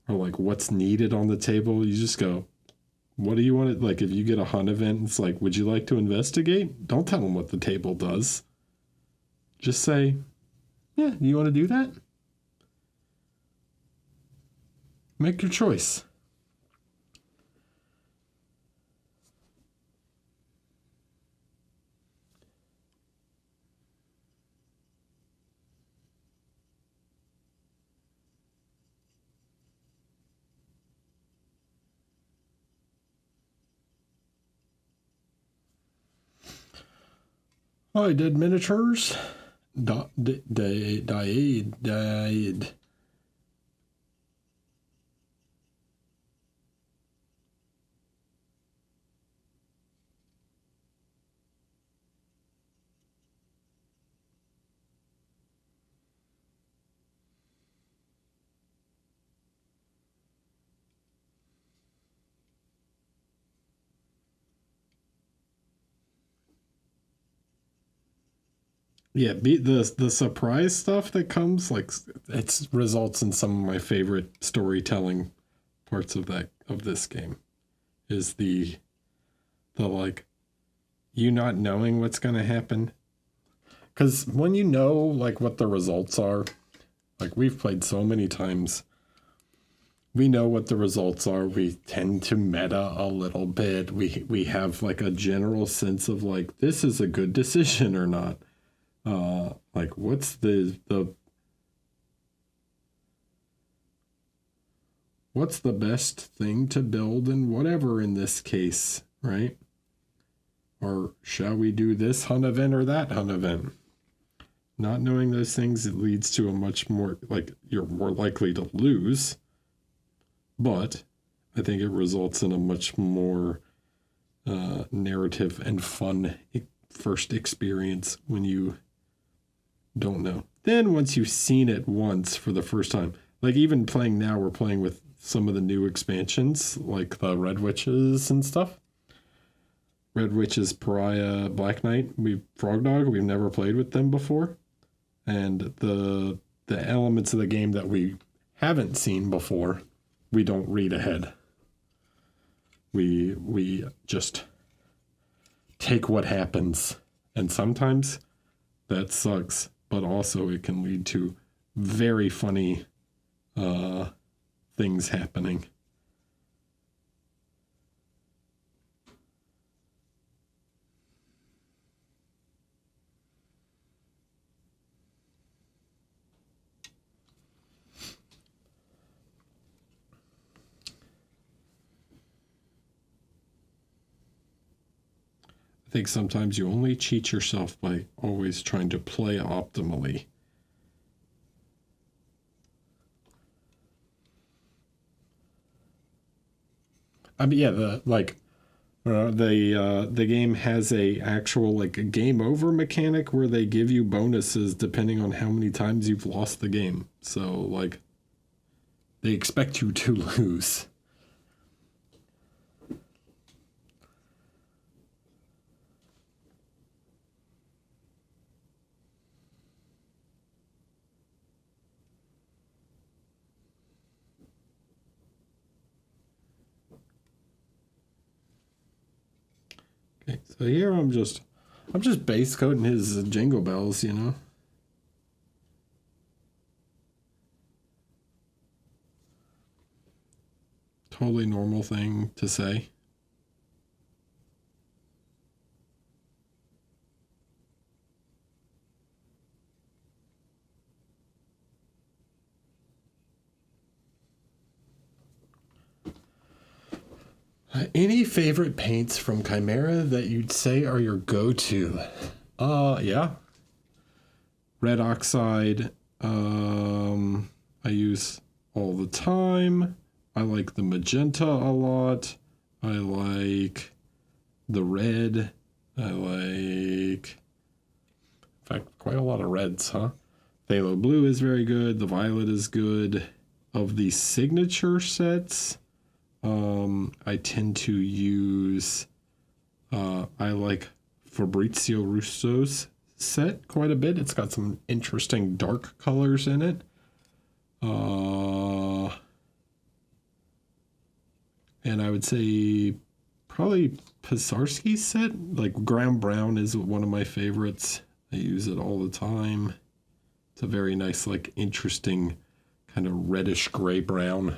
like what's needed on the table. You just go, what do you want? Like, if you get a hunt event, it's like, would you like to investigate? Don't tell them what the table does. Just say, yeah, you want to do that? Make your choice. I did miniatures. Died. Yeah, the surprise stuff that comes, like, it results in some of my favorite storytelling parts of this game. Is the like, you not knowing what's going to happen. Because when you know like what the results are, like we've played so many times, we know what the results are. We tend to meta a little bit. We have like a general sense of like, this is a good decision or not. Like what's what's the best thing to build and whatever in this case, right? Or shall we do this hunt event or that hunt event? Not knowing those things, it leads to a much more, like, you're more likely to lose. But I think it results in a much more narrative and fun first experience when you don't know. Then once you've seen it once for the first time, like even playing now, we're playing with some of the new expansions, like the Red Witches and stuff. Red Witches, Pariah, Black Knight, Frog Dog, we've never played with them before. And the elements of the game that we haven't seen before, we don't read ahead. We just take what happens. And sometimes that sucks, but also it can lead to very funny things happening. I think sometimes you only cheat yourself by always trying to play optimally. I mean, yeah, the game has a actual like a game over mechanic where they give you bonuses depending on how many times you've lost the game. So like, they expect you to lose. Okay, so here I'm just base coating his jingle bells, you know. Totally normal thing to say. Any favorite paints from Chimera that you'd say are your go-to? Yeah. Red oxide, I use all the time. I like the magenta a lot. I like the red. I like, in fact, quite a lot of reds, huh? Phthalo blue is very good. The violet is good. Of the signature sets, I tend to use, I like Fabrizio Russo's set quite a bit. It's got some interesting dark colors in it. And I would say probably Pisarski's set. Like Ground Brown is one of my favorites. I use it all the time. It's a very nice, like interesting kind of reddish gray brown.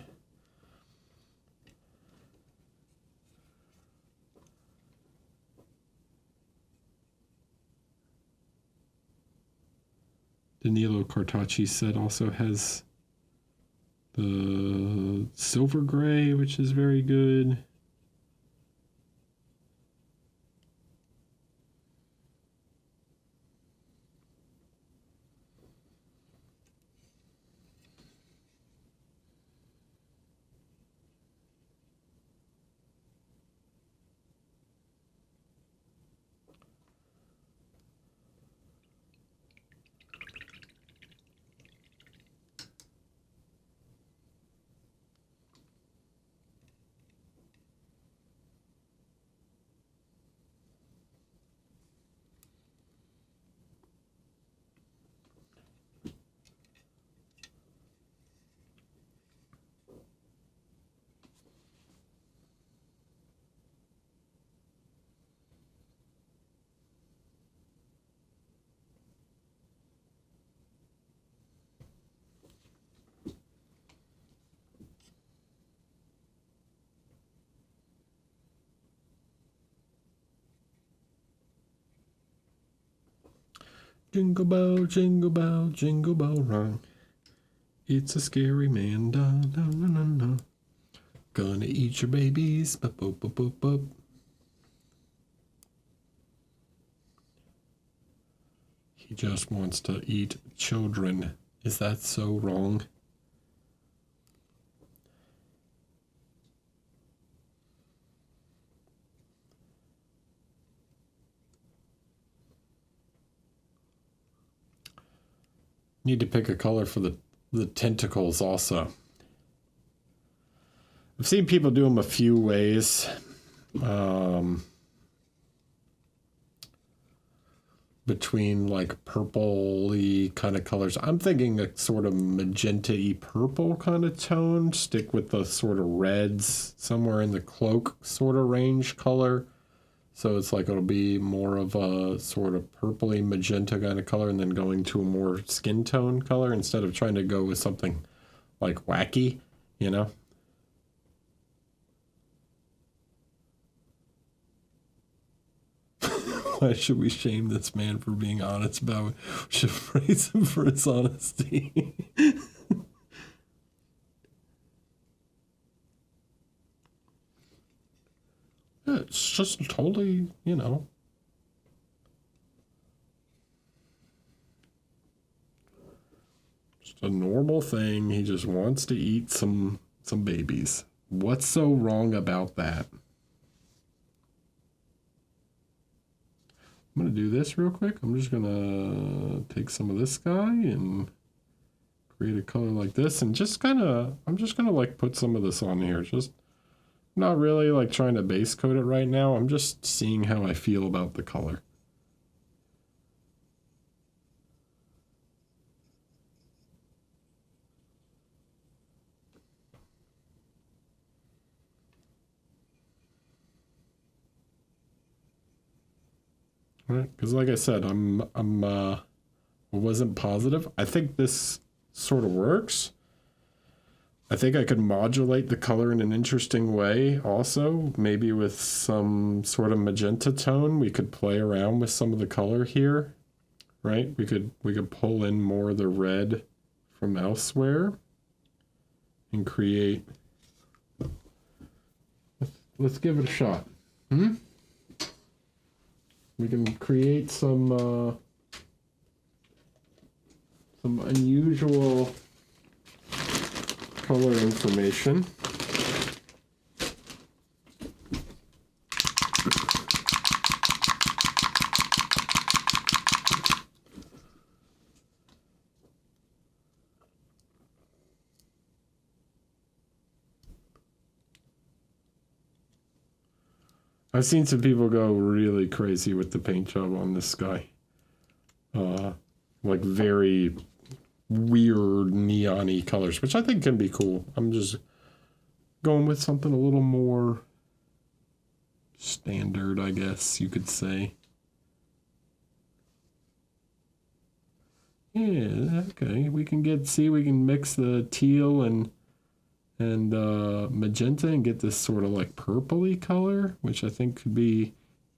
Danilo Cartacci's set also has the silver gray, which is very good. Jingle bell, jingle bell, jingle bell rock. It's a scary man, da da da da da. Gonna eat your babies, bup bup bup bup bup. He just wants to eat children. Is that so wrong? Need to pick a color for the tentacles also. I've seen people do them a few ways. Between like purpley kind of colors. I'm thinking a sort of magenta-y purple kind of tone. Stick with the sort of reds somewhere in the cloak sort of range color. So it's like it'll be more of a sort of purpley magenta kind of color, and then going to a more skin tone color instead of trying to go with something like wacky, you know? Why should we shame this man for being honest about it? We should praise him for his honesty. It's just totally, you know. Just a normal thing. He just wants to eat some babies. What's so wrong about that? I'm going to do this real quick. I'm just going to take some of this guy and create a color like this, and just kind of, I'm just going to like put some of this on here. Just not really like trying to base coat it right now. I'm just seeing how I feel about the color. Because like I said, I wasn't positive. I think this sort of works. I think I could modulate the color in an interesting way also. Maybe with some sort of magenta tone, we could play around with some of the color here, right? We could pull in more of the red from elsewhere and create. Let's give it a shot. We can create some unusual color information. I've seen some people go really crazy with the paint job on this guy. Like very weird neon-y colors, which I think can be cool. I'm just going with something a little more standard, I guess you could say. Yeah, okay. We can mix the teal and magenta and get this sort of like purpley color, which I think could be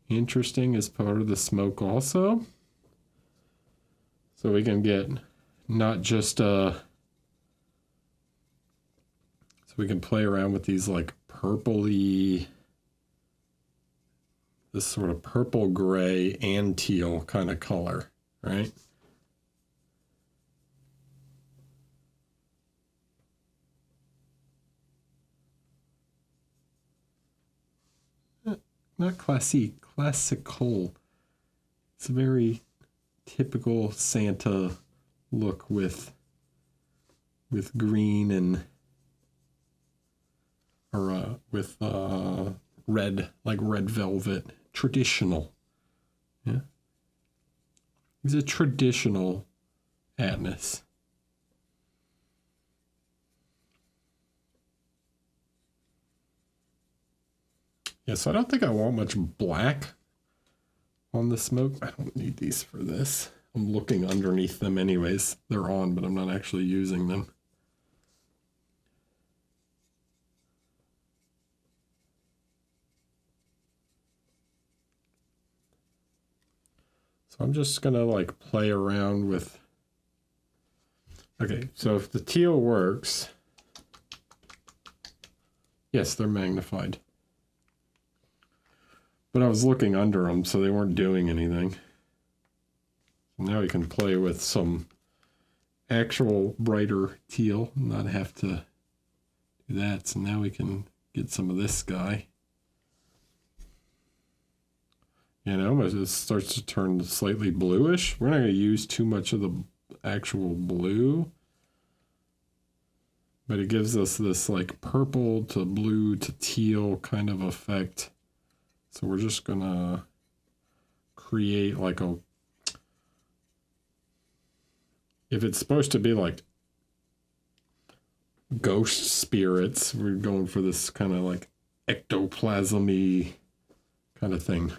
interesting as part of the smoke also. So we can get not just so we can play around with these like purpley, this sort of purple gray and teal kind of color, right? Not classique, classical. It's a very typical Santa look with green and with red, like red velvet, traditional. Yeah, he's a traditional Atnas. Yeah, so I don't think I want much black on the smoke. I don't need these for this. I'm looking underneath them anyways. They're on, but I'm not actually using them. So I'm just gonna like play around with, okay, so if the teal works, yes, they're magnified. But I was looking under them, so they weren't doing anything. Now we can play with some actual brighter teal, not have to do that. So now we can get some of this guy. You know, as it starts to turn slightly bluish. We're not going to use too much of the actual blue, but it gives us this like purple to blue to teal kind of effect. So we're just going to create like a, if it's supposed to be like ghost spirits, we're going for this kind of like ectoplasm-y kind of thing.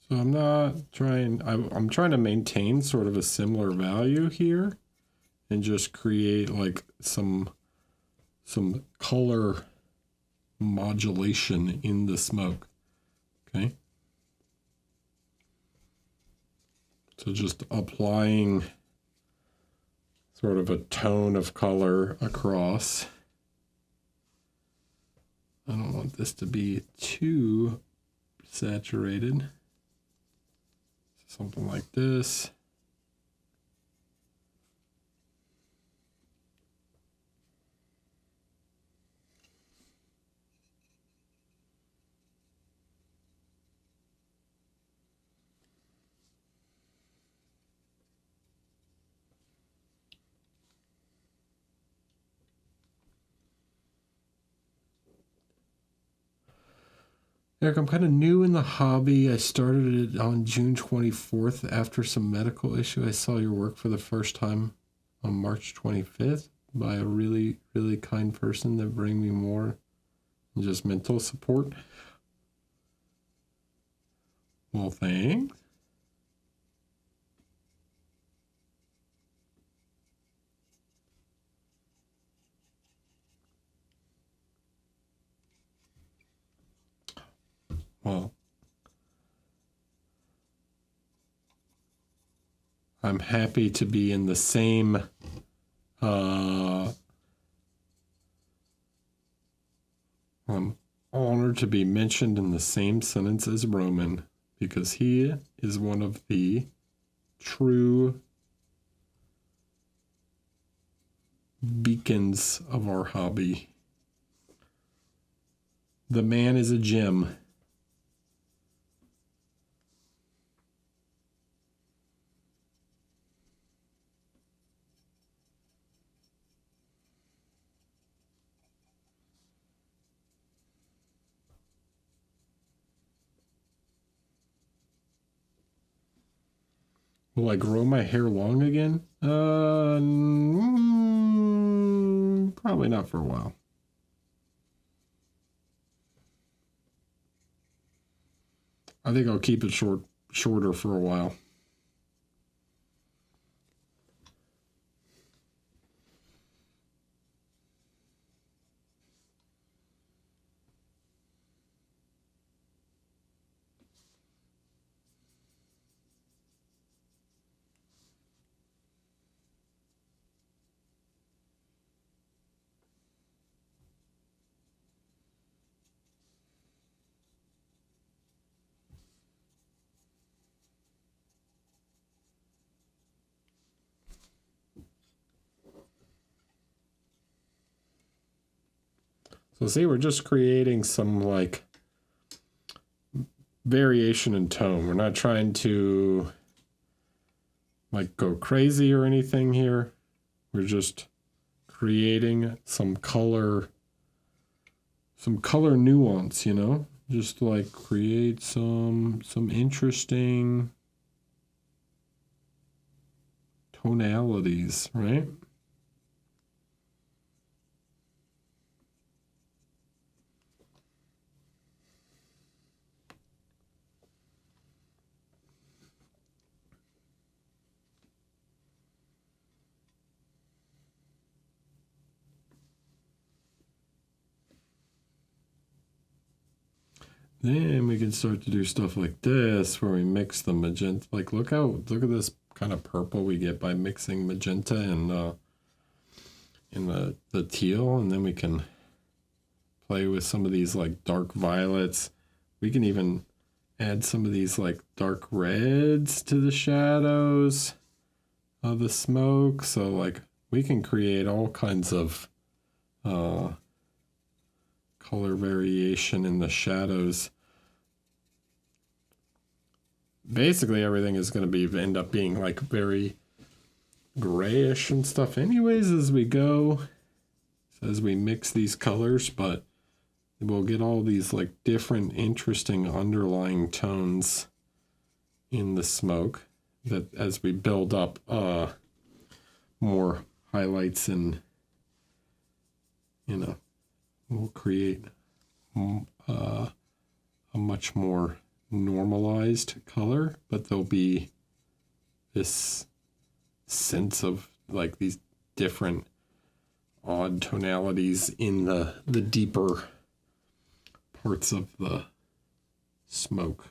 So I'm not trying, I'm trying to maintain sort of a similar value here and just create like some color modulation in the smoke. Okay. So just applying sort of a tone of color across. I don't want this to be too saturated. Something like this. Eric, I'm kind of new in the hobby. I started it on June 24th after some medical issue. I saw your work for the first time on March 25th by a really, really kind person that bring me more than just mental support. Well, thanks. Well, I'm happy to be in the same I'm honored to be mentioned in the same sentence as Roman because he is one of the true beacons of our hobby. The man is a gem. Will I grow my hair long again? Probably not for a while. I think I'll keep it shorter for a while. So see, we're just creating some like variation in tone. We're not trying to like go crazy or anything here. We're just creating some color nuance, you know, just like create some interesting tonalities, right? Then we can start to do stuff like this where we mix the magenta. Like look at this kind of purple we get by mixing magenta and in the teal, and then we can play with some of these like dark violets. We can even add some of these like dark reds to the shadows of the smoke. So like we can create all kinds of color variation in the shadows. Basically everything is going to end up being like very grayish and stuff anyways as we go, as we mix these colors, but we'll get all these like different interesting underlying tones in the smoke that as we build up more highlights, and you know, we'll create a much more normalized color, but there'll be this sense of like these different odd tonalities in the deeper parts of the smoke.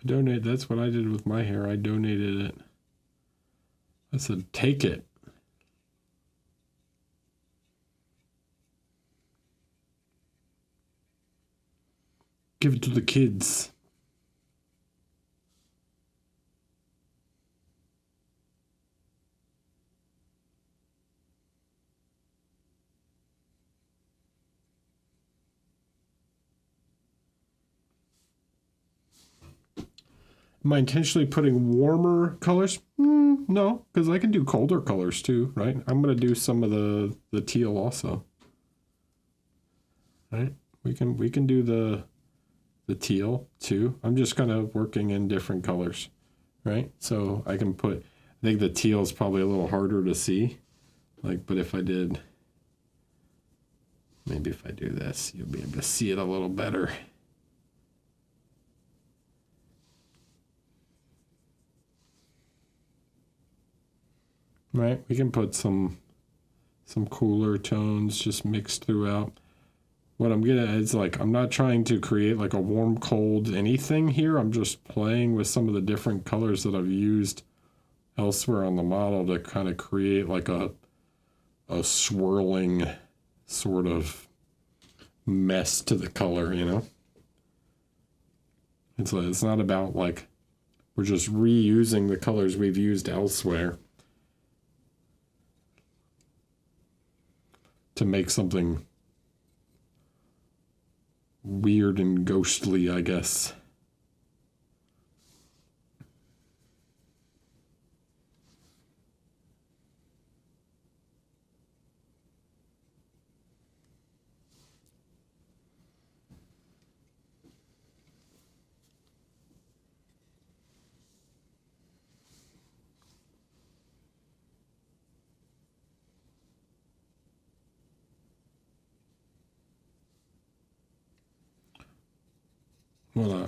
That's what I did with my hair. I donated it. I said, take it. Give it to the kids. Am I intentionally putting warmer colors? No, because I can do colder colors too, right? I'm going to do some of the teal also. Right? We can do the teal too. I'm just kind of working in different colors, right? So I can put, I think the teal is probably a little harder to see. Like, but if I did, maybe if I do this, you'll be able to see it a little better. Right, we can put some cooler tones just mixed throughout. What I'm getting at is like, I'm not trying to create like a warm, cold anything here. I'm just playing with some of the different colors that I've used elsewhere on the model to kind of create like a swirling sort of mess to the color, you know? It's not about like, we're just reusing the colors we've used elsewhere to make something weird and ghostly, I guess.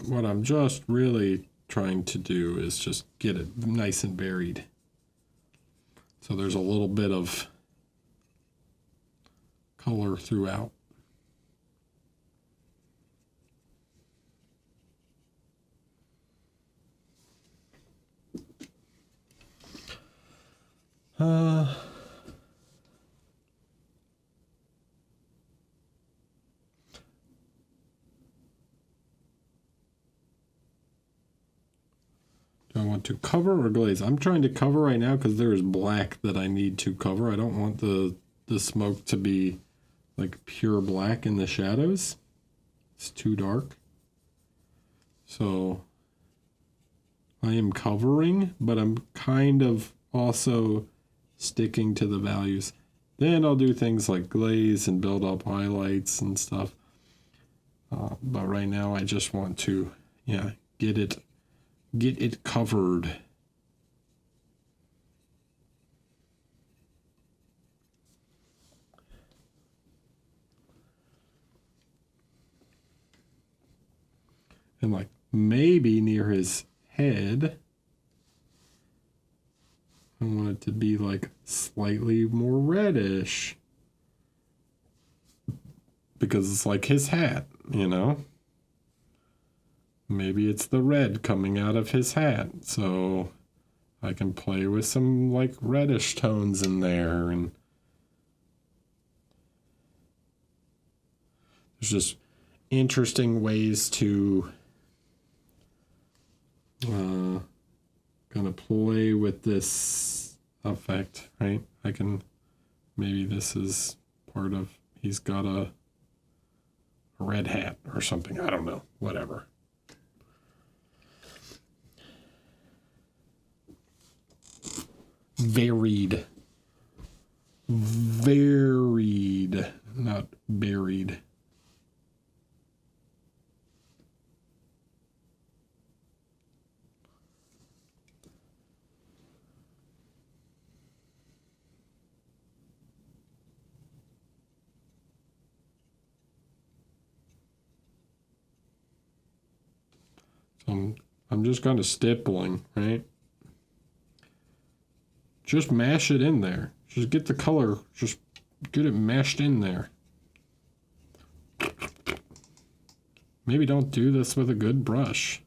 What I'm just really trying to do is just get it nice and varied. So there's a little bit of color throughout. Uh, do I want to cover or glaze? I'm trying to cover right now because there is black that I need to cover. I don't want the smoke to be like pure black in the shadows. It's too dark. So I am covering, but I'm kind of also sticking to the values. Then I'll do things like glaze and build up highlights and stuff. But right now I just want to, yeah, get it covered. And like maybe near his head, I want it to be like slightly more reddish. Because it's like his hat, you know? Maybe it's the red coming out of his hat. So I can play with some like reddish tones in there. And there's just interesting ways to kind of play with this effect, right? I can, maybe this is part of, he's got a red hat or something. I don't know, whatever. Varied, not buried. So I'm just kind of stippling, right? Just mash it in there. Just get the color, just get it mashed in there. Maybe don't do this with a good brush.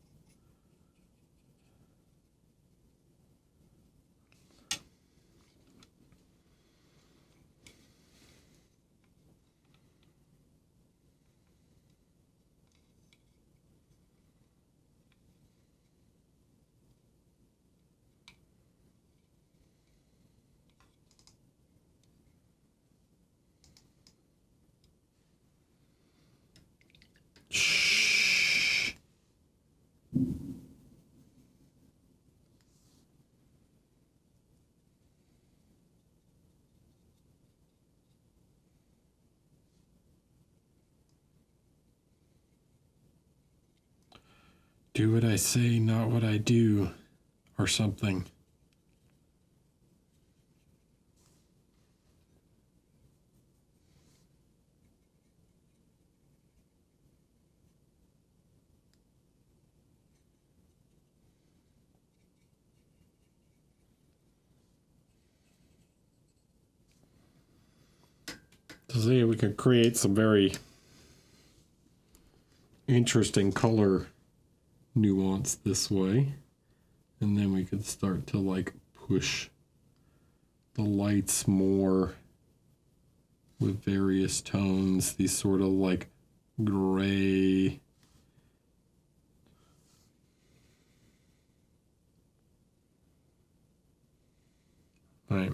Shh. Do what I say, not what I do, or something. So see, we can create some very interesting color nuance this way. And then we could start to like push the lights more with various tones, these sort of like gray. Right.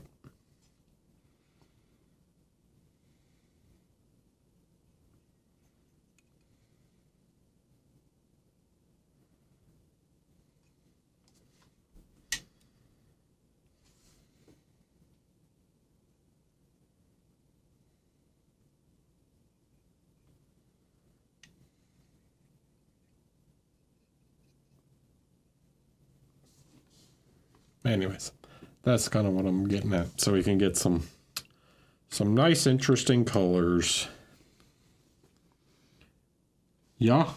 Anyways, that's kind of what I'm getting at. So we can get some nice, interesting colors. Yeah.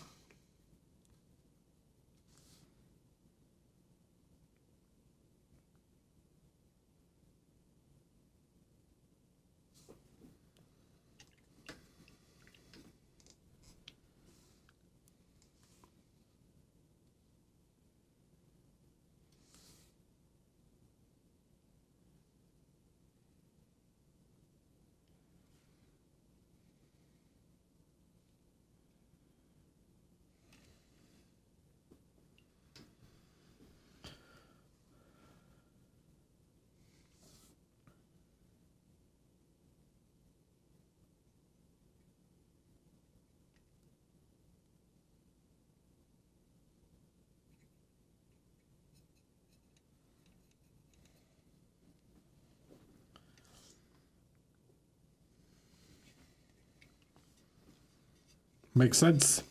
Makes sense.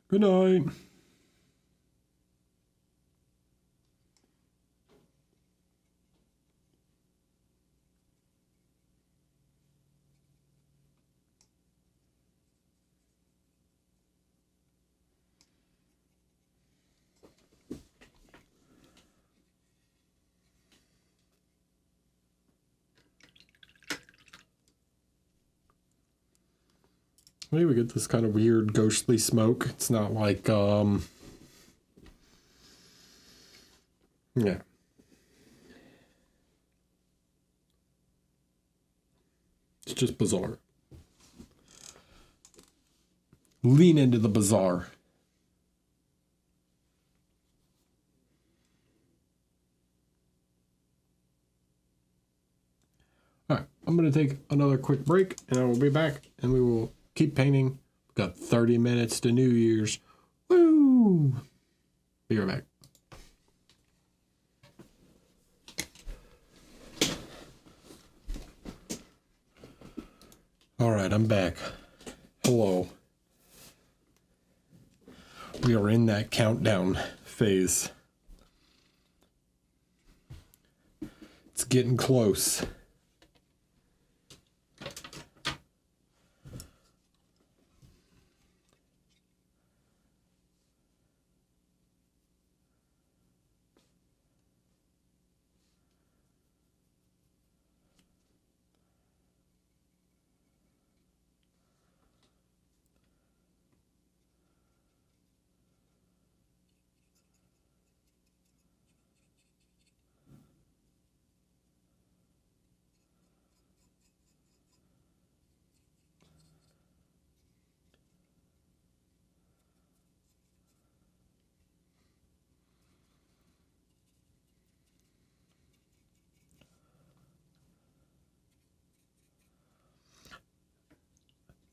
Good night. Maybe we get this kind of weird ghostly smoke. It's not like, yeah. It's just bizarre. Lean into the bizarre. All right, I'm going to take another quick break and I will be back and we will keep painting. We've got 30 minutes to New Year's. Woo! Be right back. All right, I'm back. Hello. We are in that countdown phase. It's getting close.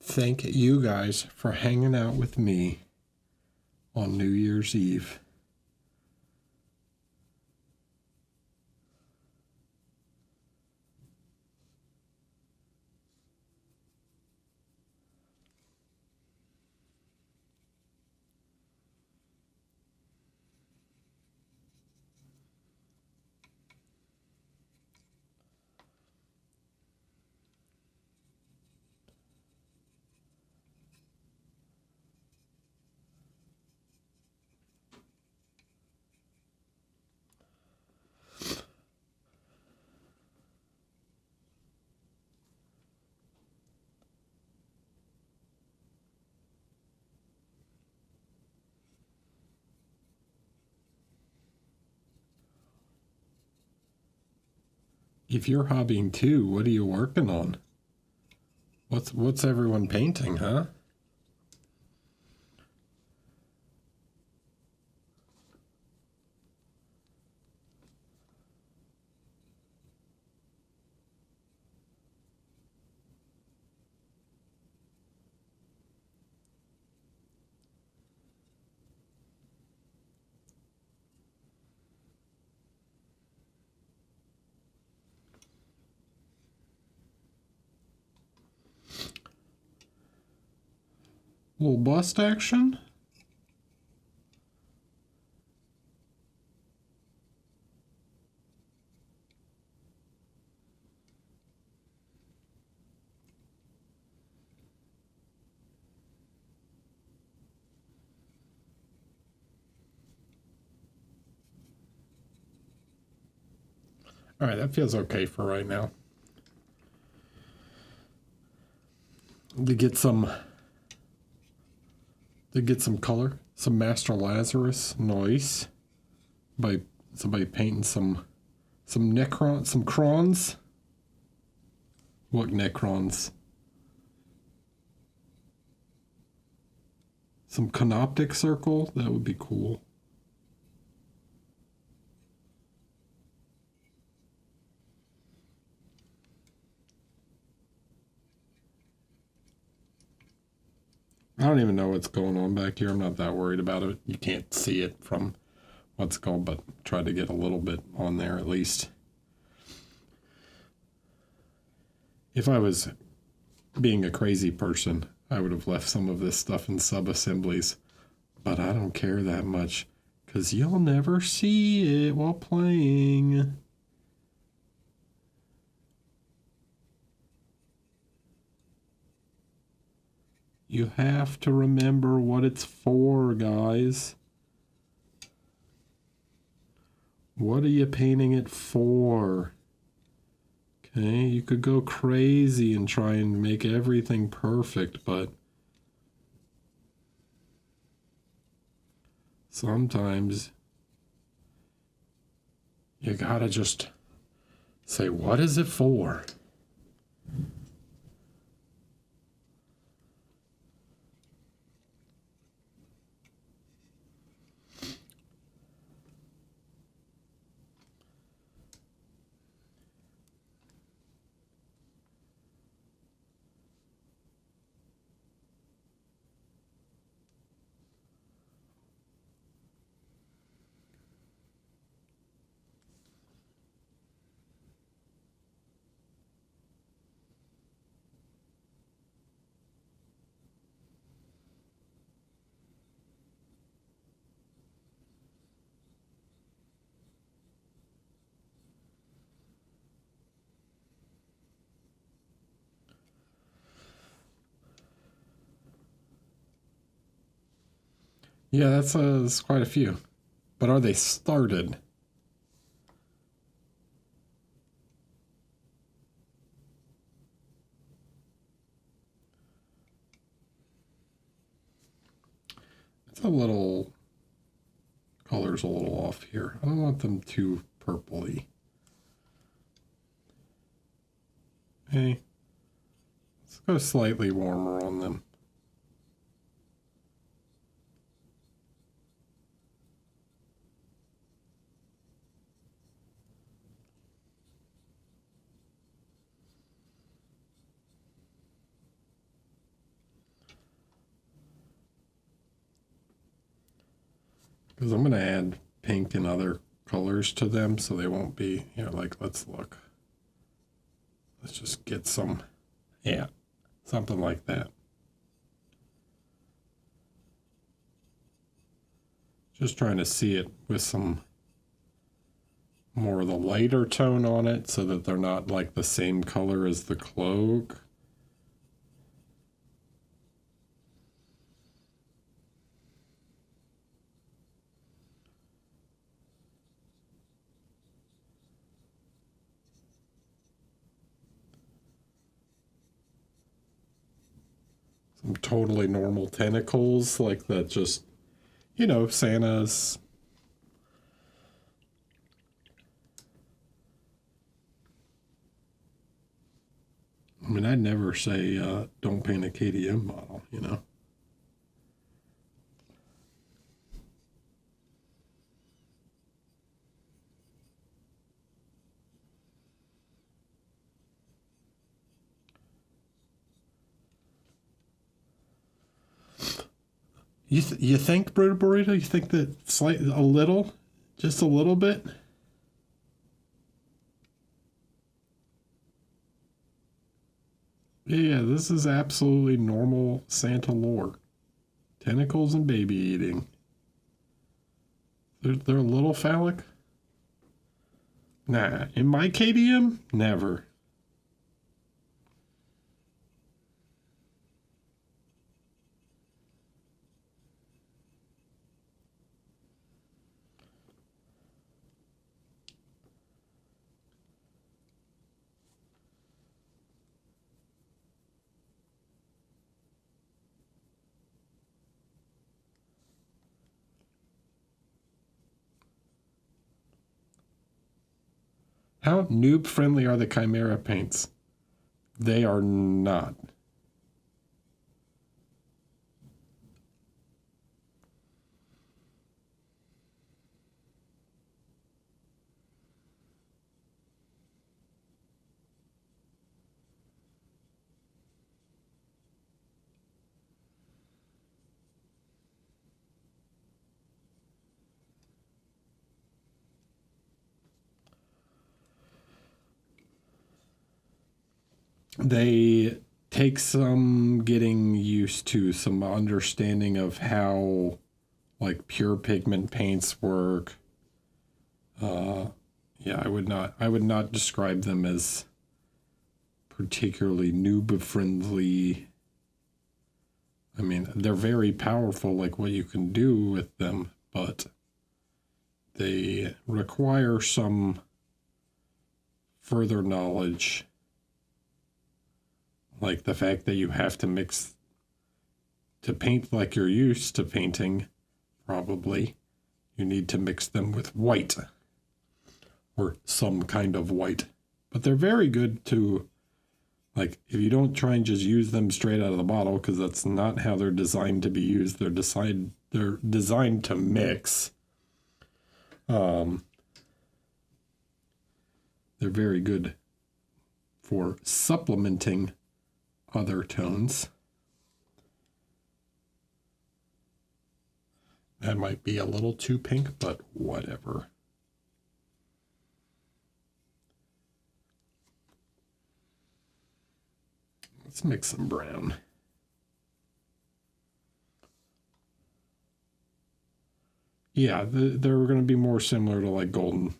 Thank you guys for hanging out with me on New Year's Eve. If you're hobbying too, what are you working on? What's everyone painting, huh? Little bust action? All right, that feels okay for right now. To get some color, some Master Lazarus noise by somebody painting some crons. What necrons? Some canoptic circle, that would be cool. I don't even know what's going on back here. I'm not that worried about it. You can't see it from what's it called, but try to get a little bit on there at least. If I was being a crazy person, I would have left some of this stuff in sub-assemblies, but I don't care that much because you'll never see it while playing. You have to remember what it's for, guys. What are you painting it for? Okay, you could go crazy and try and make everything perfect, but sometimes you gotta just say, what is it for? Yeah, that's quite a few. But are they started? It's a little, color's a little off here. I don't want them too purpley. Okay, let's go slightly warmer on them. Because I'm going to add pink and other colors to them so they won't be, you know, like, let's look. Let's just get some, yeah, something like that. Just trying to see it with some more of the lighter tone on it so that they're not like the same color as the cloak. Some totally normal tentacles like that, just, you know, Santa's. I mean, I'd never say don't paint a KDM model, you know. You think, Burrito? You think that a little, just a little bit? Yeah, this is absolutely normal Santa lore. Tentacles and baby eating. They're a little phallic? Nah, in my KDM, never. How noob friendly are the Chimera paints? They are not. they take some getting used to, some understanding of how like pure pigment paints work. Yeah, I would not describe them as particularly noob friendly. I mean, they're very powerful, like what you can do with them, but they require some further knowledge. Like the fact that you have to mix to paint like you're used to painting, probably. You need to mix them with white or some kind of white. But they're very good to, like, if you don't try and just use them straight out of the bottle, because that's not how they're designed to be used. They're designed to mix. They're very good for supplementing other tones. That might be a little too pink, but whatever. Let's mix some brown. Yeah, they're going to be more similar to like golden.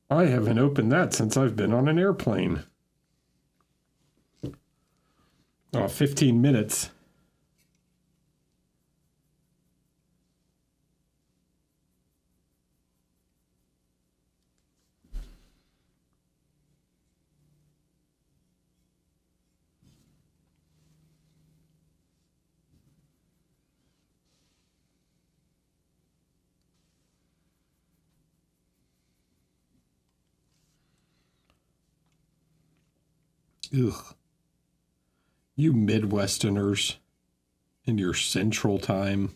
I haven't opened that since I've been on an airplane. Oh, 15 minutes. Ugh. You Midwesterners in your central time.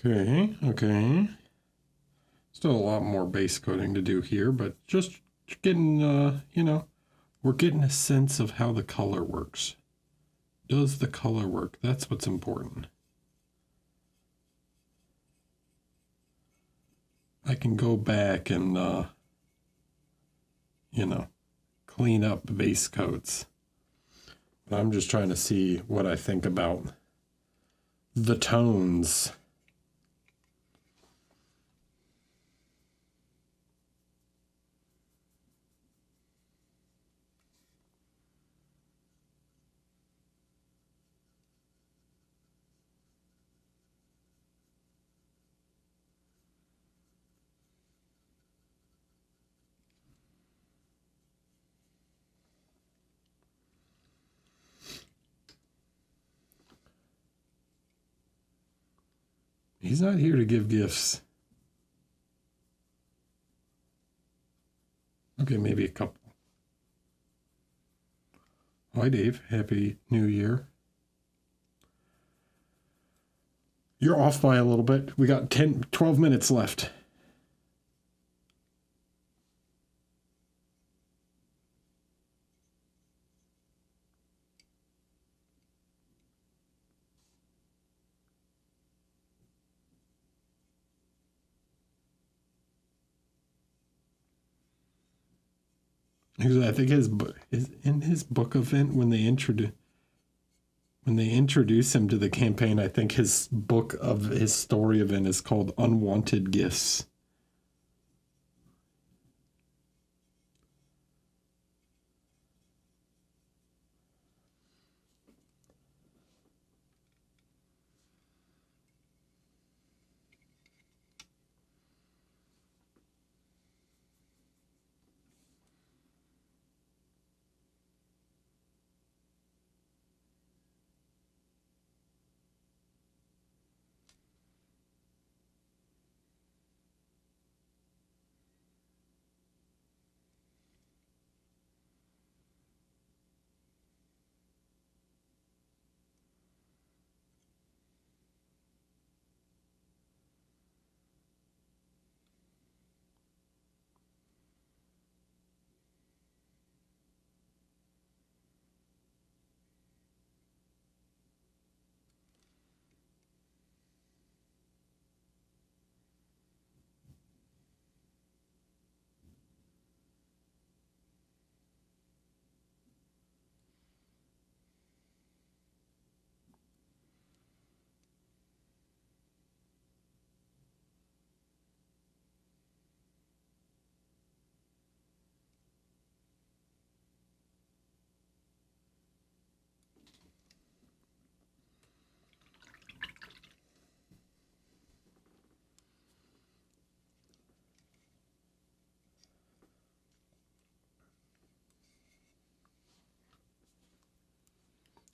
Okay. Still a lot more base coating to do here, but just getting, we're getting a sense of how the color works. Does the color work? That's what's important. I can go back and, clean up base coats. But I'm just trying to see what I think about the tones. He's not here to give gifts. Okay, maybe a couple. Hi, Dave. Happy New Year. You're off by a little bit. We got 12 minutes left. I think his in his book event when they introduce him to the campaign, I think his book of his story event is called Unwanted Gifts.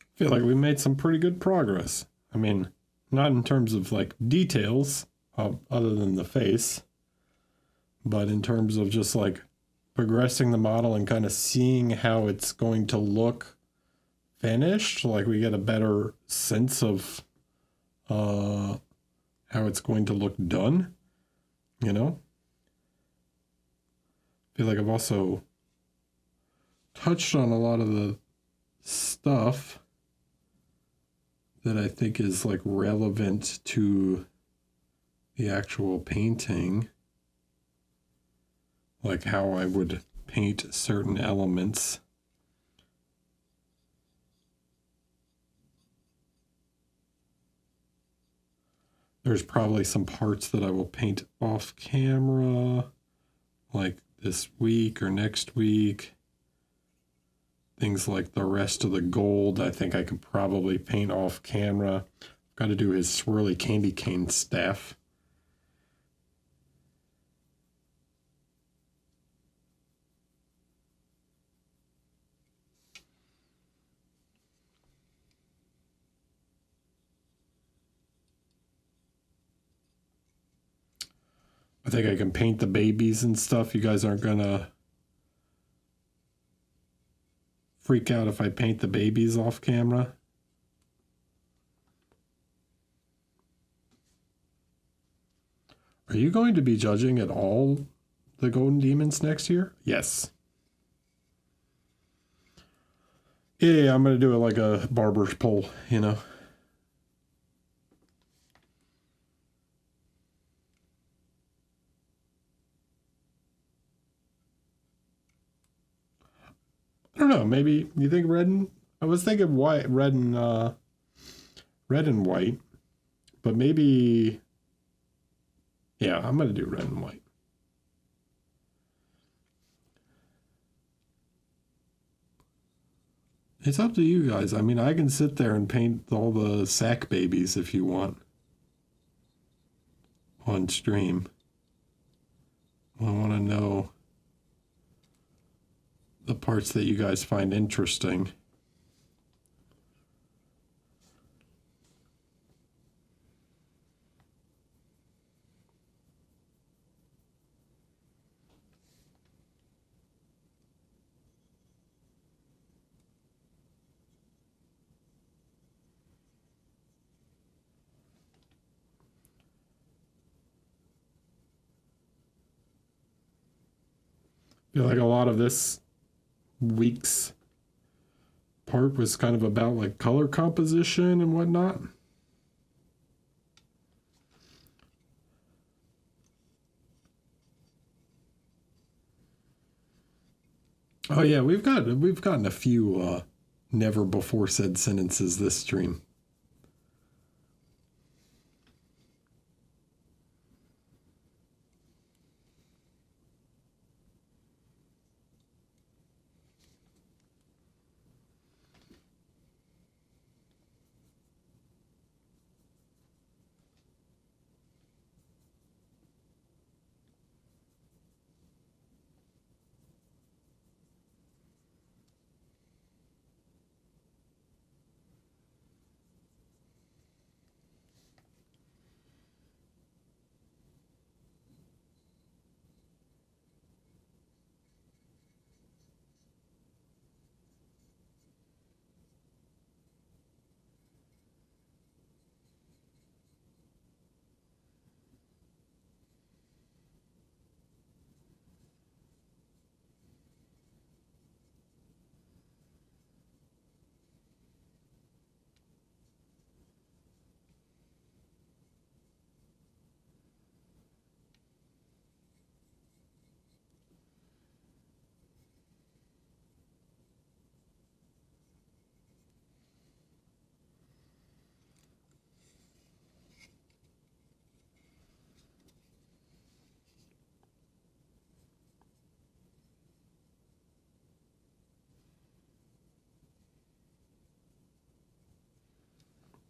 I feel like we made some pretty good progress. I mean, not in terms of like details other than the face, but in terms of just like progressing the model and kind of seeing how it's going to look finished. Like we get a better sense of how it's going to look done, you know? I feel like I've also touched on a lot of the stuff that I think is like relevant to the actual painting, like how I would paint certain elements. There's probably some parts that I will paint off camera, like this week or next week. Things like the rest of the gold, I think I could probably paint off camera. I've got to do his swirly candy cane staff. I think I can paint the babies and stuff. You guys aren't gonna freak out if I paint the babies off camera. Are you going to be judging at all the Golden Demons next year? Yes. Yeah, I'm going to do it like a barber's pole, you know. I don't know, maybe you think red and I was thinking white, red and white, but maybe yeah, I'm going to do red and white. It's up to you guys. I mean, I can sit there and paint all the sack babies if you want on stream. I want to know the parts that you guys find interesting. feel like a lot of this week's part was kind of about like color composition and whatnot. Oh yeah, we've gotten a few never before said sentences this stream.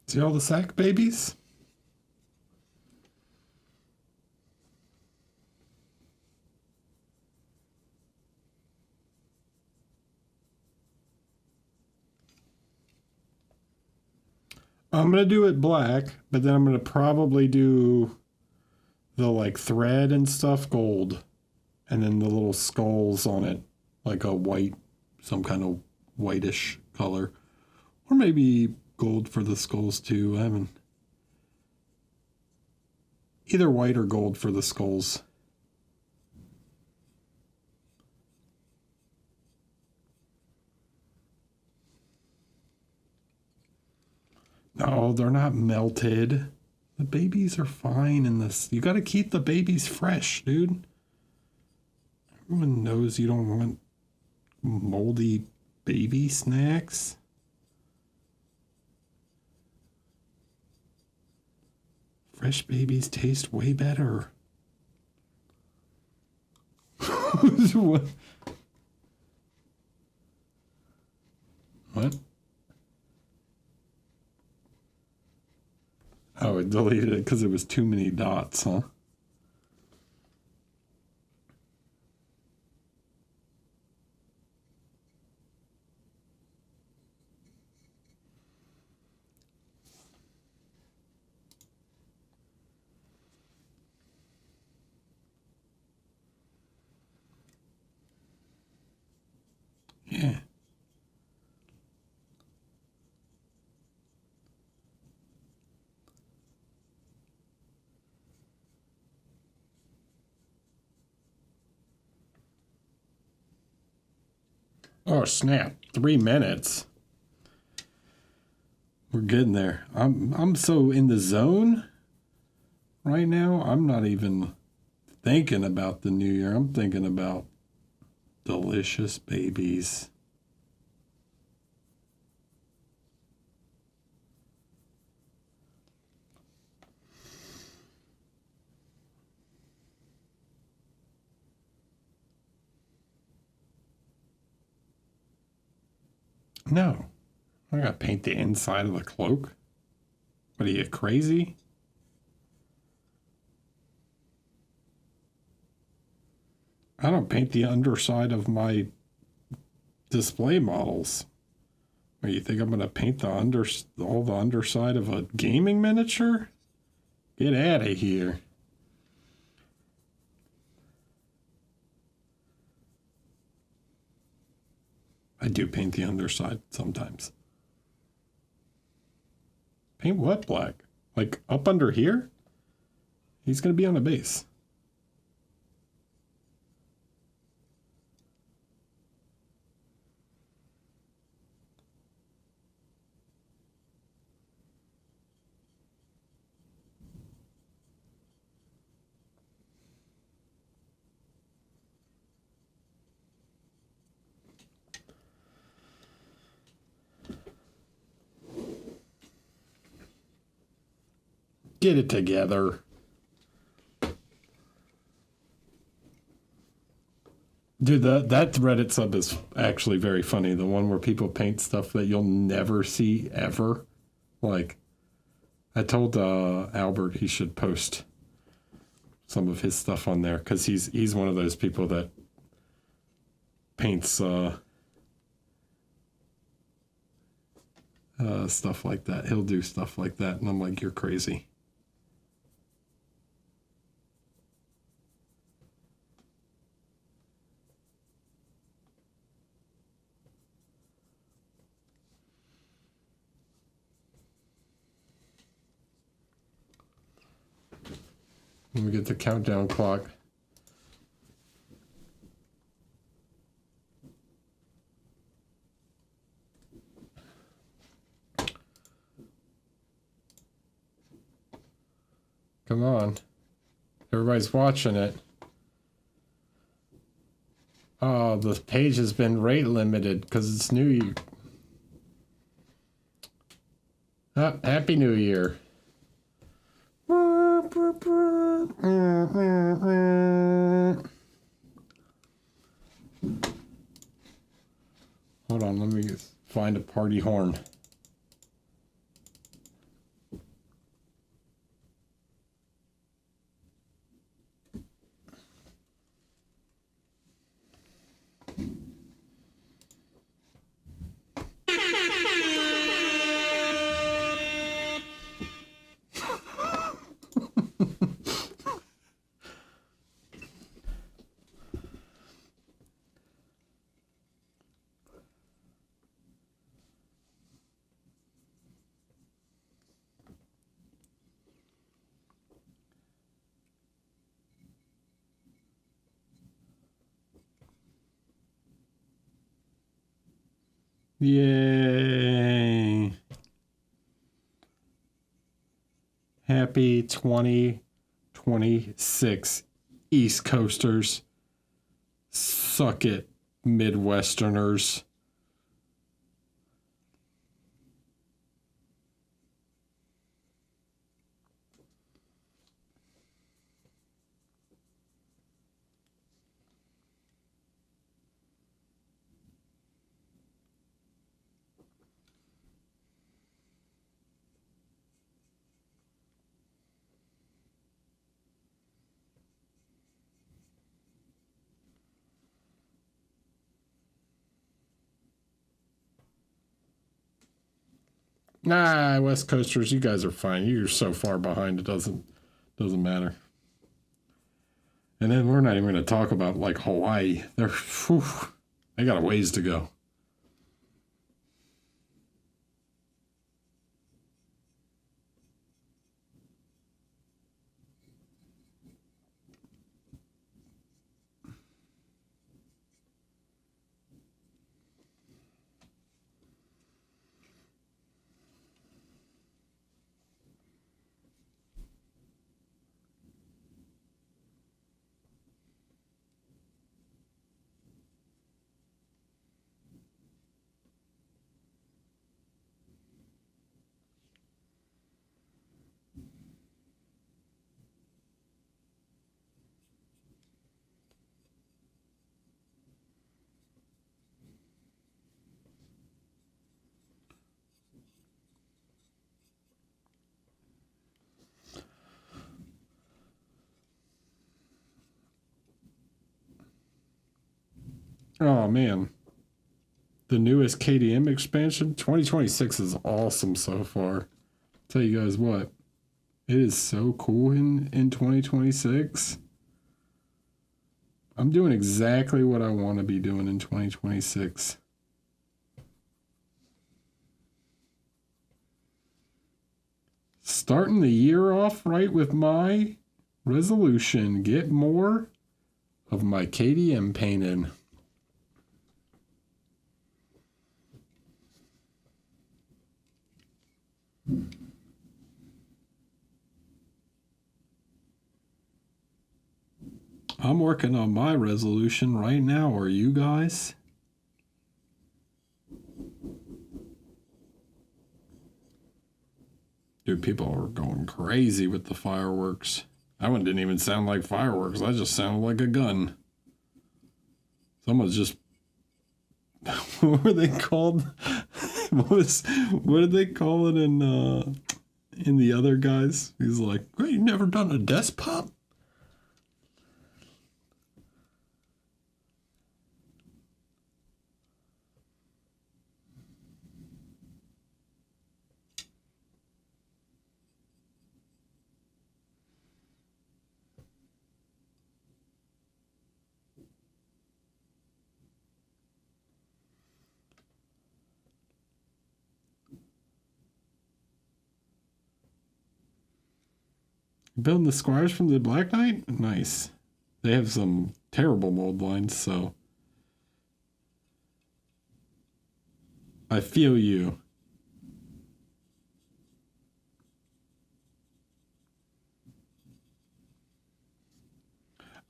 See all the sack babies? I'm going to do it black, but then I'm going to probably do the like thread and stuff gold. And then the little skulls on it, like a white, some kind of whitish color. Or maybe gold for the skulls too. I haven't. Either white or gold for the skulls. No, they're not melted. The babies are fine in this. You got to keep the babies fresh, dude. Everyone knows you don't want moldy baby snacks. Fresh babies taste way better. What? What? Oh, it deleted it because it was too many dots, huh? Yeah. Oh snap! 3 minutes. We're getting there. I'm so in the zone right now. I'm not even thinking about the new year. I'm thinking about delicious babies. No, I gotta paint the inside of the cloak. What are you, crazy? I don't paint the underside of my display models. Or you think I'm gonna paint all the underside of a gaming miniature? Get out of here. I do paint the underside sometimes. Paint what black? Like up under here? He's gonna be on a base. get it together. Dude, that Reddit sub is actually very funny. The one where people paint stuff that you'll never see ever. Like, I told Albert he should post some of his stuff on there because he's one of those people that paints stuff like that. He'll do stuff like that, and I'm like, you're crazy. Let me get the countdown clock. Come on. Everybody's watching it. Oh, the page has been rate limited because it's New Year. Ah, Happy New Year. Hold on, let me find a party horn. Yay. Happy 2026 East Coasters. Suck it, Midwesterners. Nah, West Coasters, you guys are fine. You're so far behind, it doesn't matter. And then we're not even going to talk about like Hawaii. They got a ways to go. Oh man, the newest KDM expansion, 2026 is awesome so far. Tell you guys what, it is so cool in 2026. I'm doing exactly what I want to be doing in 2026. Starting the year off right with my resolution, get more of my KDM painted. I'm working on my resolution right now. Are you guys? Dude, people are going crazy with the fireworks. That one didn't even sound like fireworks. That just sounded like a gun. Someone's just... What were they called? What did they call it in the other guys? He's like, "Wait, you never done a desk pop?" Building the squires from the Black Knight? Nice. They have some terrible mold lines, so I feel you.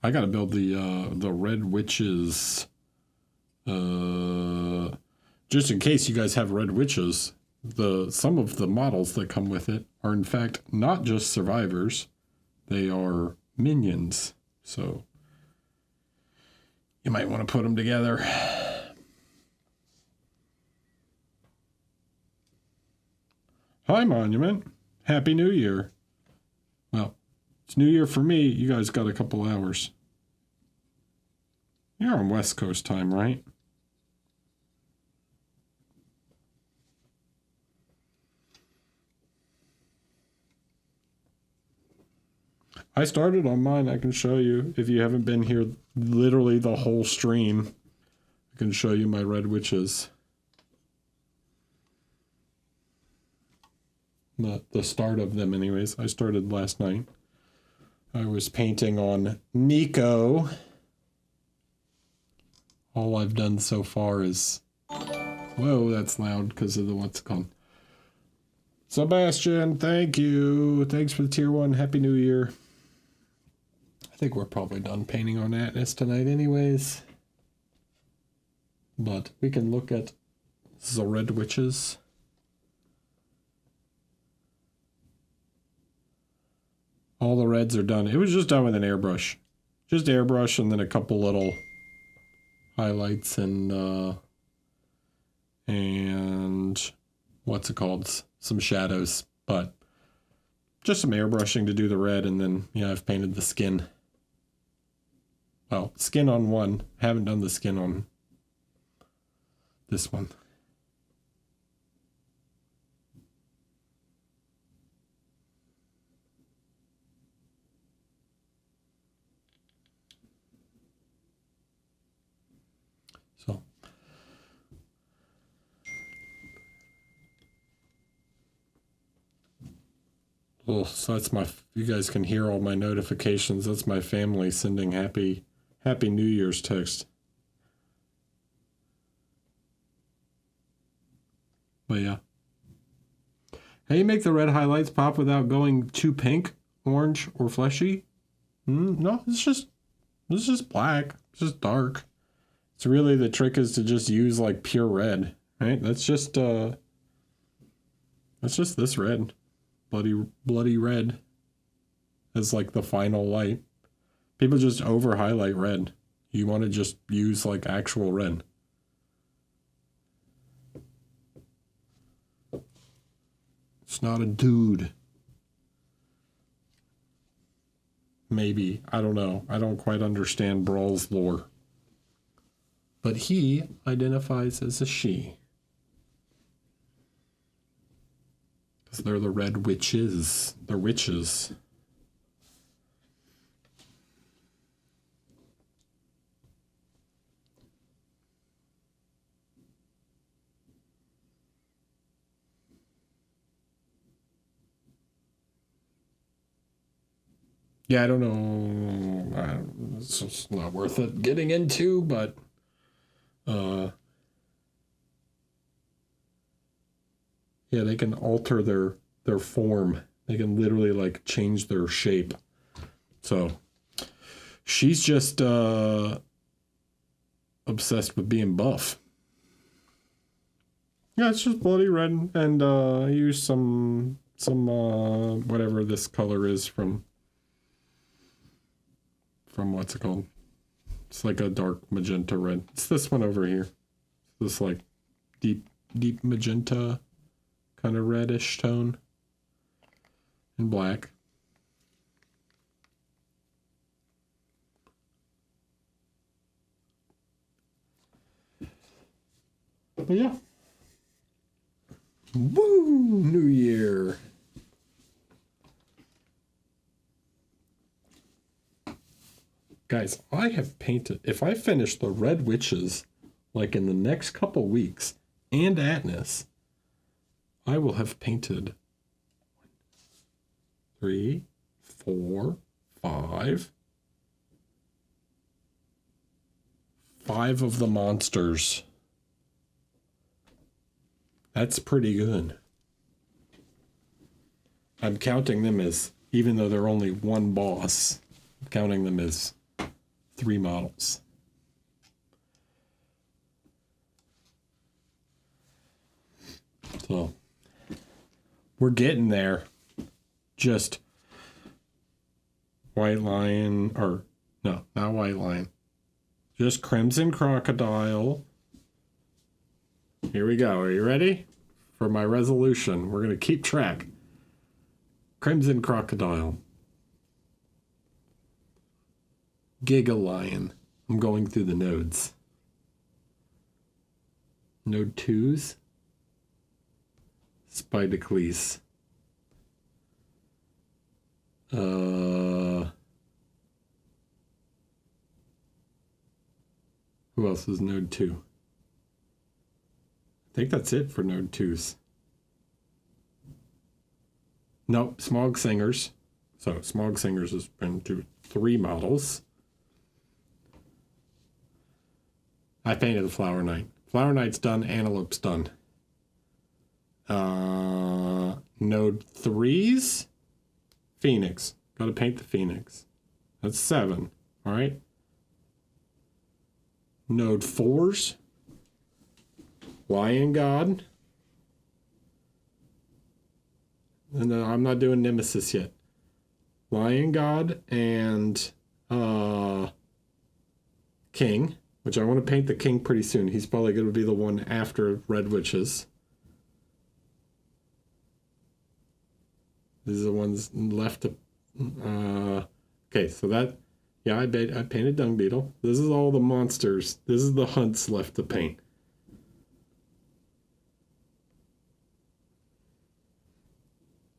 I gotta build the Red Witches. Just in case you guys have Red Witches, some of the models that come with it are in fact not just survivors. They are minions, so you might want to put them together. Hi, Monument. Happy New Year. Well, it's New Year for me. You guys got a couple hours. You're on West Coast time, right? I started on mine. I can show you if you haven't been here literally the whole stream. I can show you my Red Witches. The start of them anyways. I started last night. I was painting on Nico. All I've done so far is... Whoa, that's loud because of the what's it called. Sebastian, thank you. Thanks for the tier 1. Happy New Year. I think we're probably done painting on Atnas tonight anyways. But we can look at the Red Witches. All the reds are done. It was just done with an airbrush. Just airbrush and then a couple little highlights and what's it called? Some shadows. But just some airbrushing to do the red, and then, yeah, I've painted the skin. Well, skin on one. Haven't done the skin on this one. Oh, so that's you guys can hear all my notifications. That's my family sending happy New Year's text. But yeah. How you make the red highlights pop without going too pink, orange, or fleshy? No, it's just black. It's just dark. It's really, the trick is to just use like pure red, right? That's just this red. Bloody red as like the final light. People just over highlight red. You want to just use like actual red. It's not a dude. Maybe. I don't know. I don't quite understand Brawl's lore. But he identifies as a she. Because they're the Red Witches. They're witches. Yeah, I don't know. It's just not worth it getting into, but yeah, they can alter their form. They can literally like change their shape. So she's just obsessed with being buff. Yeah, it's just bloody red, and I used some whatever this color is from what's it called? It's like a dark magenta red. It's this one over here. This like deep magenta kind of reddish tone and black. But yeah. Woo! New Year. Guys, I have painted, if I finish the Red Witches like in the next couple weeks and Atnas, I will have painted 3, 4, 5 of the monsters. That's pretty good. I'm counting them as, even though they're only one boss, I'm counting them as 3 models. So we're getting there. Just White Lion, or no, not White Lion. Just Crimson Crocodile. Here we go. Are you ready for my resolution? We're going to keep track. Crimson Crocodile. Giga Lion. I'm going through the nodes. Node 2s. Spidocles. Who else is node 2? I think that's it for node 2s. Nope, Smog Singers. So Smog Singers has been to 3 models. I painted the Flower Knight. Flower Knight's done, Antelope's done. Node 3s, Phoenix. Gotta paint the Phoenix. That's 7. All right. Node 4s, Lion God. And then I'm not doing Nemesis yet. Lion God and King, which I want to paint the King pretty soon. He's probably going to be the one after Red Witches. These are the ones left to... okay, so that... Yeah, I painted Dung Beetle. This is all the monsters. This is the hunts left to paint.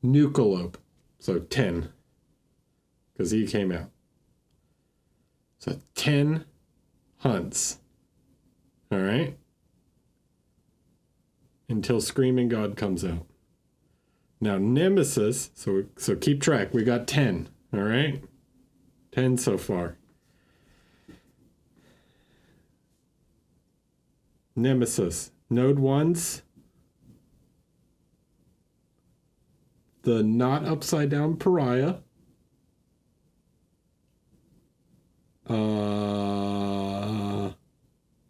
Nucalope. So 10. Because he came out. So 10 hunts. All right? Until Screaming God comes out. Now Nemesis, so keep track. We got 10. All right? 10 so far. Nemesis. Node 1s. The not upside down pariah.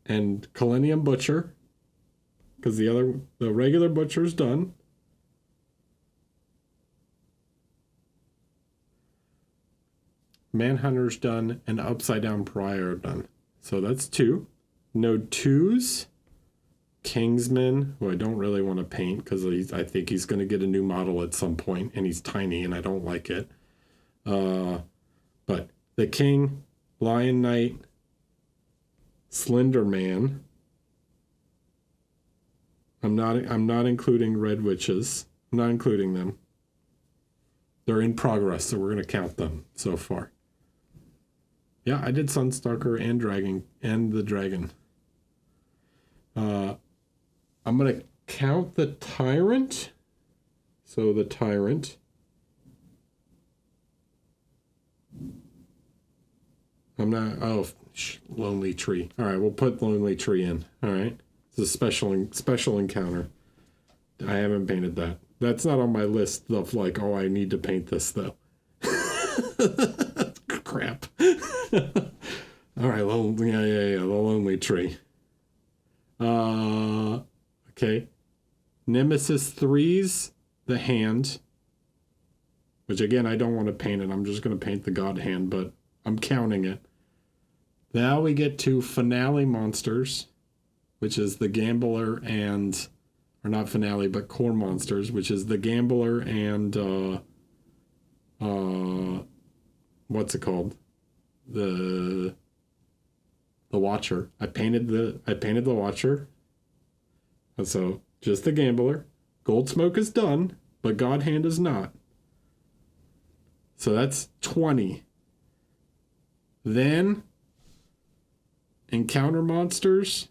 And Millennium Butcher. Because the regular butcher's done. Manhunter's done and Upside Down Pariah are done. So that's 2. Node 2s. Kingsman, who I don't really want to paint because I think he's going to get a new model at some point, and he's tiny and I don't like it. But the King, Lion Knight, Slender Man. I'm not including Red Witches. I'm not including them. They're in progress, so we're going to count them so far. Yeah, I did Sunstalker and Dragon and the Dragon. I'm going to count the Tyrant. So the Tyrant. I'm not... Oh, Lonely Tree. All right, we'll put Lonely Tree in. All right. It's a special encounter. I haven't painted that. That's not on my list of like, oh, I need to paint this, though. Crap. All right, the Lonely Tree. Okay. Nemesis 3s, the Hand. which again, I don't want to paint it. I'm just going to paint the God Hand, but I'm counting it. Now we get to Finale Monsters, which is the Gambler and, or not Finale, but Core Monsters, which is the Gambler and, what's it called? The Watcher. I painted the Watcher. So just the Gambler. Gold Smoke is done, but God Hand is not. So that's 20. Then Encounter Monsters,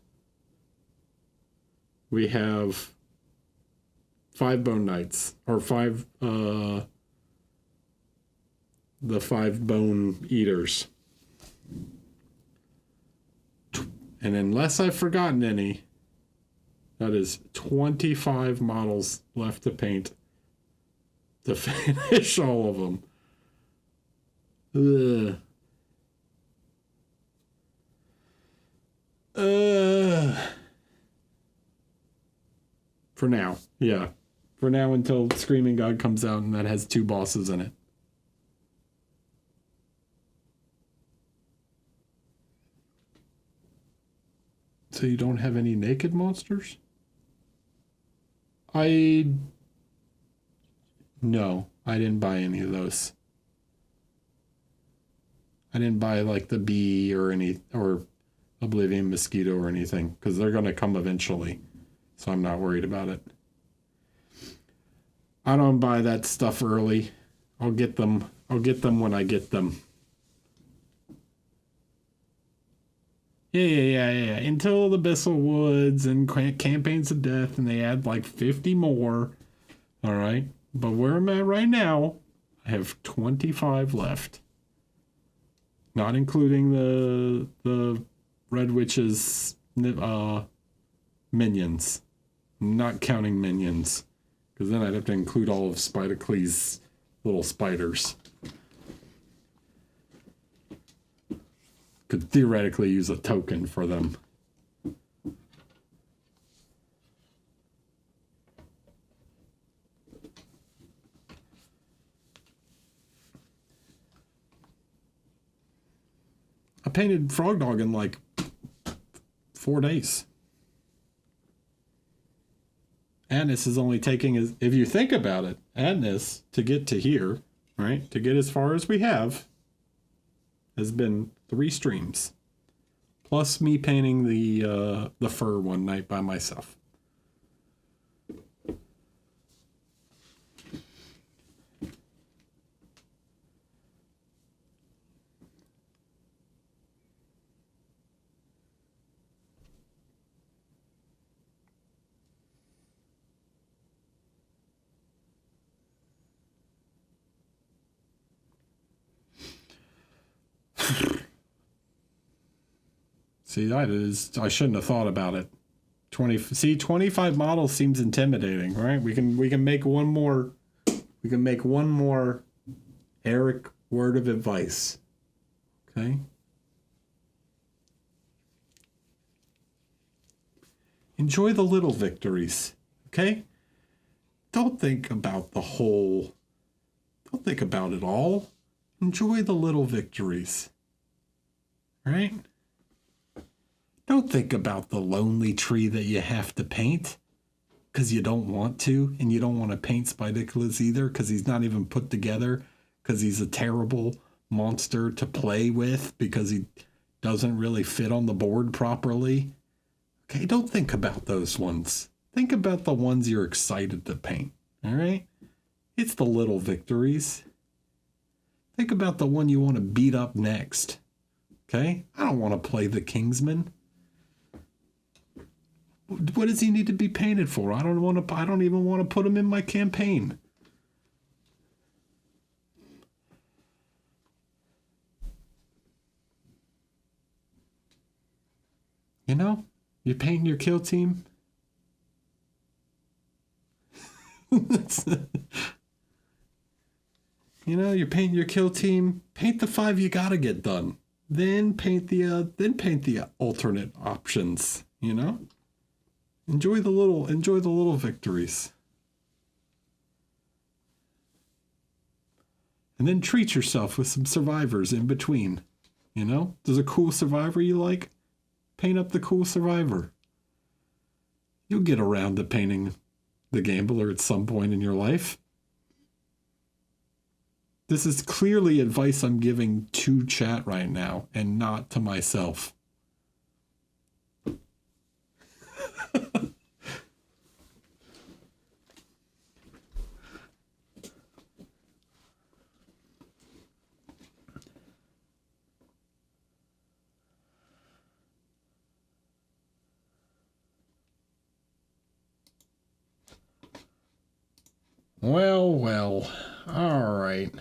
we have 5 Bone Knights, or 5 the 5 Bone Eaters. And unless I've forgotten any, that is 25 models left to paint to finish all of them. Ugh. For now, yeah. For now until Screaming God comes out and that has 2 bosses in it. So you don't have any naked monsters? No, I didn't buy any of those. I didn't buy like the bee or Oblivion Mosquito or anything, because they're going to come eventually. So I'm not worried about it. I don't buy that stuff early. I'll get them when I get them. Yeah. Until the Abyssal Woods and Campaigns of Death, and they add like 50 more. All right. But where I'm at right now, I have 25 left. Not including the Red Witch's minions. Not counting minions. Because then I'd have to include all of Spidocles' little spiders. Could theoretically use a token for them. I painted Frog Dog in like 4 days. Atnas is only taking, if you think about it, Atnas to get to here, right? To get as far as we have, has been 3 streams. Plus me painting the fur one night by myself. See, I shouldn't have thought about it. 25 models seems intimidating, right? We can make one more. We can make one more Eric word of advice. Okay? Enjoy the little victories, okay? Don't think about the whole. Don't think about it all. Enjoy the little victories. Right? Don't think about the lonely tree that you have to paint because you don't want to, and you don't want to paint Spidocles either because he's not even put together, because he's a terrible monster to play with because he doesn't really fit on the board properly. Okay, don't think about those ones. Think about the ones you're excited to paint, all right? It's the little victories. Think about the one you want to beat up next, okay? I don't want to play the Kingsman. What does he need to be painted for? I don't even want to put him in my campaign. You know, you're painting your kill team. You know, you're painting your kill team. Paint the 5 you gotta get done. Then paint the alternate options. You know. Enjoy the little victories. And then treat yourself with some survivors in between. You know, there's a cool survivor you like? Paint up the cool survivor. You'll get around to painting the gambler at some point in your life. This is clearly advice I'm giving to chat right now and not to myself. Well, all right.